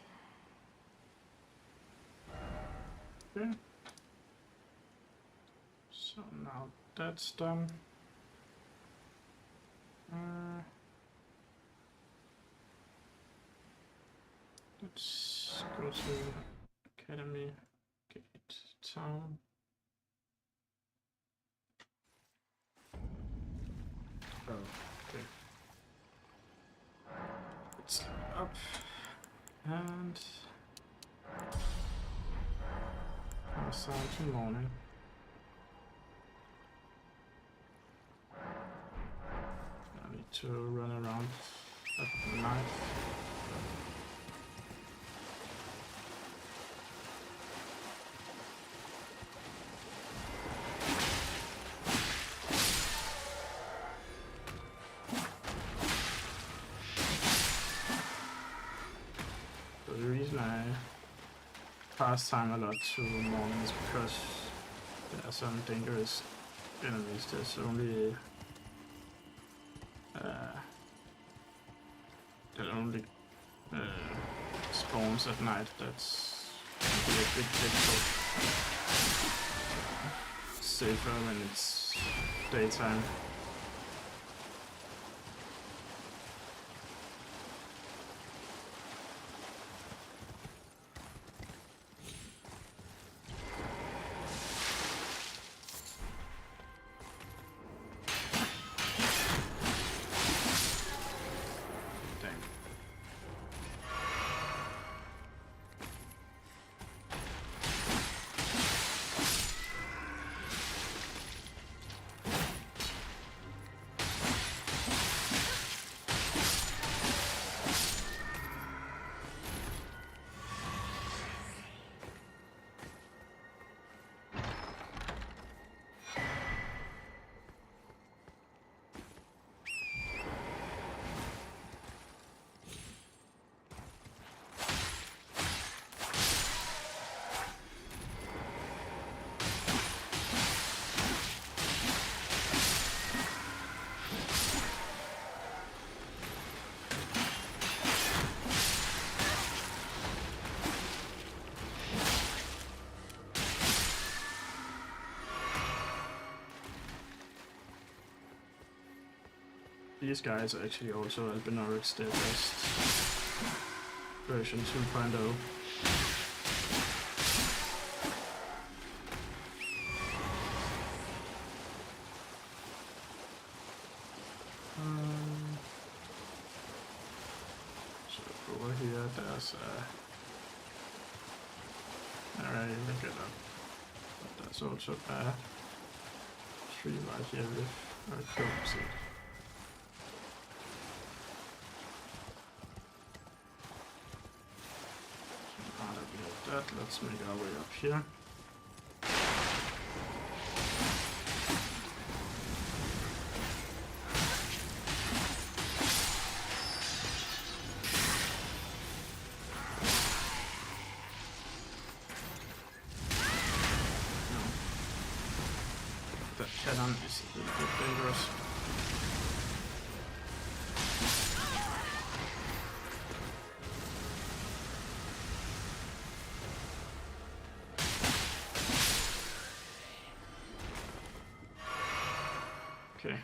Okay. So now that's done. Let's go to Academy, Gate, Town. Oh, okay. Let's up and pass on to morning. I need to run around at night. The reason I pass time a lot to morning is because there are some dangerous enemies. There's only that only spawns at night. That's can be a bit difficult. Safer when it's daytime. These guys are actually also Elden Ring their best version 2.0. So over here there's alright, you can get up. But there's also a tree right here with a goat seed. Let's make our way up here. That cannon is a little bit dangerous. Okay.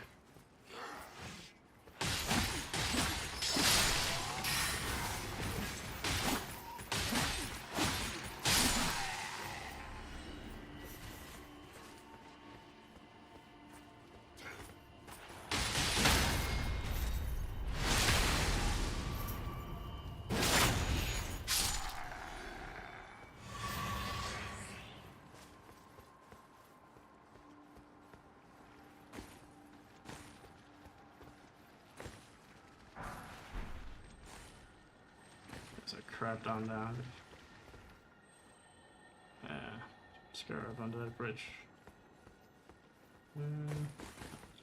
There's a crab down there. Yeah, let's go up under that bridge.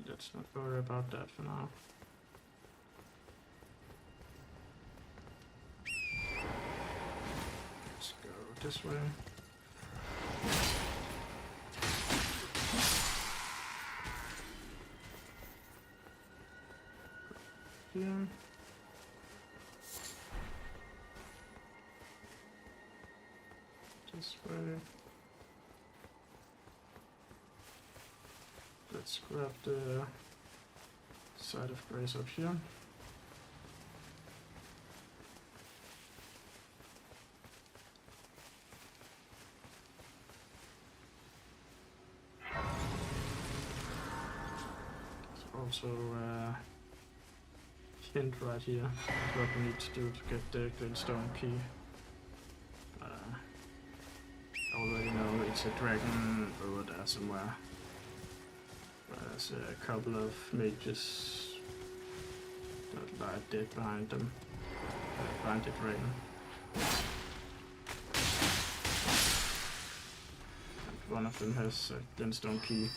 Let's not worry about that for now. Let's go this way. Here. This way. Let's grab the side of grace up here. There's also a hint right here what we need to do to get the glintstone key. I already know it's a dragon over there somewhere. There's a couple of mages that lie dead behind them, behind the dragon. And one of them has a glintstone key.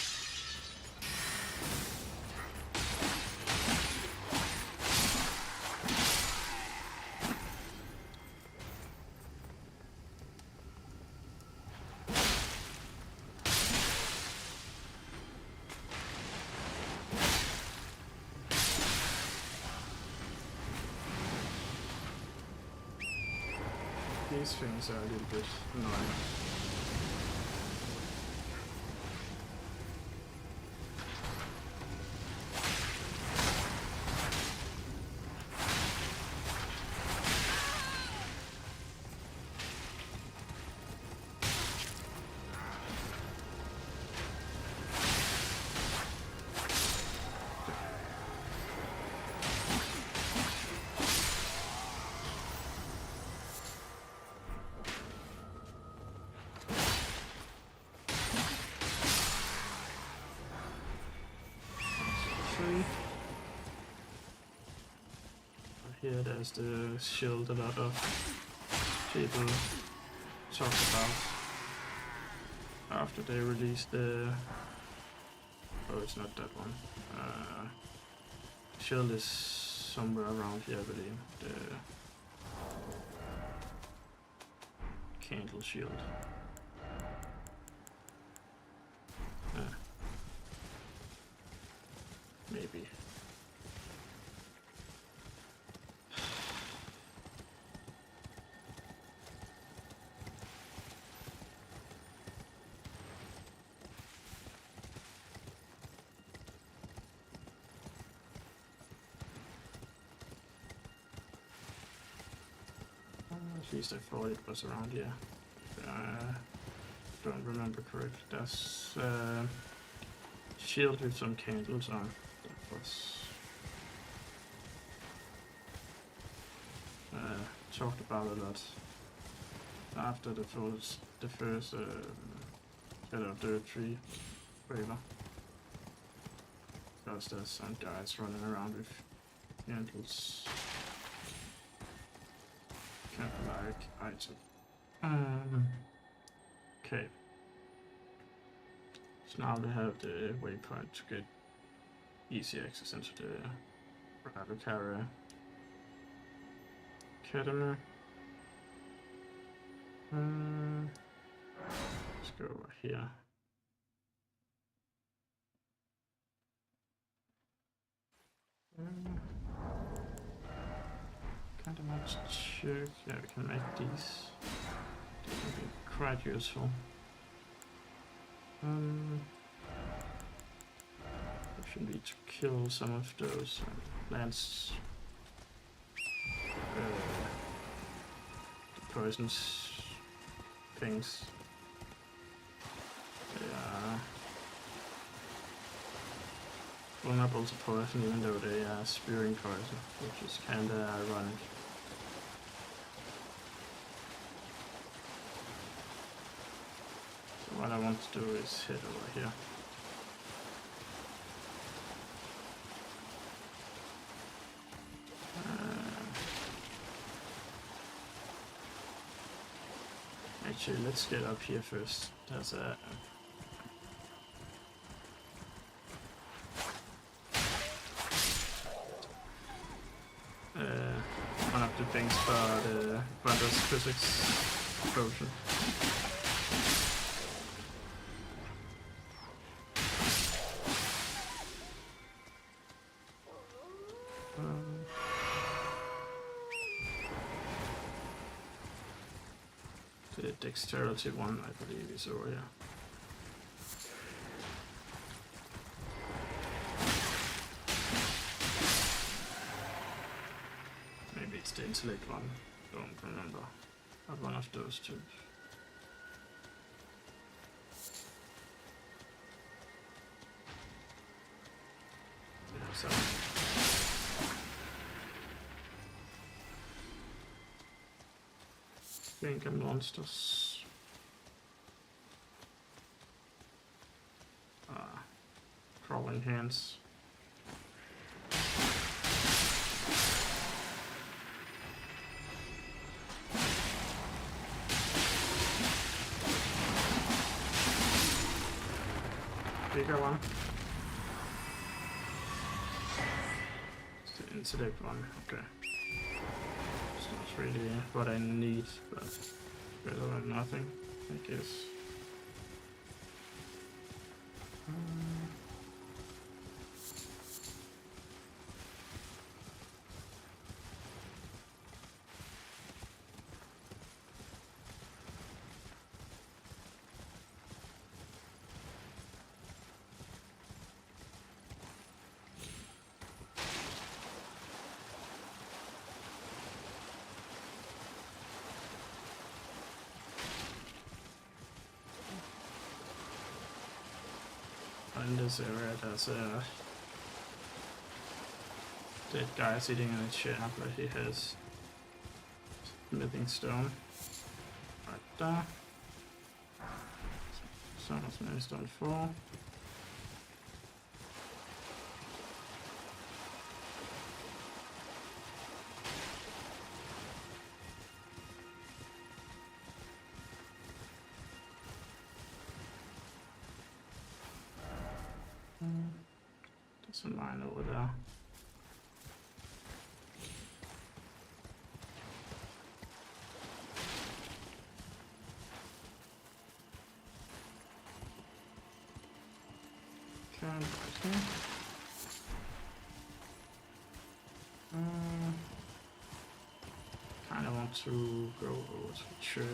These things are a little bit annoying. Here there's the shield a lot of people talk about after they released the... Oh, it's not that one. Shield is somewhere around here, I believe. The candle shield. Maybe. At least I thought it was around here. Don't remember correctly. There's shield with some candles on. That was talked about a lot after the first Shadow of the Tree trailer. Because there's some guys running around with candles. Kind of like item. Okay. So now we have the waypoint to get easy access into the Radicare Academy. Let's go over here. Kind of want to check. Yeah, we can make these. They can be quite useful. We should need to kill some of those plants. The poisons things. They are vulnerable to poison even though they are spewing poison, which is kinda ironic. So what I want to do is head over here. Actually, let's get up here first. There's a this physics potion. The dexterity one, I believe, is over here. Maybe it's the intellect one, don't remember. Not one of those two. Yeah, so. Finger monsters. Crawling hands. Bigger one. It's the intellect one, okay. It's not really what I need, but better than nothing, I guess. In this area there's a dead guy sitting in a chair, but he has smithing stone right there. So much smithing stone 4. There's a mine over there. Okay, right here. Kind of want to go over to the church.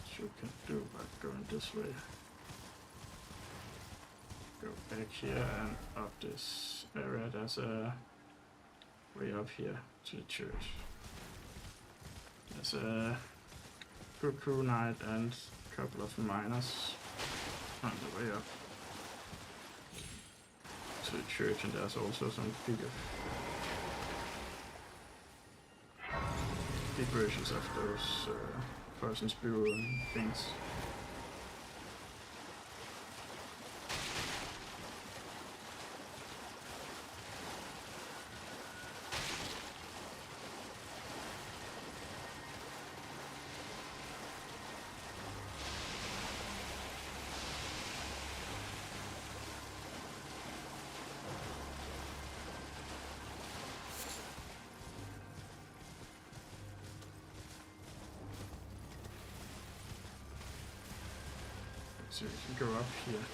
Which you can do by going this way. Go back here and up this area. There's a way up here to the church. There's a cuckoo knight and a couple of miners on the way up to the church, and there's also some big versions of those poison spew and things. So you can go up here.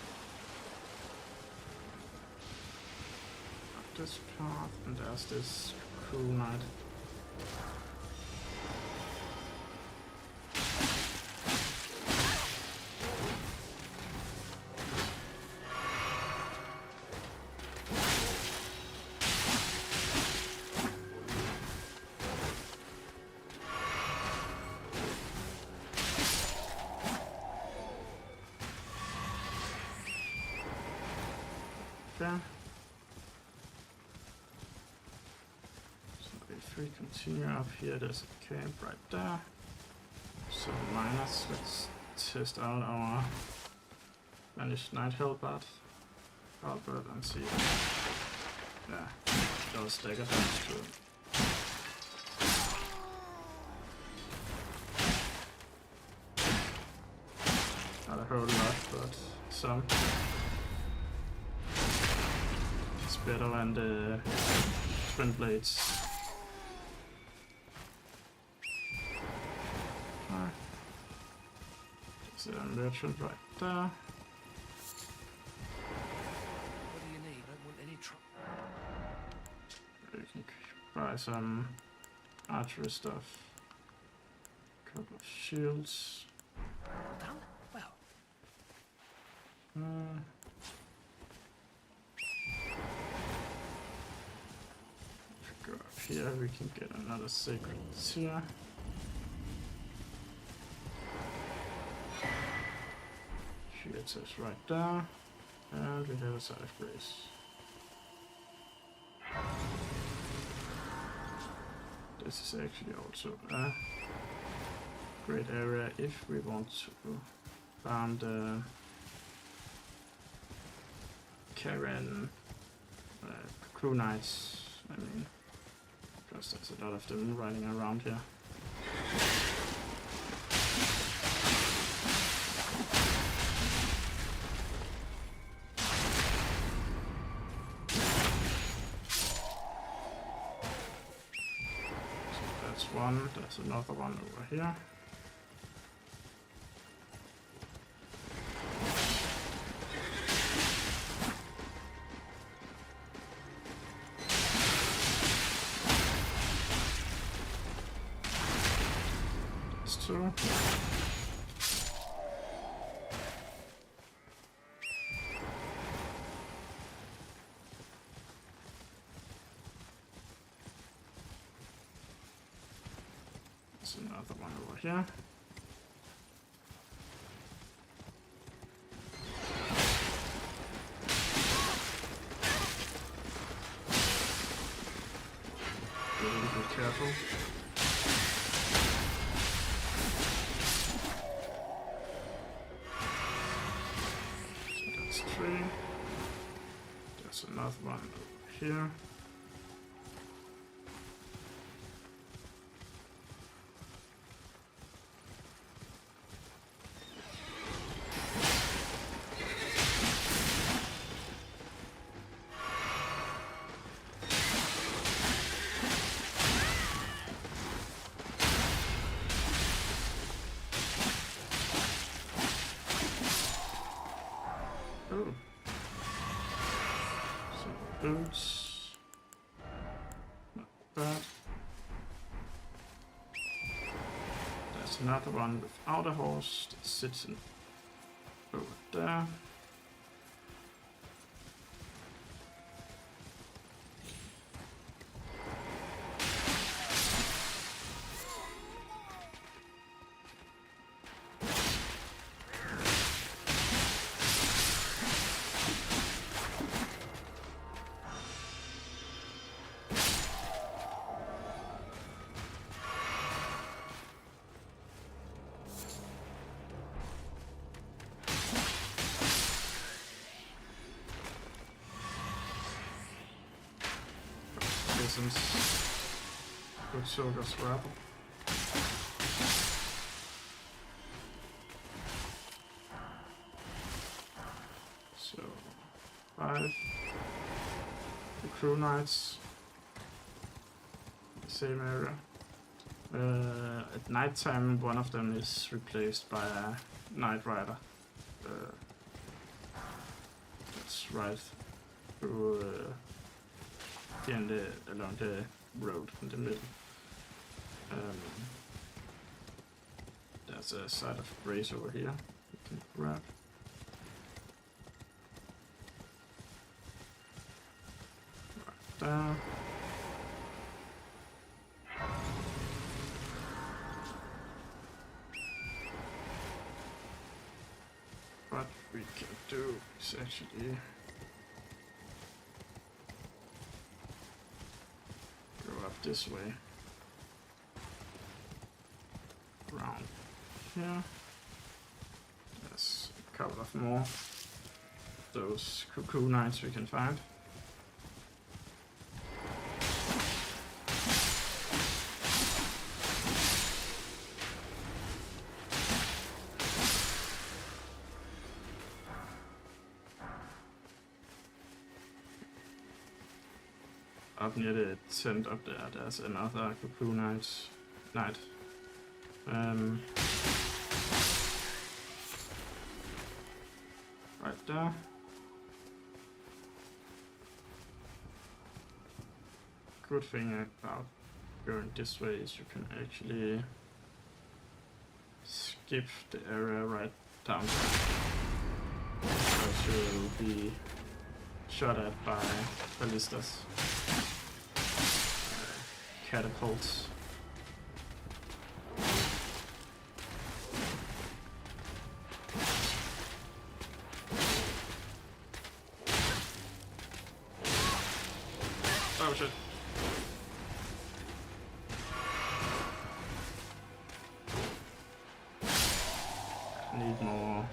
Up this path, and there's this cool knight. So if we continue up here, there's a camp right there. So miners, let's test out our vanished night halberd and see. Yeah, those dagger damage to it. Not a whole lot, but some. Better than the twin blades. There's a merchant right there. What do you need? I don't want any trouble. You can buy some archery stuff. Couple of shields. All done? Well. If we go up here, we can get another sacred tear. Shield says right there. And we have a side of grace. This is actually also a great area if we want to farm the Karen crew knights. I mean, because there's a lot of them riding around here. One, there's another one over here. There's two. Another one over here. Be careful. So that's three. There's another one over here. Boots. Not bad. There's another one without a horse that sits in over there. Good soldier's rabble. So 5. The crew knights. Same area. At night time, one of them is replaced by a night rider. That's right through along the road in the middle. There's a side of grace over here you can grab. Right there. What we can do is actually go up this way. Around here. There's a couple of more those cuckoo knights we can find. Up near the tent up there, there's another cuckoo knight. right there. Good thing about going this way is you can actually skip the area right down there. Because you'll be shot at by ballistas, catapults. Oh shit. Need more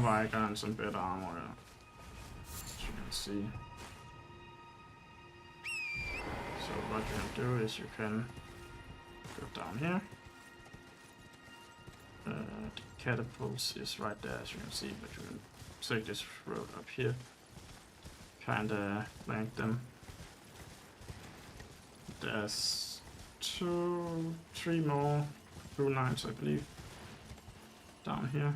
Vicar and some better armor, yeah. As you can see. So what you can do is you can go down here. The catapults is right there, as you can see, but you can take this road up here. Kinda flank them. There's 2, 3 more blue knights, I believe, down here.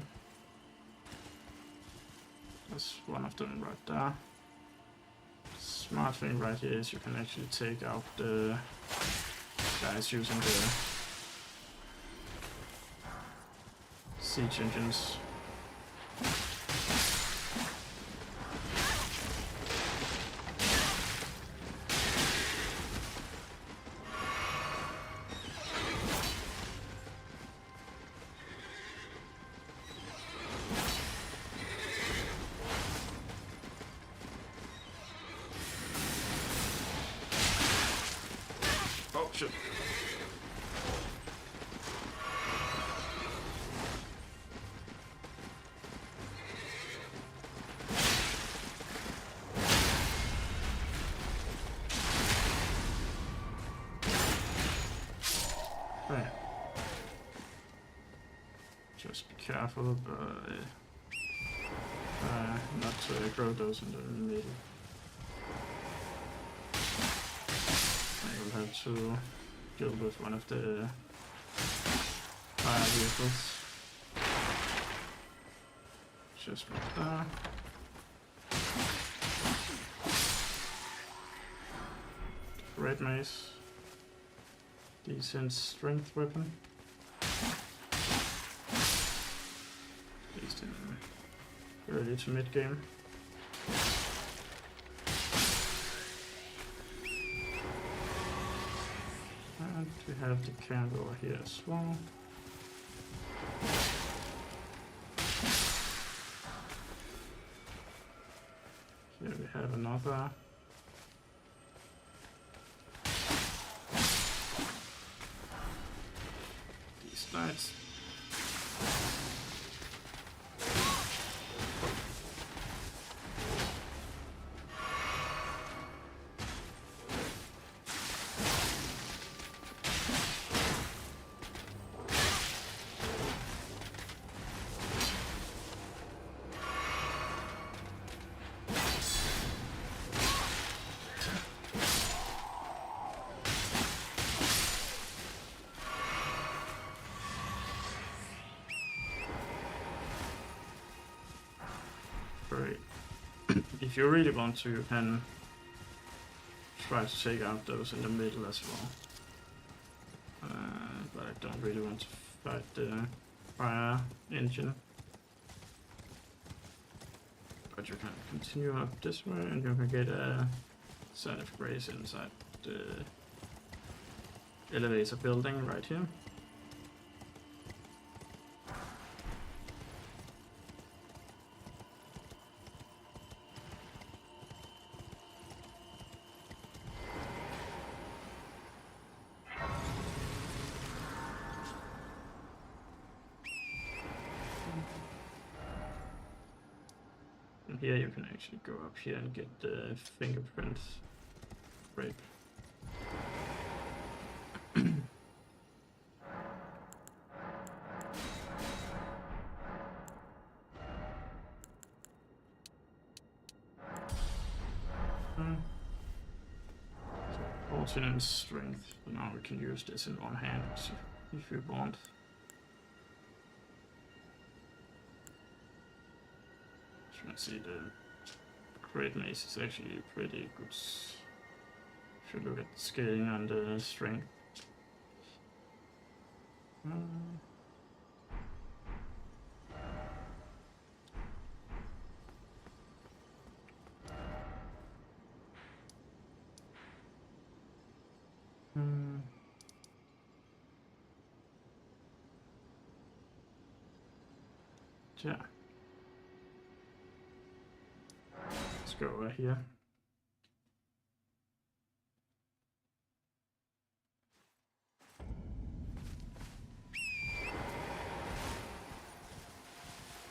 There's one of them right there. Smart thing right here is you can actually take out the guys using the siege engines. Oh shit. Right. Just be careful, but not to grow those in the middle. I will have to deal with one of the fire vehicles. Just right there. Great mace. Decent strength weapon. At least in early to mid game. And we have the candle over here as well. Here we have another. These knights. Great. If you really want to, you can try to take out those in the middle as well. But I don't really want to fight the fire engine. But you can continue up this way and you can get a set of grace inside the elevator building right here. And here you can actually go up here and get the fingerprint rape. So 14 in strength, but now we can use this in one hand if we want. see the Great Mace is actually pretty good. If you look at the scaling and the strength. Yeah. Let's go over here.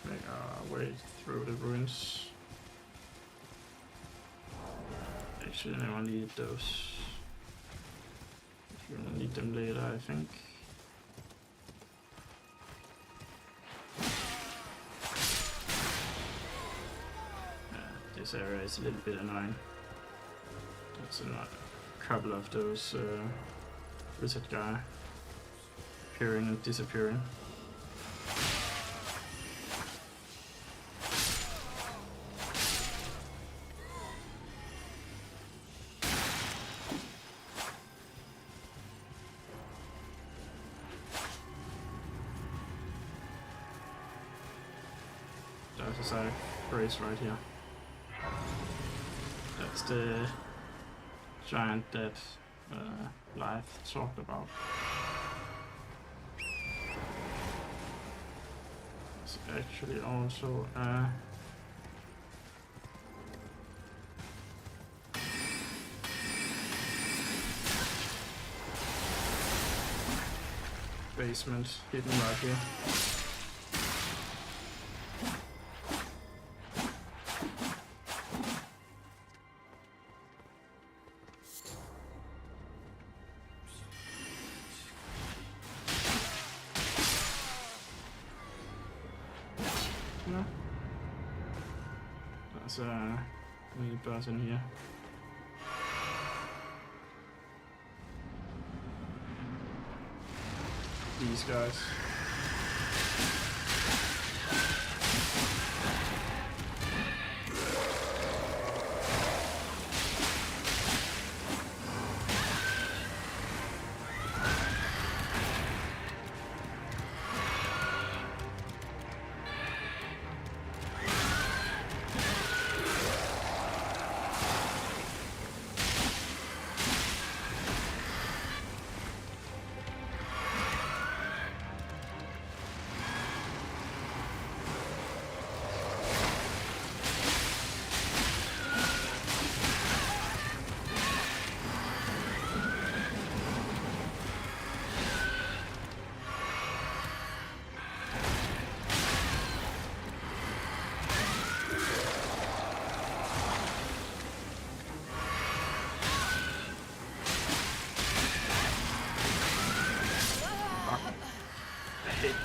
Make our way through the ruins. Actually, I never needed those. If you need them later, I think. This area is a little bit annoying. There's a couple of those wizard guy appearing and disappearing. There's a side race right here. That's the giant that Blythe talked about. It's actually also basement hidden right here. There's a mini boss in here. These guys.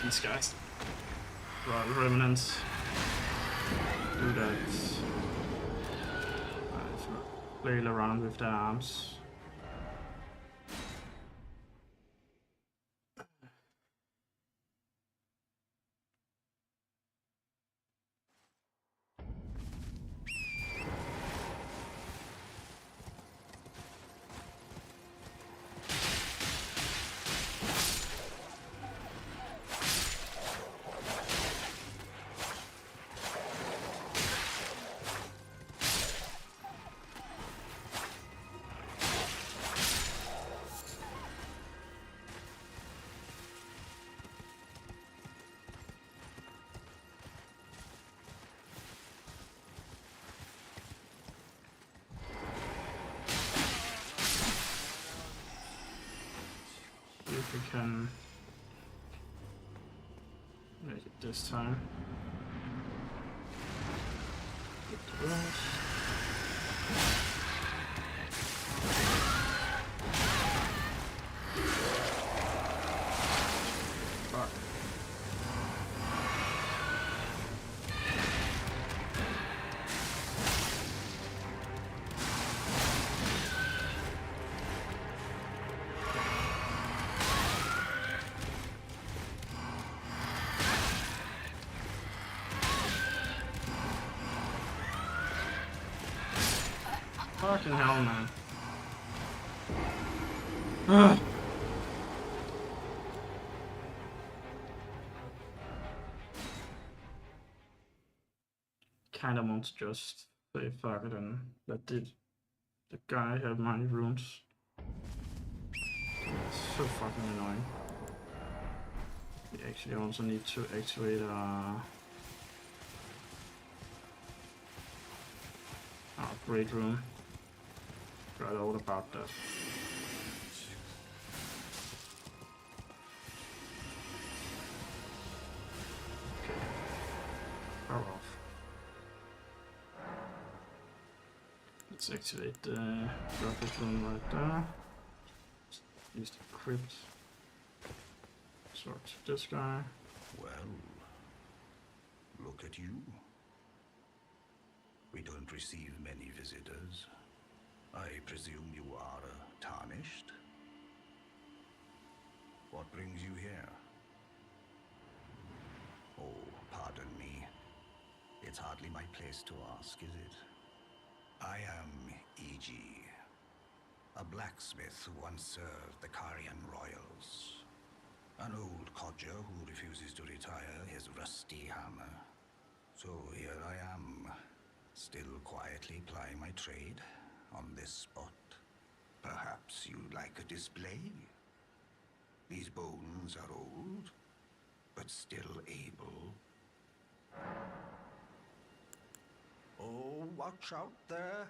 These guys. Remnants do that. Flail around with their arms. If we can make it this time. Get the rolls. Fuck. Fucking hell, man. Ugh. Kinda want to just say fuck it and let the guy have my runes. It's so fucking annoying. We actually also need to activate our upgrade room. Forgot all about that. Okay. Power off. Let's activate the graphic room right there. Use the crypt. Sort this guy. Well, look at you. We don't receive many visitors. I presume you are tarnished? What brings you here? Oh, pardon me. It's hardly my place to ask, is it? I am E.G., a blacksmith who once served the Carian royals. An old codger who refuses to retire his rusty hammer. So here I am, still quietly plying my trade on this spot. Perhaps you'd like a display? These bones are old, but still able. Oh, watch out there.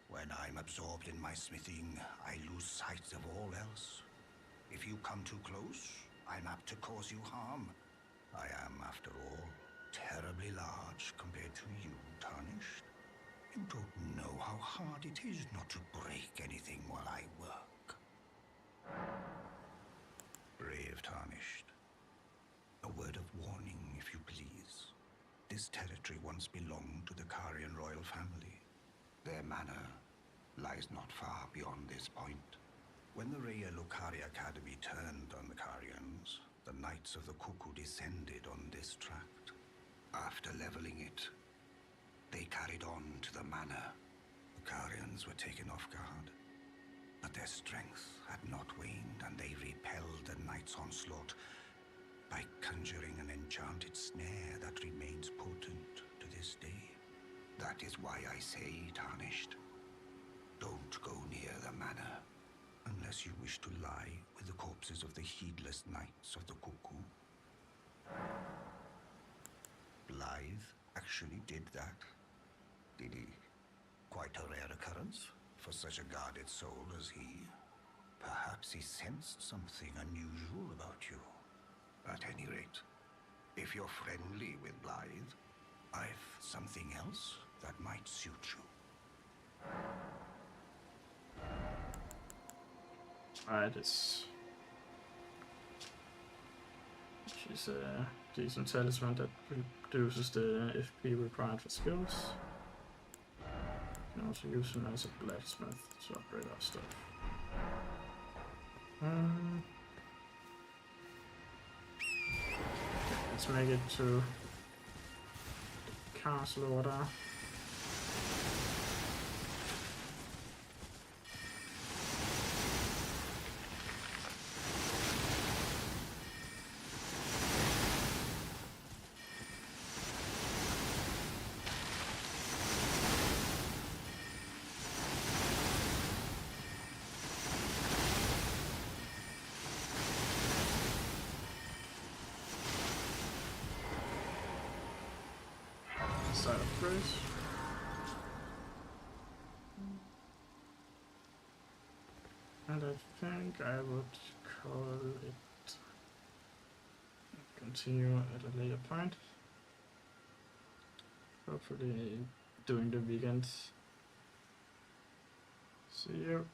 When I'm absorbed in my smithing, I lose sight of all else. If you come too close, I'm apt to cause you harm. I am, after all, terribly large compared to you, Tarnished. You don't know how hard it is not to break anything while I work. Brave Tarnished. A word of warning, if you please. This territory once belonged to the Carian royal family. Their manor lies not far beyond this point. When the Raya Lucaria Academy turned on the Carians, the Knights of the Cuckoo descended on this tract. After leveling it, they carried on to the manor. The Carians were taken off guard, but their strength had not waned, and they repelled the Knights' onslaught by conjuring an enchanted snare that remains potent to this day. That is why I say, Tarnished, don't go near the manor, unless you wish to lie with the corpses of the heedless Knights of the Cuckoo. Blythe actually did that. Did he? Quite a rare occurrence for such a guarded soul as he. Perhaps he sensed something unusual about you. At any rate, if you're friendly with Blythe, I've something else that might suit you. Alright, she's a decent talisman that reduces the FP required for skills. You can also use him as a blacksmith to upgrade our stuff. Let's make it to the castle order. Side of grace. And I think I would call it continue at a later point. Hopefully during the weekend. See you.